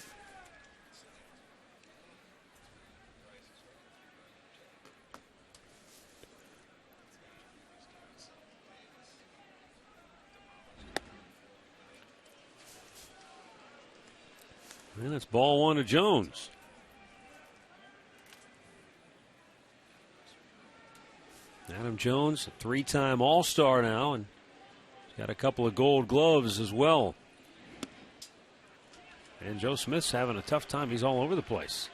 And it's ball 1 to Jones. Adam Jones, a 3-time All-Star now, and he's got a couple of Gold Gloves as well. And Joe Smith's having a tough time. He's all over the place.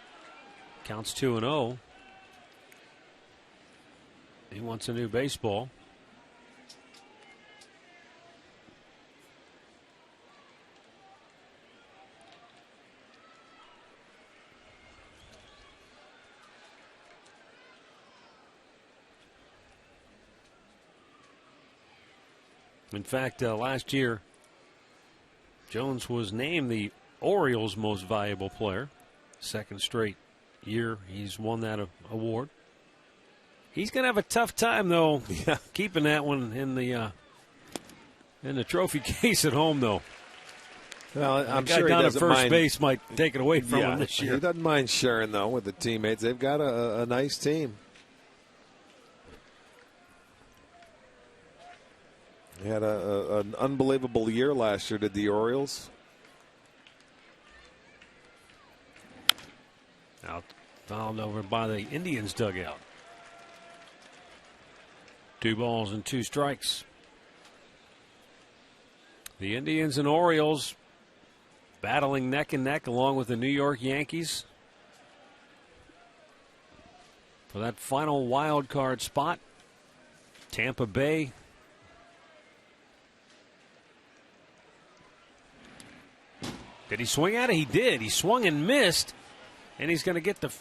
Counts 2-0. He wants a new baseball. In fact, last year, Jones was named the Orioles' most valuable player. Second straight year he's won that award. He's going to have a tough time, though, keeping that one in the trophy case at home, though. Well, I'm sure sure down he at doesn't first mind. base might take it away from him this year. He doesn't mind sharing, though, with the teammates. They've got a nice team. He had an unbelievable year last year, did the Orioles. Out fouled over by the Indians dugout. 2 balls and 2 strikes. The Indians and Orioles battling neck and neck along with the New York Yankees for that final wild card spot. Tampa Bay did he swing at it? He did. He swung and missed. And he's going to get the.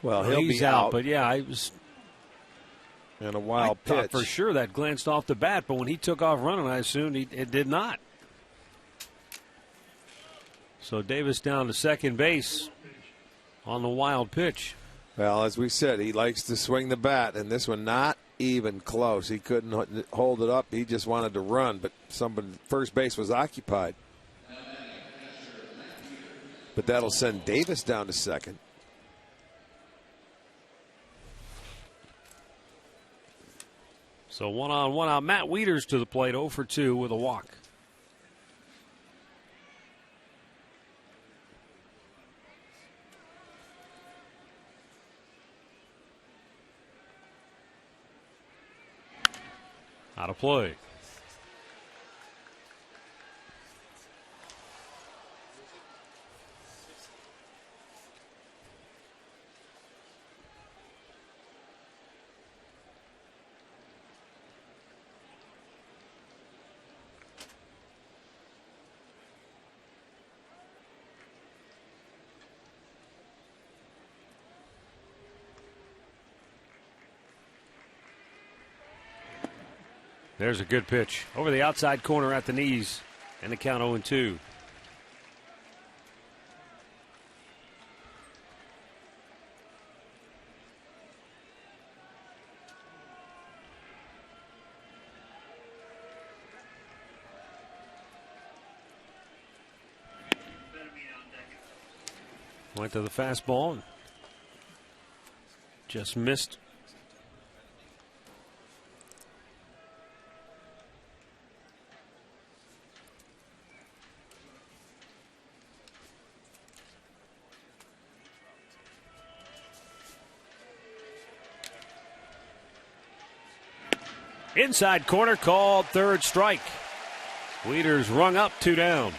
Well, he'll he's be out. But yeah, I was. And a wild pitch. I thought for sure that glanced off the bat, but when he took off running, I assumed it did not. So Davis down to second base on the wild pitch. Well, as we said, he likes to swing the bat, and this one not even close. He couldn't hold it up. He just wanted to run, but first base was occupied. But that'll send Davis down to second. So 1-on-1 out. Matt Wieters to the plate, 0 for 2 with a walk. Out of play. There's a good pitch. Over the outside corner at the knees. And the count 0-2. Went to the fastball and just missed. Inside corner called third strike. WIETERS rung up 2 down.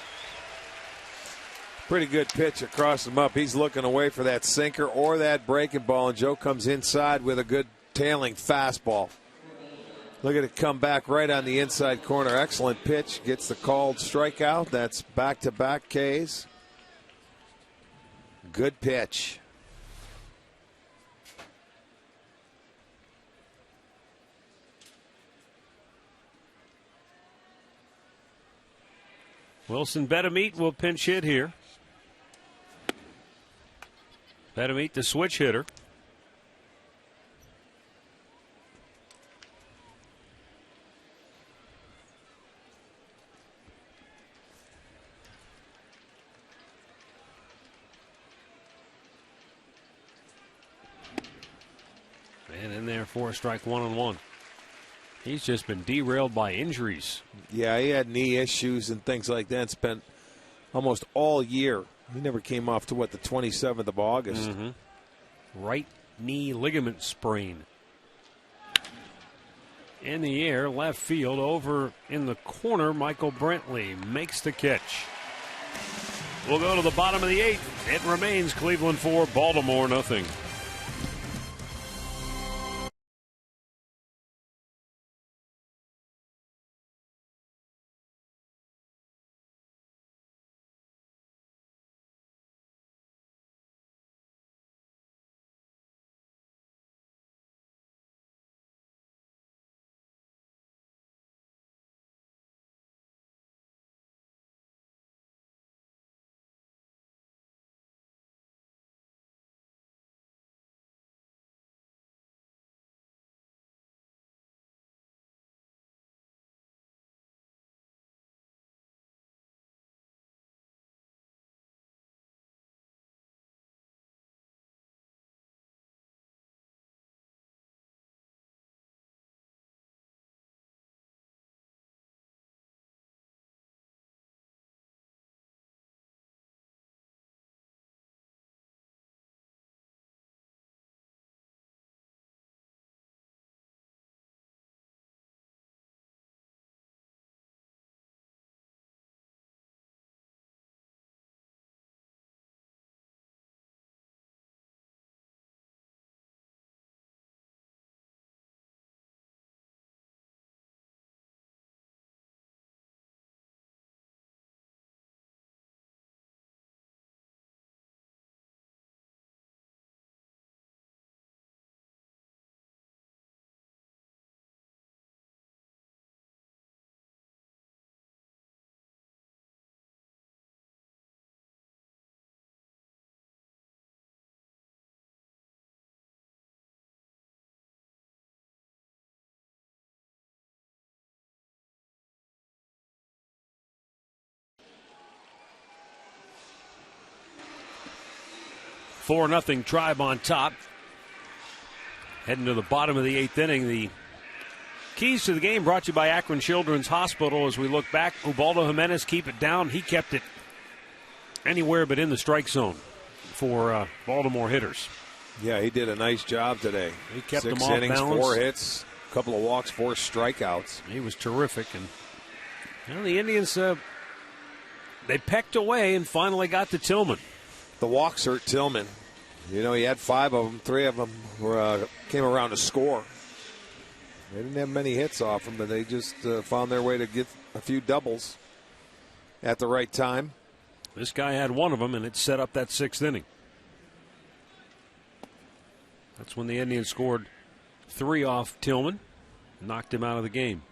Pretty good pitch across him up. He's looking away for that sinker or that breaking ball, and Joe comes inside with a good tailing fastball. Look at it come back right on the inside corner. Excellent pitch. Gets the called strikeout. That's back-to-back Ks. Good pitch. Wilson Betemeet will pinch hit here. Betemeet, the switch hitter. And in there for a strike, 1-1. He's just been derailed by injuries. Yeah, he had knee issues and things like that. Spent almost all year. He never came off to, what, the 27th of August. Right knee ligament sprain. In the air, left field, over in the corner, Michael Brantley makes the catch. We'll go to the bottom of the 8th. It remains Cleveland 4, Baltimore nothing. Four 0 Tribe on top. Heading to the bottom of the 8th inning. The keys to the game brought to you by Akron Children's Hospital. As we look back, Ubaldo Jimenez keep it down. He kept it anywhere but in the strike zone for Baltimore hitters. Yeah, he did a nice job today. He kept 6 them off innings, balance. 4 hits, A couple of walks, 4 strikeouts. He was terrific. And the Indians, they pecked away and finally got to Tillman. The walks hurt Tillman. You know, he had 5 of them. 3 of them came around to score. They didn't have many hits off him, but they just found their way to get a few doubles at the right time. This guy had 1 of them, and it set up that 6th inning. That's when the Indians scored 3 off Tillman, knocked him out of the game.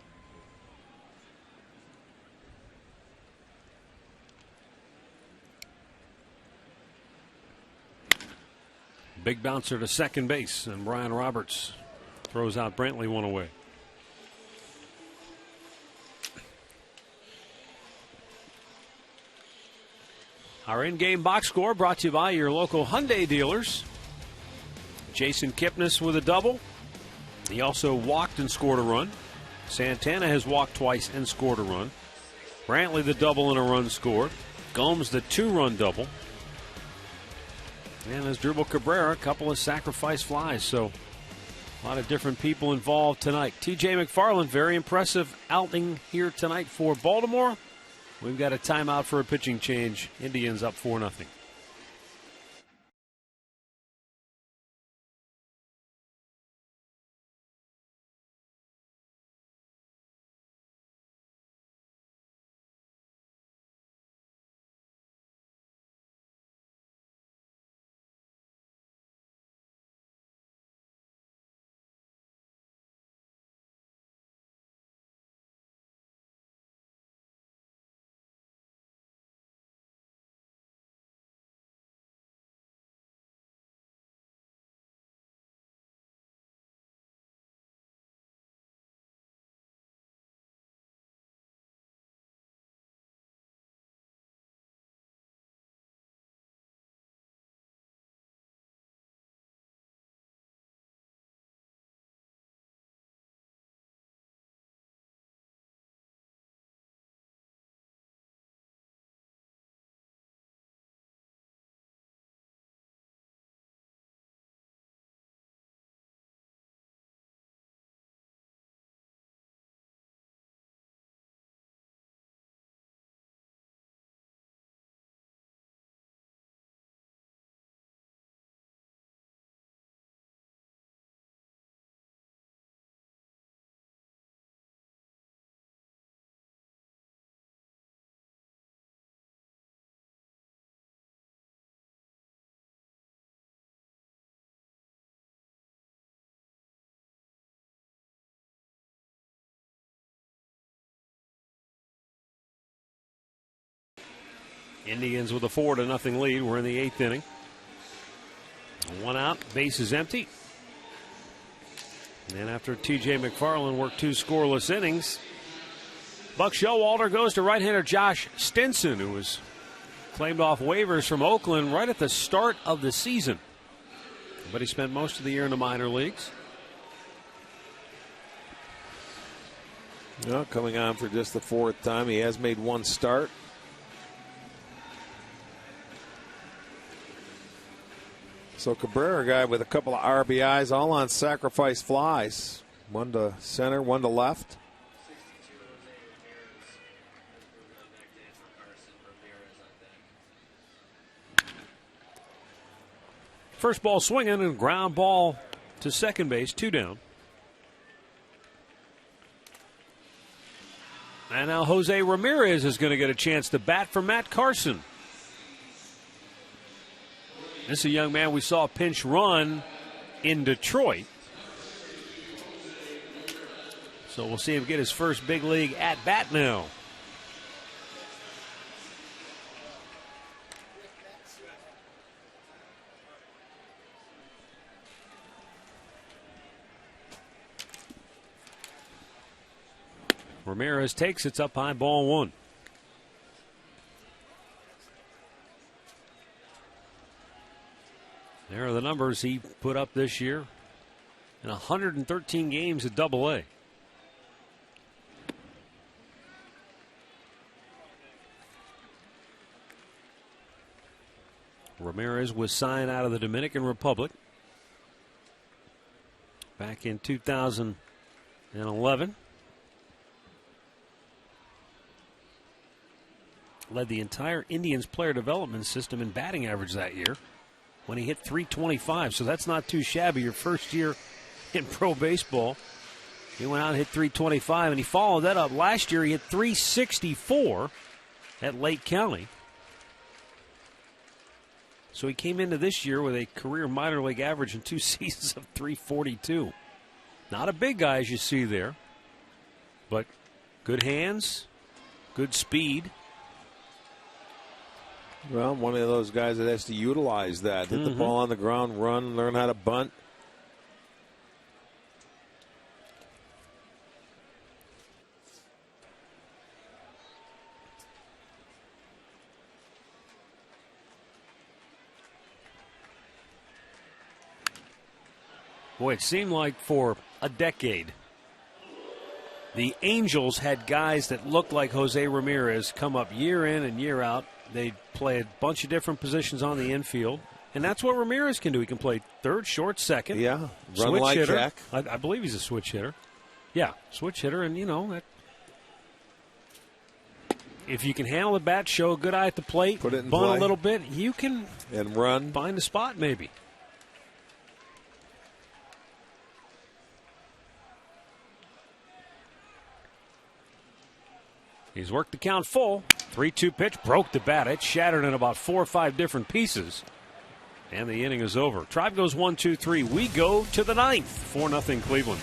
Big bouncer to second base, and Brian Roberts throws out Brantley 1 away. Our in-game box score brought to you by your local Hyundai dealers. Jason Kipnis with a double. He also walked and scored a run. Santana has walked twice and scored a run. Brantley the double and a run scored. Gomes the 2-run double. And Asdrubal Cabrera, a couple of sacrifice flies. So a lot of different people involved tonight. TJ McFarland, very impressive outing here tonight for Baltimore. We've got a timeout for a pitching change. Indians up 4-0. Indians with a 4-0 lead. We're in the 8th inning. 1 out, base is empty. And after TJ McFarland worked 2 scoreless innings, Buck Showalter goes to right-hander Josh Stinson, who was claimed off waivers from Oakland right at the start of the season. But he spent most of the year in the minor leagues. Well, coming on for just the 4th time. He has made 1 start. So Cabrera, guy with a couple of RBIs, all on sacrifice flies. 1 to center, 1 to left. First ball swinging and ground ball to second base, 2 down. And now Jose Ramirez is going to get a chance to bat for Matt Carson. This is a young man we saw pinch run in Detroit. So we'll see him get his first big league at bat now. Ramirez takes it's up high, ball 1. There are the numbers he put up this year in 113 games at Double-A. Ramirez was signed out of the Dominican Republic back in 2000. and 11. Led the entire Indians player development system in batting average that year when he hit .325. So that's not too shabby. Your first year in pro baseball, he went out and hit .325, and he followed that up. Last year he hit .364 at Lake County. So he came into this year with a career minor league average in 2 seasons of .342. Not a big guy, as you see there, but good hands, good speed. Well, one of those guys that has to utilize that. Hit the ball on the ground, run, learn how to bunt. Boy, it seemed like for a decade, the Angels had guys that looked like Jose Ramirez come up year in and year out. They play a bunch of different positions on the infield, and that's what Ramirez can do. He can play third, short, second. Yeah, run switch like hitter. Jack. I believe he's a switch hitter. Yeah, switch hitter, and you know that. If you can handle the bat, show a good eye at the plate, put it in bunt play a little bit, you can and run, find a spot maybe. He's worked the count full. 3-2 pitch, broke the bat. It shattered in about 4 or 5 different pieces. And the inning is over. Tribe goes 1-2-3. We go to the 9th. 4-0 Cleveland.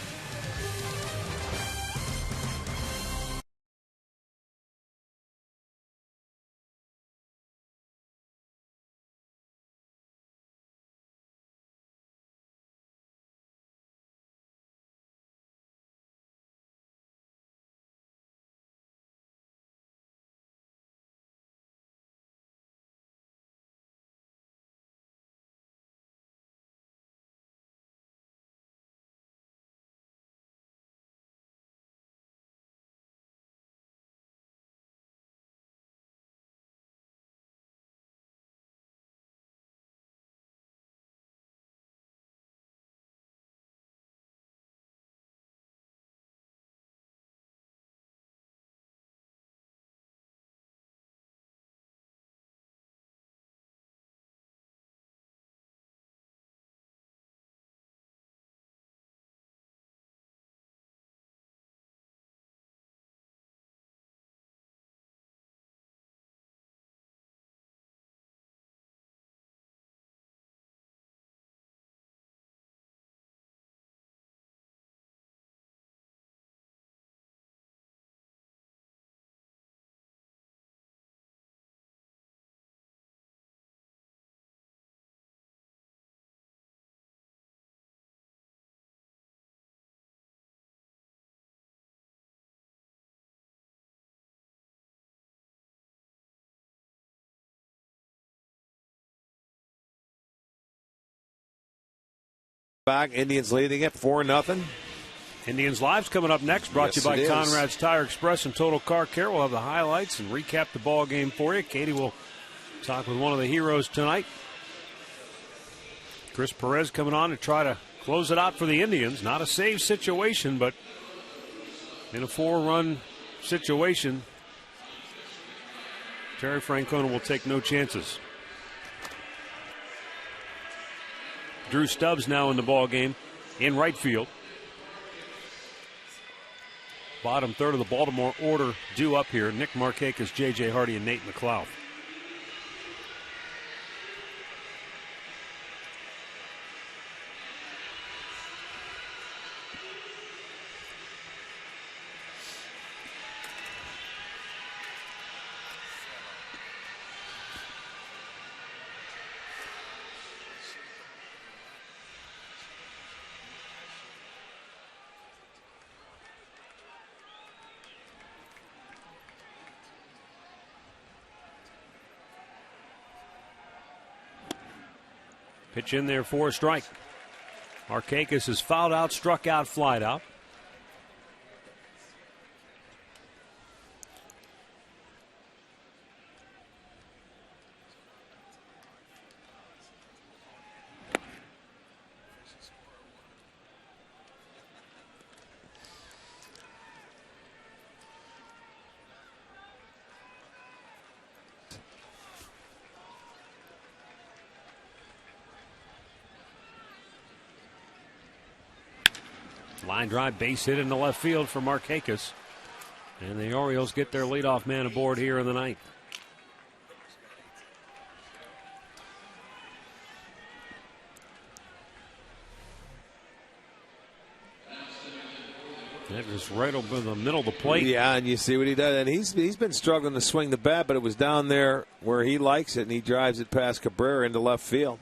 Back, Indians leading it 4-0. Indians Live's coming up next, brought to you by Yes, it is. Conrad's Tire Express and Total Car Care. We'll have the highlights and recap the ball game for you. Katie will talk with one of the heroes tonight. Chris Perez coming on to try to close it out for the Indians. Not a save situation, but in a 4-run situation, Terry Francona will take no chances. Drew Stubbs now in the ball game in right field. Bottom third of the Baltimore order due up here. Nick Markakis, J.J. Hardy, and Nate McLouth. Pitch in there for a strike. Markakis is fouled out, struck out, flied out. Line drive, base hit in the left field for Markakis. And the Orioles get their leadoff man aboard here in the ninth. That was right over the middle of the plate. Yeah, and you see what he does. And he's been struggling to swing the bat, but it was down there where he likes it, and he drives it past Cabrera into left field.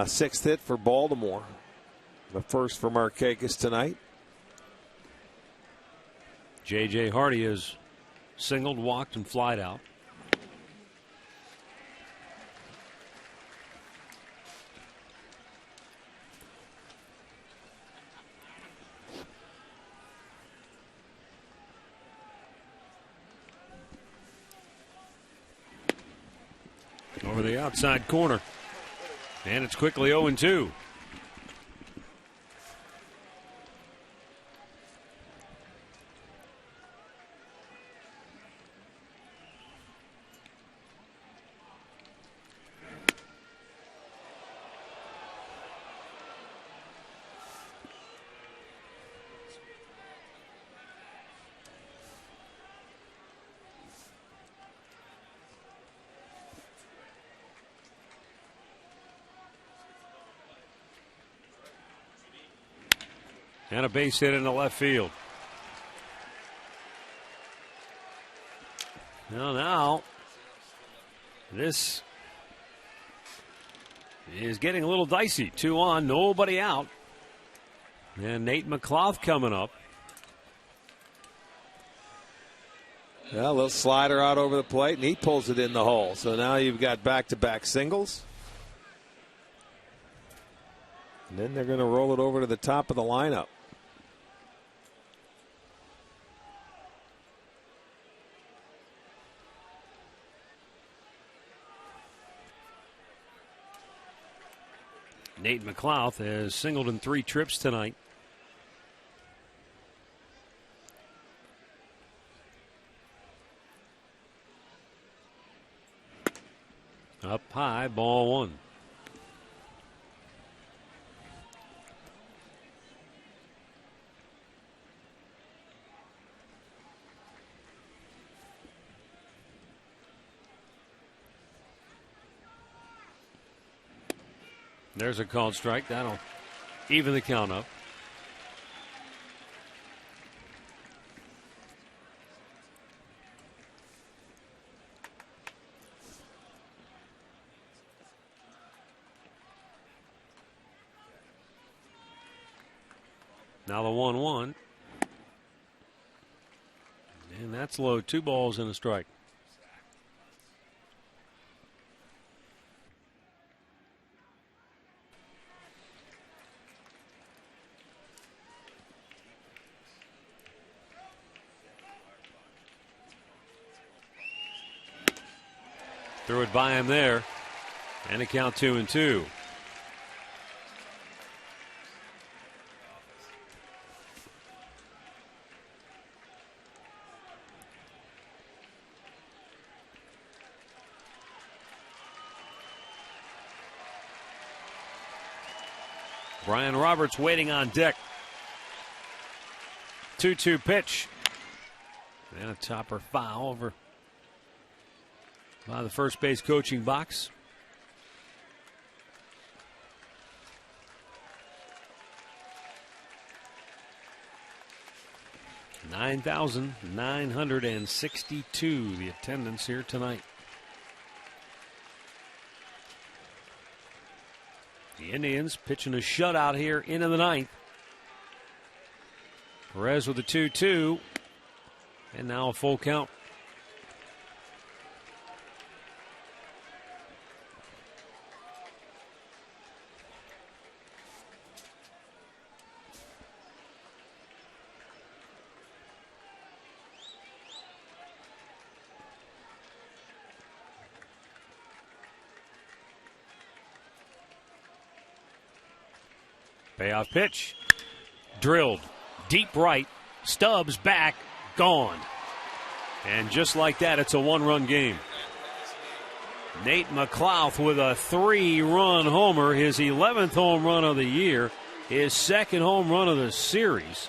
Sixth hit for Baltimore. The first for Markakis tonight. J.J. Hardy is singled, walked, and flied out. Over the outside corner. And it's quickly 0-2. And a base hit in the left field. Now, this is getting a little dicey. 2 on, nobody out. And Nate McLouth coming up. Yeah, a little slider out over the plate, and he pulls it in the hole. So now you've got back-to-back singles. And then they're going to roll it over to the top of the lineup. Nate McLouth has singled in 3 trips tonight. Up high, ball 1. There's a called strike. That'll even the count up. Now the 1-1. And that's low. 2 balls and a strike. Threw it by him there. And a count 2-2. Brian Roberts waiting on deck. 2-2 pitch. And a topper foul over by the first base coaching box. $9,962 the attendance here tonight. The Indians pitching a shutout here into the ninth. Perez with the 2-2. And now a full count. Payoff pitch. Drilled. Deep right. Stubbs back. Gone. And just like that, it's a 1-run game. Nate McLouth with a 3-run homer, his 11th home run of the year. his second home run of the series.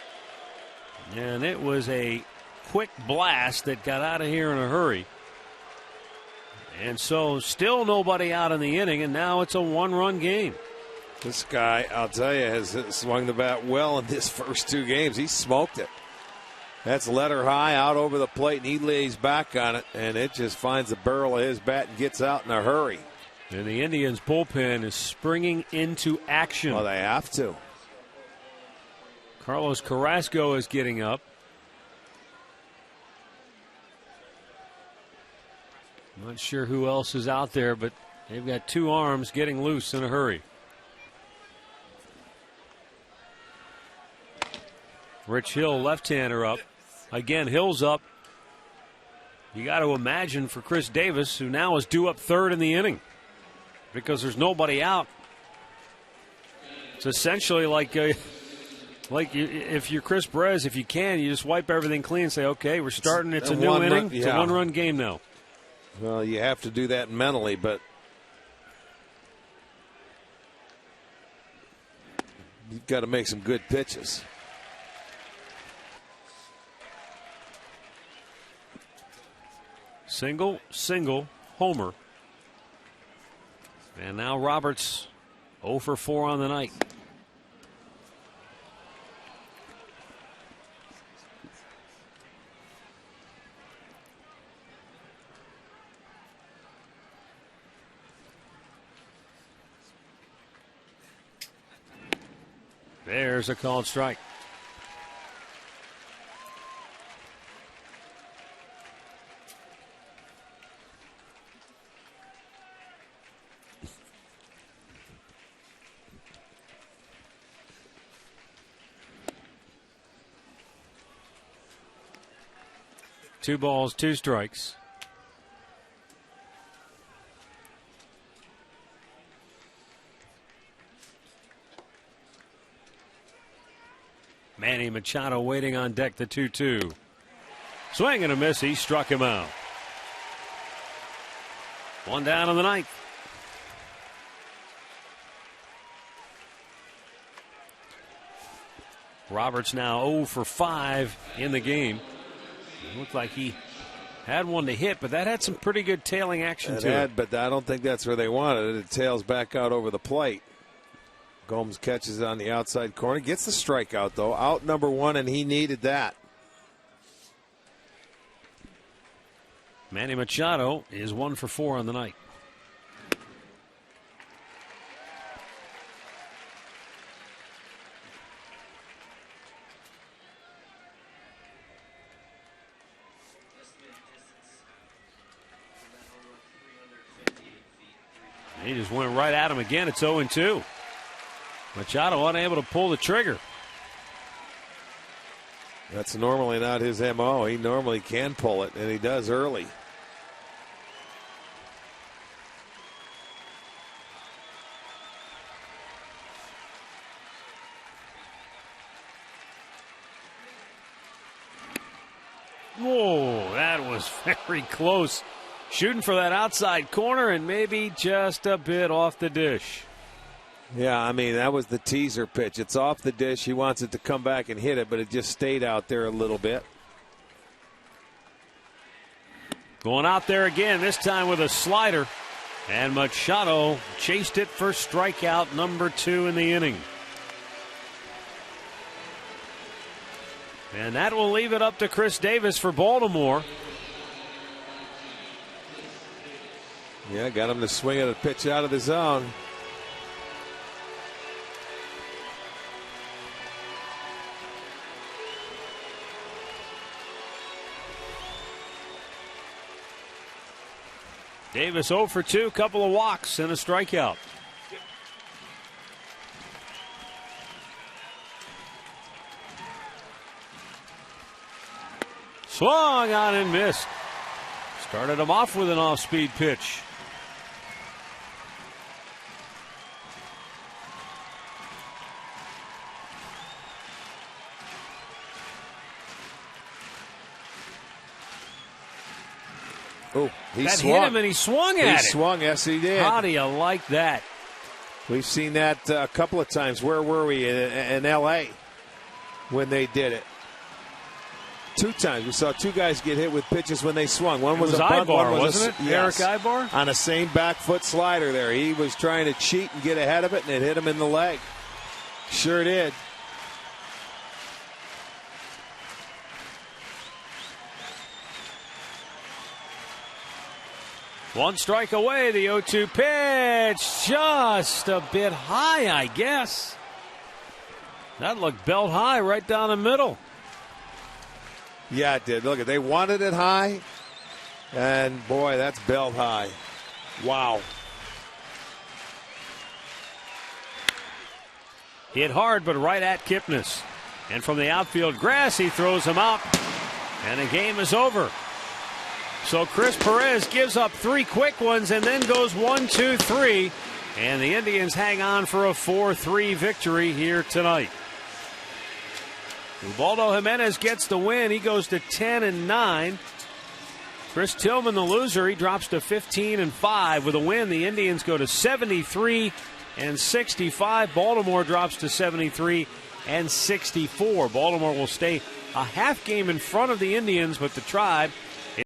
And it was a quick blast that got out of here in a hurry. And so still nobody out in the inning, and now it's a one-run game. This guy, I'll tell you, has swung the bat well in his first 2 games. He smoked it. That's letter high out over the plate, and he lays back on it, and it just finds the barrel of his bat and gets out in a hurry. And the Indians' bullpen is springing into action. Well, they have to. Carlos Carrasco is getting up. Not sure who else is out there, but they've got 2 arms getting loose in a hurry. Rich Hill, left-hander, up. Again, Hill's up. You got to imagine for Chris Davis, who now is due up 3rd in the inning because there's nobody out. It's essentially like if you're Chris Perez, if you can, you just wipe everything clean and say, okay, we're starting. It's a new inning. It's a one-run game now. Well, you have to do that mentally, but you've got to make some good pitches. Single, homer. And now Roberts 0 for 4 on the night. There's a called strike. Two balls, 2 strikes. Manny Machado waiting on deck, the 2-2. Swing and a miss. He struck him out. 1 down in the 9th. Roberts now 0 for 5 in the game. It looked like he had one to hit, but that had some pretty good tailing action to it. But I don't think that's where they wanted it. It tails back out over the plate. Gomes catches it on the outside corner. Gets the strikeout, though. Out number 1, and he needed that. Manny Machado is 1 for 4 on the night. He just went right at him again. It's 0-2. Machado unable to pull the trigger. That's normally not his MO. He normally can pull it, and he does early. Whoa, that was very close. Shooting for that outside corner and maybe just a bit off the dish. Yeah, I mean, that was the teaser pitch. It's off the dish. He wants it to come back and hit it, but it just stayed out there a little bit. Going out there again, this time with a slider. And Machado chased it for strikeout number 2 in the inning. And that will leave it up to Chris Davis for Baltimore. Yeah, got him to swing at a pitch out of the zone. Davis 0 for 2, couple of walks and a strikeout. Swung on and missed. Started him off with an off-speed pitch. Oh, he that swung. hit him and he swung at it. He swung, yes he did. How do you like that? We've seen that a couple of times. Where were we? In L.A. when they did it. 2 times. We saw 2 guys get hit with pitches when they swung. One was a bunt, Ibar, one was wasn't it? Yes, Eric Ibar? on a same back foot slider there. He was trying to cheat and get ahead of it, and it hit him in the leg. Sure did. One strike away, the 0-2 pitch. Just a bit high, I guess. That looked belt high right down the middle. Yeah, it did. Look, they wanted it high, and boy, that's belt high. Wow. Hit hard, but right at KIPNIS. And from the outfield grass, he throws him out, and the game is over. So Chris Perez gives up 3 quick ones and then goes 1, 2, 3. And the Indians hang on for a 4-3 victory here tonight. Ubaldo Jimenez gets the win. He goes to 10-9. Chris Tillman, the loser, he drops to 15-5. With a win, the Indians go to 73-65. Baltimore drops to 73-64. Baltimore will stay a half game in front of the Indians, but the Tribe